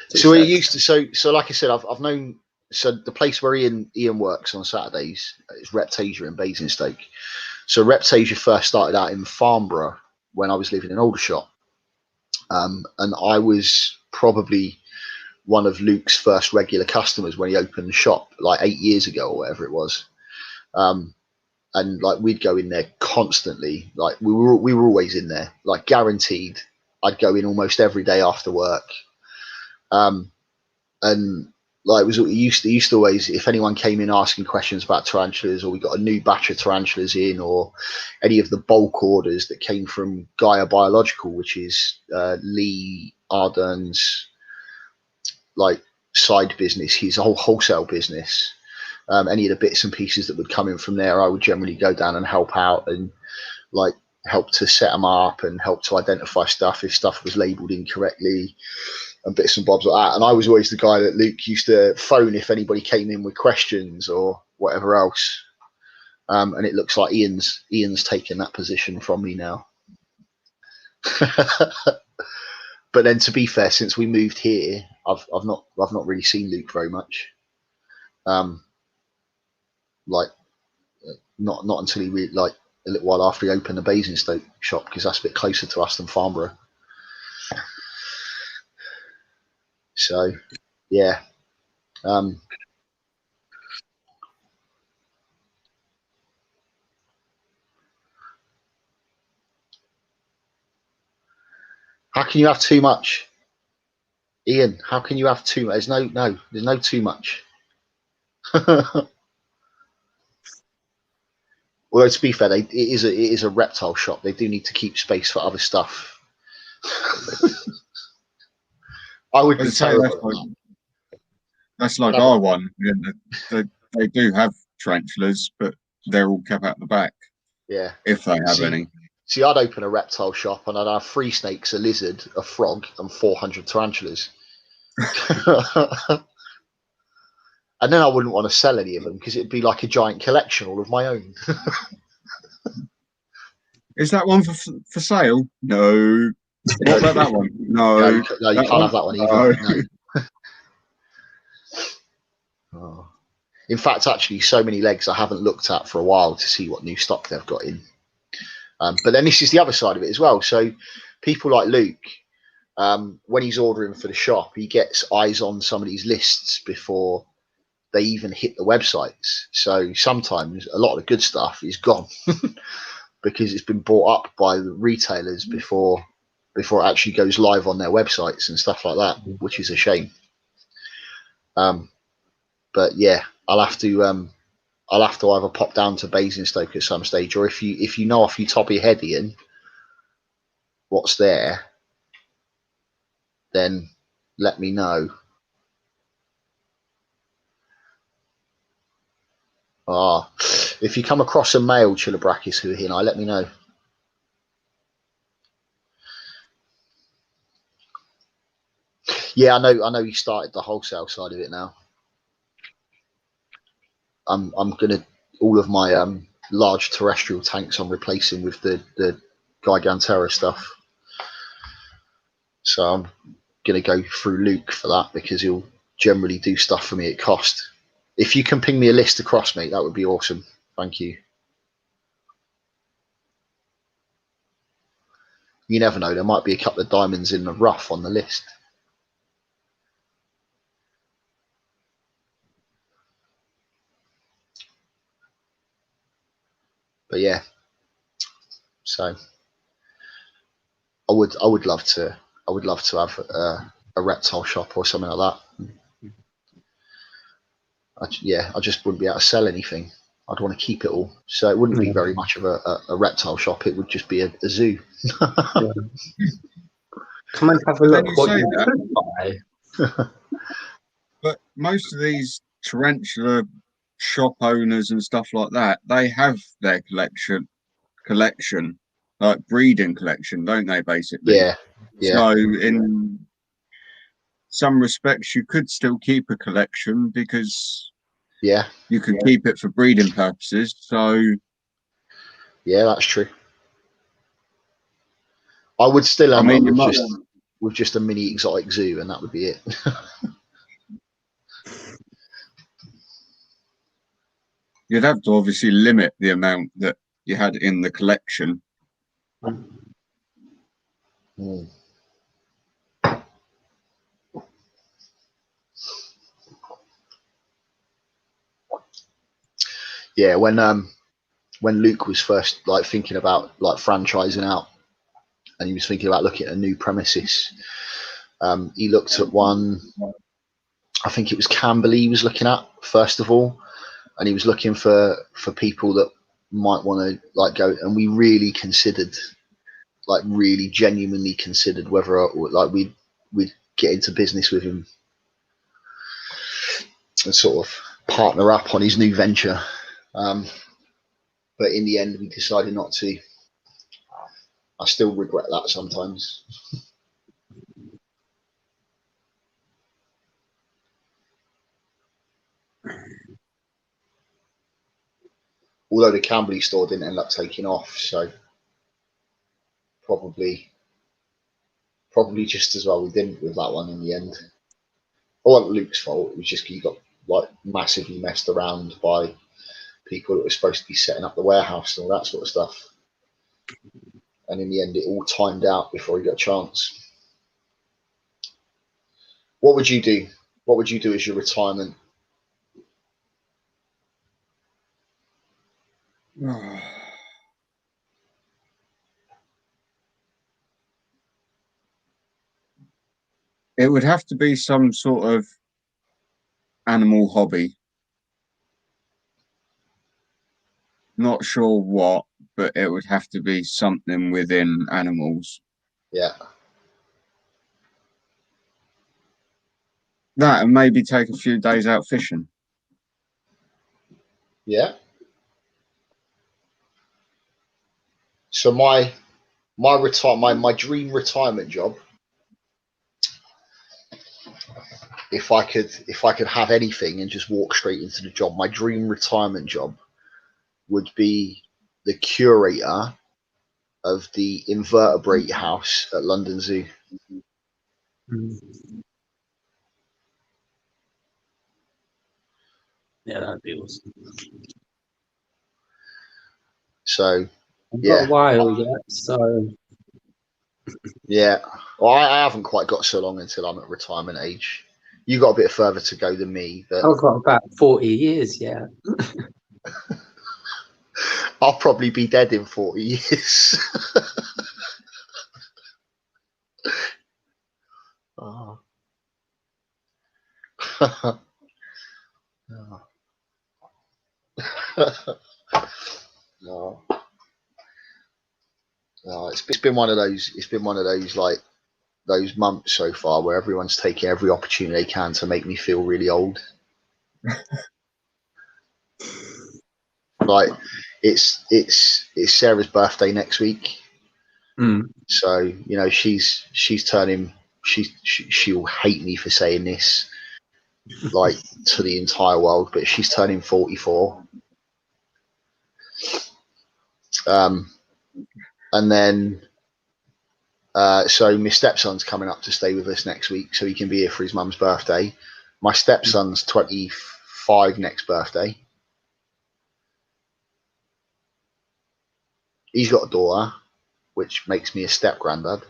So we used to. So like I said, I've known. So the place where Ian works on Saturdays is Reptasia in Basingstoke. So Reptasia first started out in Farnborough when I was living in Aldershot, and I was probably one of Luke's first regular customers when he opened the shop like 8 years ago or whatever it was. And like we'd go in there constantly. Like we were always in there, like guaranteed. I'd go in almost every day after work. And like it used to always, if anyone came in asking questions about tarantulas, or we got a new batch of tarantulas in, or any of the bulk orders that came from Gaia Biological, which is Lee Arden's like side business, his whole wholesale business. Any of the bits and pieces that would come in from there, I would generally go down and help out and like help to set them up and help to identify stuff if stuff was labeled incorrectly and bits and bobs like that. And I was always the guy that Luke used to phone if anybody came in with questions or whatever else. And it looks like Ian's taken that position from me now. But then, to be fair, since we moved here, I've not really seen Luke very much. Like not until he like a little while after he opened the Basingstoke shop, because that's a bit closer to us than Farnborough. So yeah. How can you have too much, Ian? How can you have too much? There's no too much. Although to be fair, it is a reptile shop. They do need to keep space for other stuff. I would be terrible. That's like our one. They do have tarantulas, but they're all kept out the back. Yeah. If they have any. See, I'd open a reptile shop and I'd have 3 snakes, a lizard, a frog, and 400 tarantulas. And then I wouldn't want to sell any of them because it'd be like a giant collection all of my own. Is that one for sale? No. What about that one? No, No, you that can't have that one either. No. No. Oh. In fact, actually, so many legs I haven't looked at for a while to see what new stock they've got in. But then this is the other side of it as well. So people like Luke, when he's ordering for the shop, he gets eyes on some of these lists before they even hit the websites. So sometimes a lot of the good stuff is gone because it's been bought up by the retailers before it actually goes live on their websites and stuff like that, which is a shame. But yeah, I'll have to either pop down to Basingstoke at some stage, or if you know off your top of your head, Ian, what's there, then let me know. If you come across a male Chilobrakis who are here now, let me know. Yeah, I know he started the wholesale side of it now. I'm gonna, all of my large terrestrial tanks I'm replacing with the Gigantera stuff. So I'm gonna go through Luke for that because he'll generally do stuff for me at cost. If you can ping me a list across, mate, that would be awesome. Thank you. You never know, there might be a couple of diamonds in the rough on the list. But yeah, so I would love to have a reptile shop or something like that. I just wouldn't be able to sell anything. I'd want to keep it all, so it wouldn't be very much of a reptile shop. It would just be a zoo. Yeah. Come and have a look. Then you What say you that. could buy. But most of these tarantula shop owners and stuff like that, they have their collection, like breeding collection, don't they, basically? Yeah. So in some respects, you could still keep a collection because you could keep it for breeding purposes. So yeah, that's true. I would still end up with just a mini exotic zoo, and that would be it. You'd have to obviously limit the amount that you had in the collection. Mm. Yeah, when Luke was first like thinking about like franchising out, and he was thinking about looking at a new premises, he looked at one. I think it was Camberley he was looking at first of all, and he was looking for people that might want to like go. And we really considered, like really genuinely considered whether like we'd get into business with him and sort of partner up on his new venture. But in the end, we decided not to. I still regret that sometimes. Although the Camberley store didn't end up taking off, so probably just as well we didn't with that one in the end. It wasn't Luke's fault. It was just he got like massively messed around by people that were supposed to be setting up the warehouse and all that sort of stuff. And in the end, it all timed out before he got a chance. What would you do? What would you do as your retirement? It would have to be some sort of animal hobby. Not sure what, but it would have to be something within animals. Yeah. That, and maybe take a few days out fishing. Yeah. So my dream retirement job, if I could have anything and just walk straight into the job, my dream retirement job would be the curator of the invertebrate house at London Zoo. Yeah, that'd be awesome. So, I've yeah. got a while yet, so Yeah. Well, I haven't quite got so long until I'm at retirement age. You got a bit further to go than me, but I've got about 40 years yet. I'll probably be dead in 40 years. Oh. No. No, it's been one of those. It's been one of those like those months so far where everyone's taking every opportunity they can to make me feel really old. Like it's Sarah's birthday next week, so you know she's turning. She'll hate me for saying this, like to the entire world, but she's turning 44. And then, so my stepson's coming up to stay with us next week, so he can be here for his mum's birthday. My stepson's 25 next birthday. He's got a daughter, which makes me a step granddad.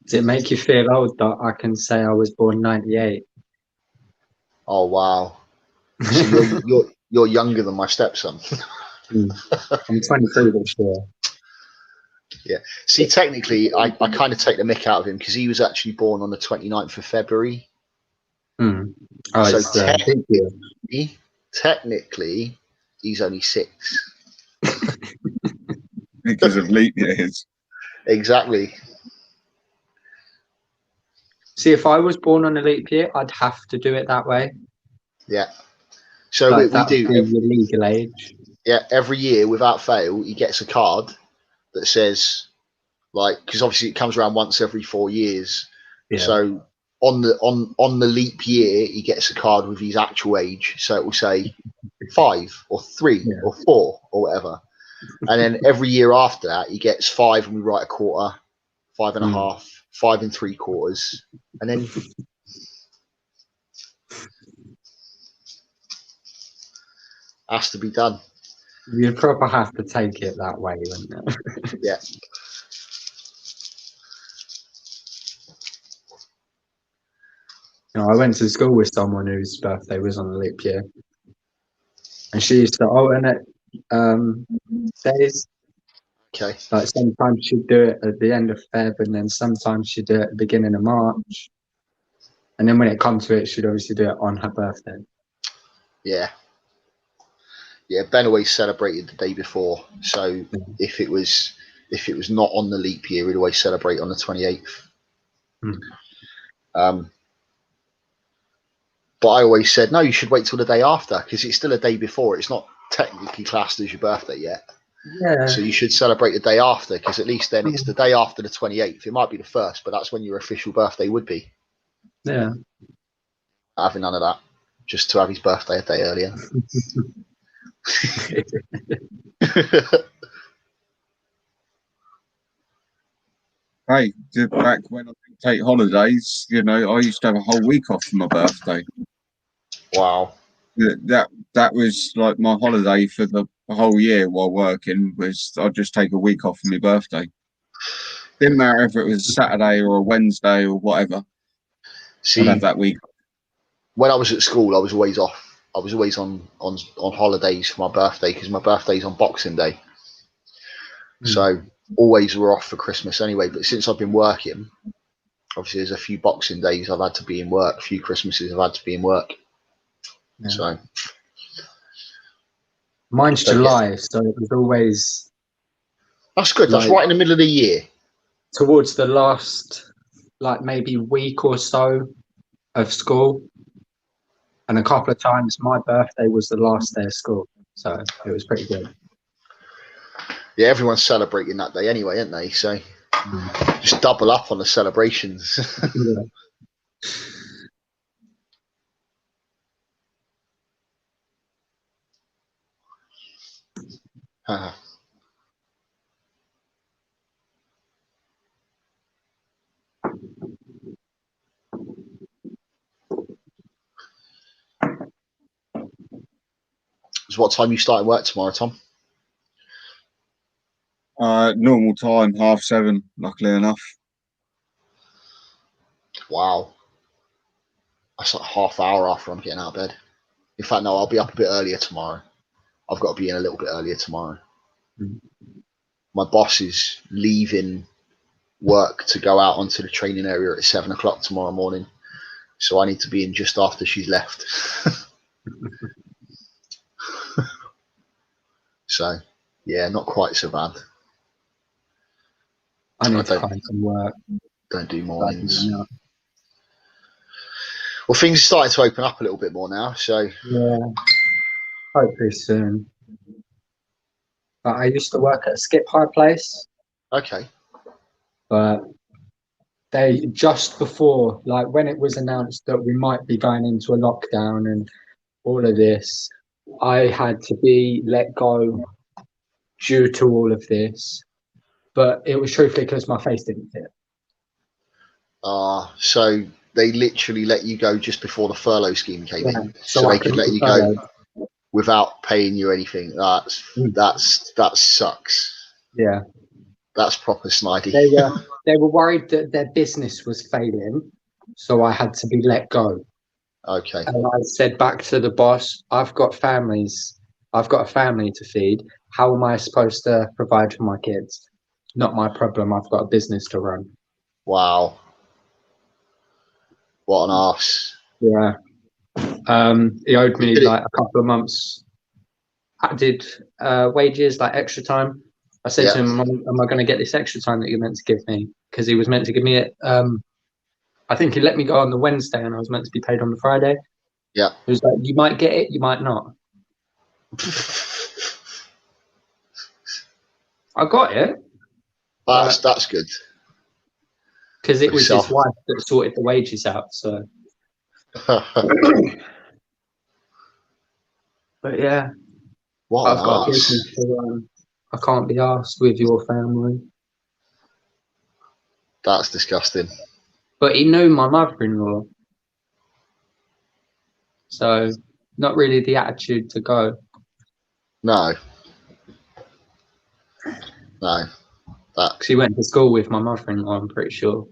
Does it make you feel old that I can say I was born 98? Oh wow! So you're younger than my stepson. I'm 23 this year. Yeah. See, technically, I kind of take the mick out of him because he was actually born on the 29th of February. Oh, So it's technically, he's only 6. Because of leap years. Exactly. See, if I was born on a leap year, I'd have to do it that way. Yeah. So Like, we that do. would be the legal age. Yeah. Every year, without fail, he gets a card that says, like, because obviously it comes around once every 4 years. Yeah. So on the leap year, he gets a card with his actual age. So it will say 5 or 3 or 4 or whatever. And then every year after that, he gets 5, and we write a quarter, 5 and a half, 5 3/4, and then has to be done. You'd probably have to take it that way, wouldn't it? Yeah. You know, I went to school with someone whose birthday was on a leap year, and she used to alternate days. Okay. Like sometimes she'd do it at the end of Feb, and then sometimes she'd do it at the beginning of March. And then when it comes to it, she'd obviously do it on her birthday. Yeah. Yeah. Ben always celebrated the day before. So if it was not on the leap year, we'd always celebrate on the 28th. But I always said, no, you should wait till the day after because it's still a day before. It's not technically classed as your birthday yet. Yeah. So you should celebrate the day after because at least then it's the day after the 28th. It might be the 1st, but that's when your official birthday would be. Yeah. Having none of that. Just to have his birthday a day earlier. Hey, back when I could take holidays, you know, I used to have a whole week off for my birthday. Wow. That was like my holiday for the whole year while working was I'd just take a week off for my birthday. Didn't matter if it was a Saturday or a Wednesday or whatever. See, I'd have that week. When I was at school, I was always off. I was always on holidays for my birthday because my birthday's on Boxing Day. So always were off for Christmas anyway. But since I've been working, obviously there's a few Boxing Days I've had to be in work, a few Christmases I've had to be in work. Yeah. So mine's July, so it was always. That's good. That's right in the middle of the year. Towards the last, like maybe week or so of school, and a couple of times my birthday was the last day of school, so it was pretty good. Yeah, everyone's celebrating that day anyway, aren't they? So just double up on the celebrations. So what time you starting work tomorrow, Tom? Normal time, 7:30, luckily enough. Wow. That's like half hour after I'm getting out of bed. In fact, no, I'll be up a bit earlier tomorrow. I've got to be in a little bit earlier tomorrow. My boss is leaving work to go out onto the training area at 7 o'clock tomorrow morning. So I need to be in just after she's left. So, yeah, not quite so bad. I need to find some work. Don't do mornings. Well, things are starting to open up a little bit more now. So yeah, hopefully soon. But I used to work at a skip hire place. Okay. But they just before, like when it was announced that we might be going into a lockdown and all of this, I had to be let go due to all of this. But it was truthfully because my face didn't fit. So they literally let you go just before the furlough scheme came in, so they could let you go without paying you anything. That sucks. Yeah, that's proper snidey. They were worried that their business was failing, so I had to be let go. Okay. And I said back to the boss, I've got families. I've got a family to feed. How am I supposed to provide for my kids? Not my problem. I've got a business to run. Wow. What an arse. Yeah. He owed me like a couple of months. I did wages, like extra time. I said to him, am I going to get this extra time that you're meant to give me? Because he was meant to give me it. I think he let me go on the Wednesday and I was meant to be paid on the Friday. Yeah. He was like, you might get it, you might not. I got it. That's good. Because it was his wife that sorted the wages out. So. But yeah. What I've got a business to run. I can't be asked with your family. That's disgusting. But he knew my mother-in-law. So, not really the attitude to go. No. Because he went to school with my mother-in-law, I'm pretty sure.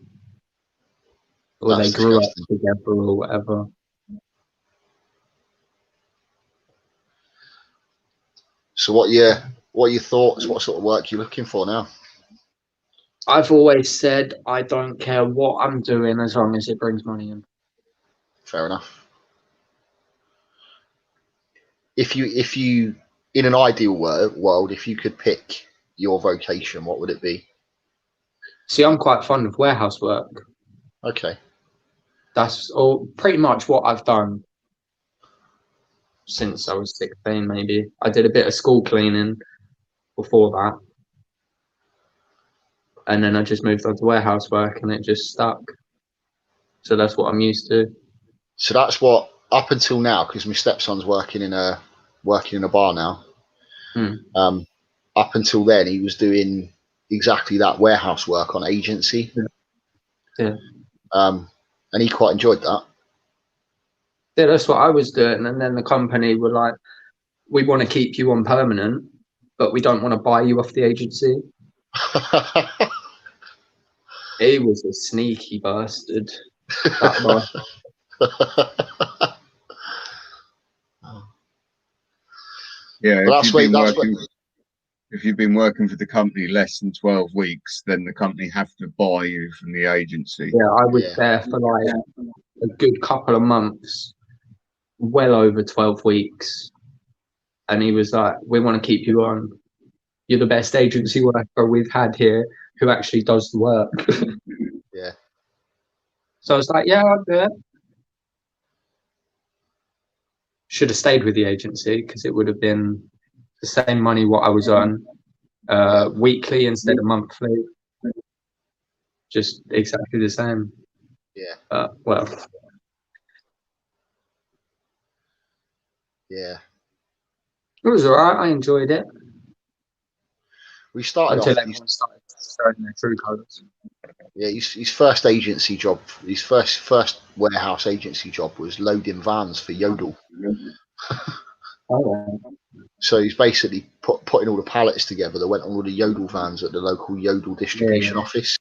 Or they grew up together or whatever. So what are your thoughts? What sort of work are you looking for now? I've always said I don't care what I'm doing as long as it brings money in. Fair enough. If you in an ideal world, if you could pick your vocation, what would it be? See, I'm quite fond of warehouse work. Okay. That's all pretty much what I've done since I was 16, maybe. I did a bit of school cleaning before that. And then I just moved on to warehouse work and it just stuck. So that's what I'm used to. So that's what, up until now, because my stepson's working in a bar now. Up until then, he was doing exactly that, warehouse work on agency. Yeah. And he quite enjoyed that. Yeah, that's what I was doing. And then the company were like, we want to keep you on permanent, but we don't want to buy you off the agency. He was a sneaky bastard. That boss. Yeah, if you've been working for the company less than 12 weeks, then the company have to buy you from the agency. Yeah, I was there for like a good couple of months, well over 12 weeks. And he was like, we want to keep you on. You're the best agency worker we've had here who actually does the work. Yeah. So I was like, yeah, I'll do it. Should have stayed with the agency because it would have been the same money what I was on weekly instead of monthly. Just exactly the same. Yeah. Well. Yeah. It was all right. I enjoyed it. We started until off. everyone started showing their true colours. Yeah, his first agency job, his first warehouse agency job was loading vans for Yodel. Oh, So he's basically putting all the pallets together that went on all the Yodel vans at the local Yodel distribution office.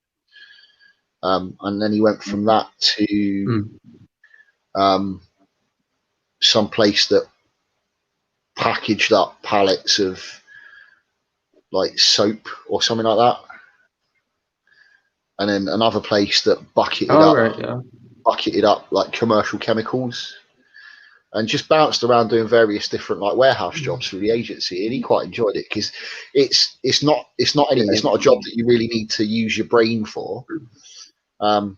And then he went from that to some place that packaged up pallets of like soap or something like that. And then another place that bucketed up like commercial chemicals, and just bounced around doing various different like warehouse jobs through the agency. And he quite enjoyed it because it's not a job that you really need to use your brain for.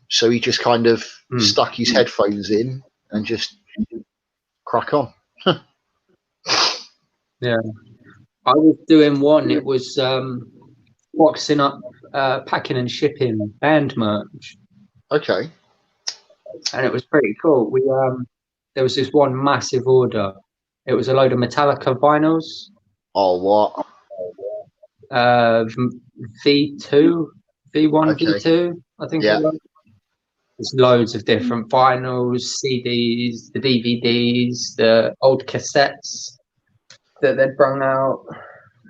So he just kind of stuck his headphones in and just crack on. Yeah, I was doing one. It was boxing up, packing and shipping band merch. Okay. And it was pretty cool. We there was this one massive order. It was a load of Metallica vinyls. Oh, what? V2, V1, Okay. V2. I think. Yeah. There's loads of different vinyls, CDs, the DVDs, the old cassettes that they'd brung out.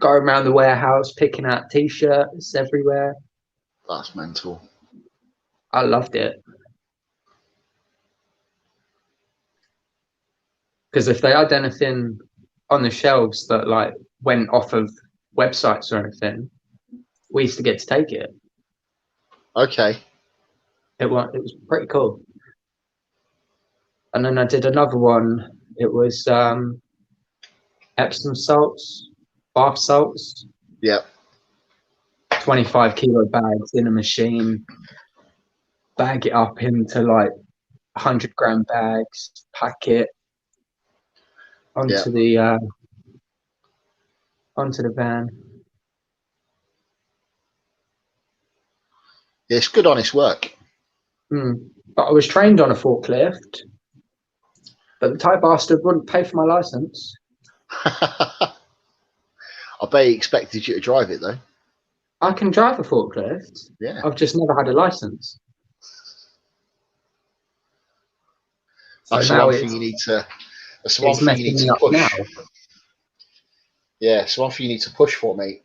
Going around the warehouse, picking out T-shirts everywhere. That's mental. I loved it. Because if they had anything on the shelves that like went off of websites or anything, we used to get to take it. Okay. It was pretty cool. And then I did another one. It was Epsom salts, bath salts. Yeah. 25 kilo bags in a machine. Bag it up into like 100-gram bags. Pack it onto the van. Yeah, it's good, honest work. But I was trained on a forklift, but the Thai bastard wouldn't pay for my license. I bet he expected you to drive it though. I can drive a forklift. Yeah. I've just never had a license. That's the one thing you need to. That's the one thing you need to push. Now. Yeah, it's the one thing you need to push for, mate.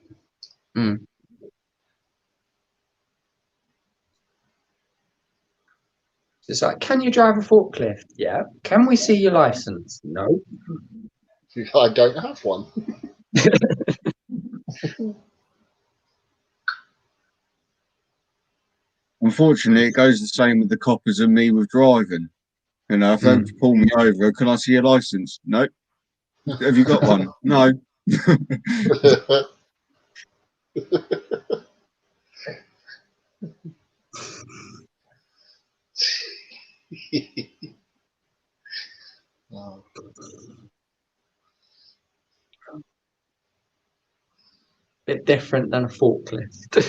It's like, can you drive a forklift? Yeah. Can we see your license? No. I don't have one. Unfortunately, it goes the same with the coppers and me with driving. You know, if they pull me over, can I see your license? No. Have you got one? No. Oh. Bit different than a forklift.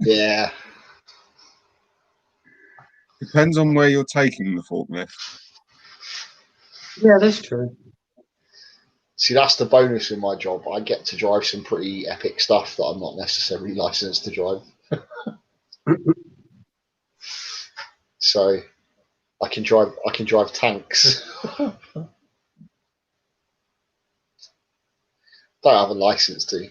Yeah. Depends on where you're taking the forklift. Yeah, that's true. See, that's the bonus in my job. I get to drive some pretty epic stuff that I'm not necessarily licensed to drive. So I can drive tanks. Don't have a license to.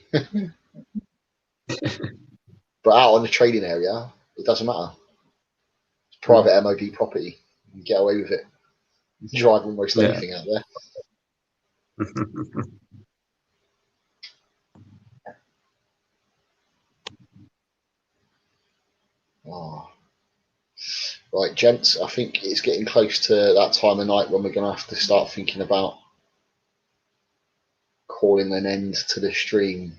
But out on the trading area, it doesn't matter. It's private MOD property. You can get away with it. You can drive almost anything out there. Oh. Right, gents, I think it's getting close to that time of night when we're going to have to start thinking about calling an end to the stream.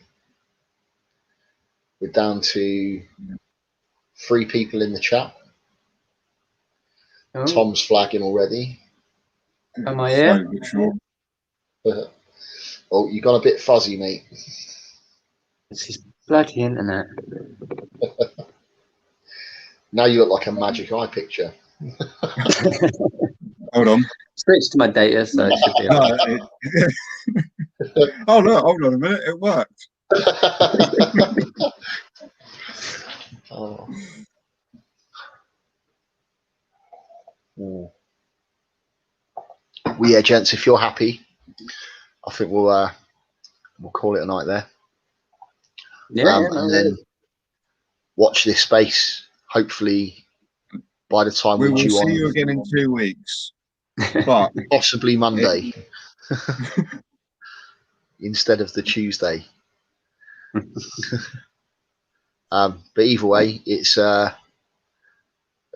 We're down to 3 people in the chat. Oh. Tom's flagging already. Am I here? Oh, you got a bit fuzzy, mate. It's his bloody internet. Now you look like a magic eye picture. Hold on. Switch to my data, so it should be. Oh no! Hold on a minute. It worked. Oh. Mm. Well, yeah, gents, if you're happy, I think we'll call it a night there. And then watch this space. Hopefully, by the time We we're will due see on, you again in 2 weeks, but possibly Monday instead of the Tuesday. But either way, it's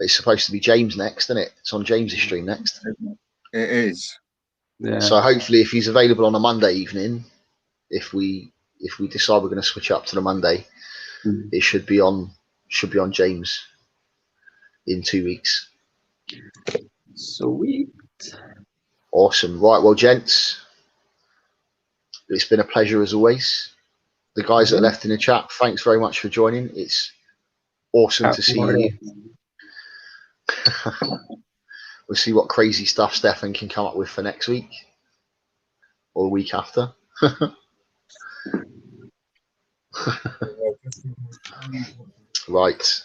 supposed to be James next, isn't it? It's on James's stream next. it is. Yeah. So hopefully, if he's available on a Monday evening, if we decide we're going to switch up to the Monday, it should be on James in 2 weeks. Sweet. Awesome. Right, well, gents, it's been a pleasure as always. The guys that are left in the chat, thanks very much for joining. It's awesome to see you. We'll see what crazy stuff Stefan can come up with for next week or the week after. Right.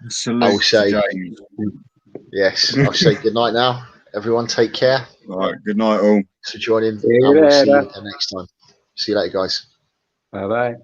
Salute I'll say, to James. yes, I'll say good night now. Everyone take care. All right, good night all. Thanks for joining. See you and we'll see you later. again next time. See you later, guys. Bye bye.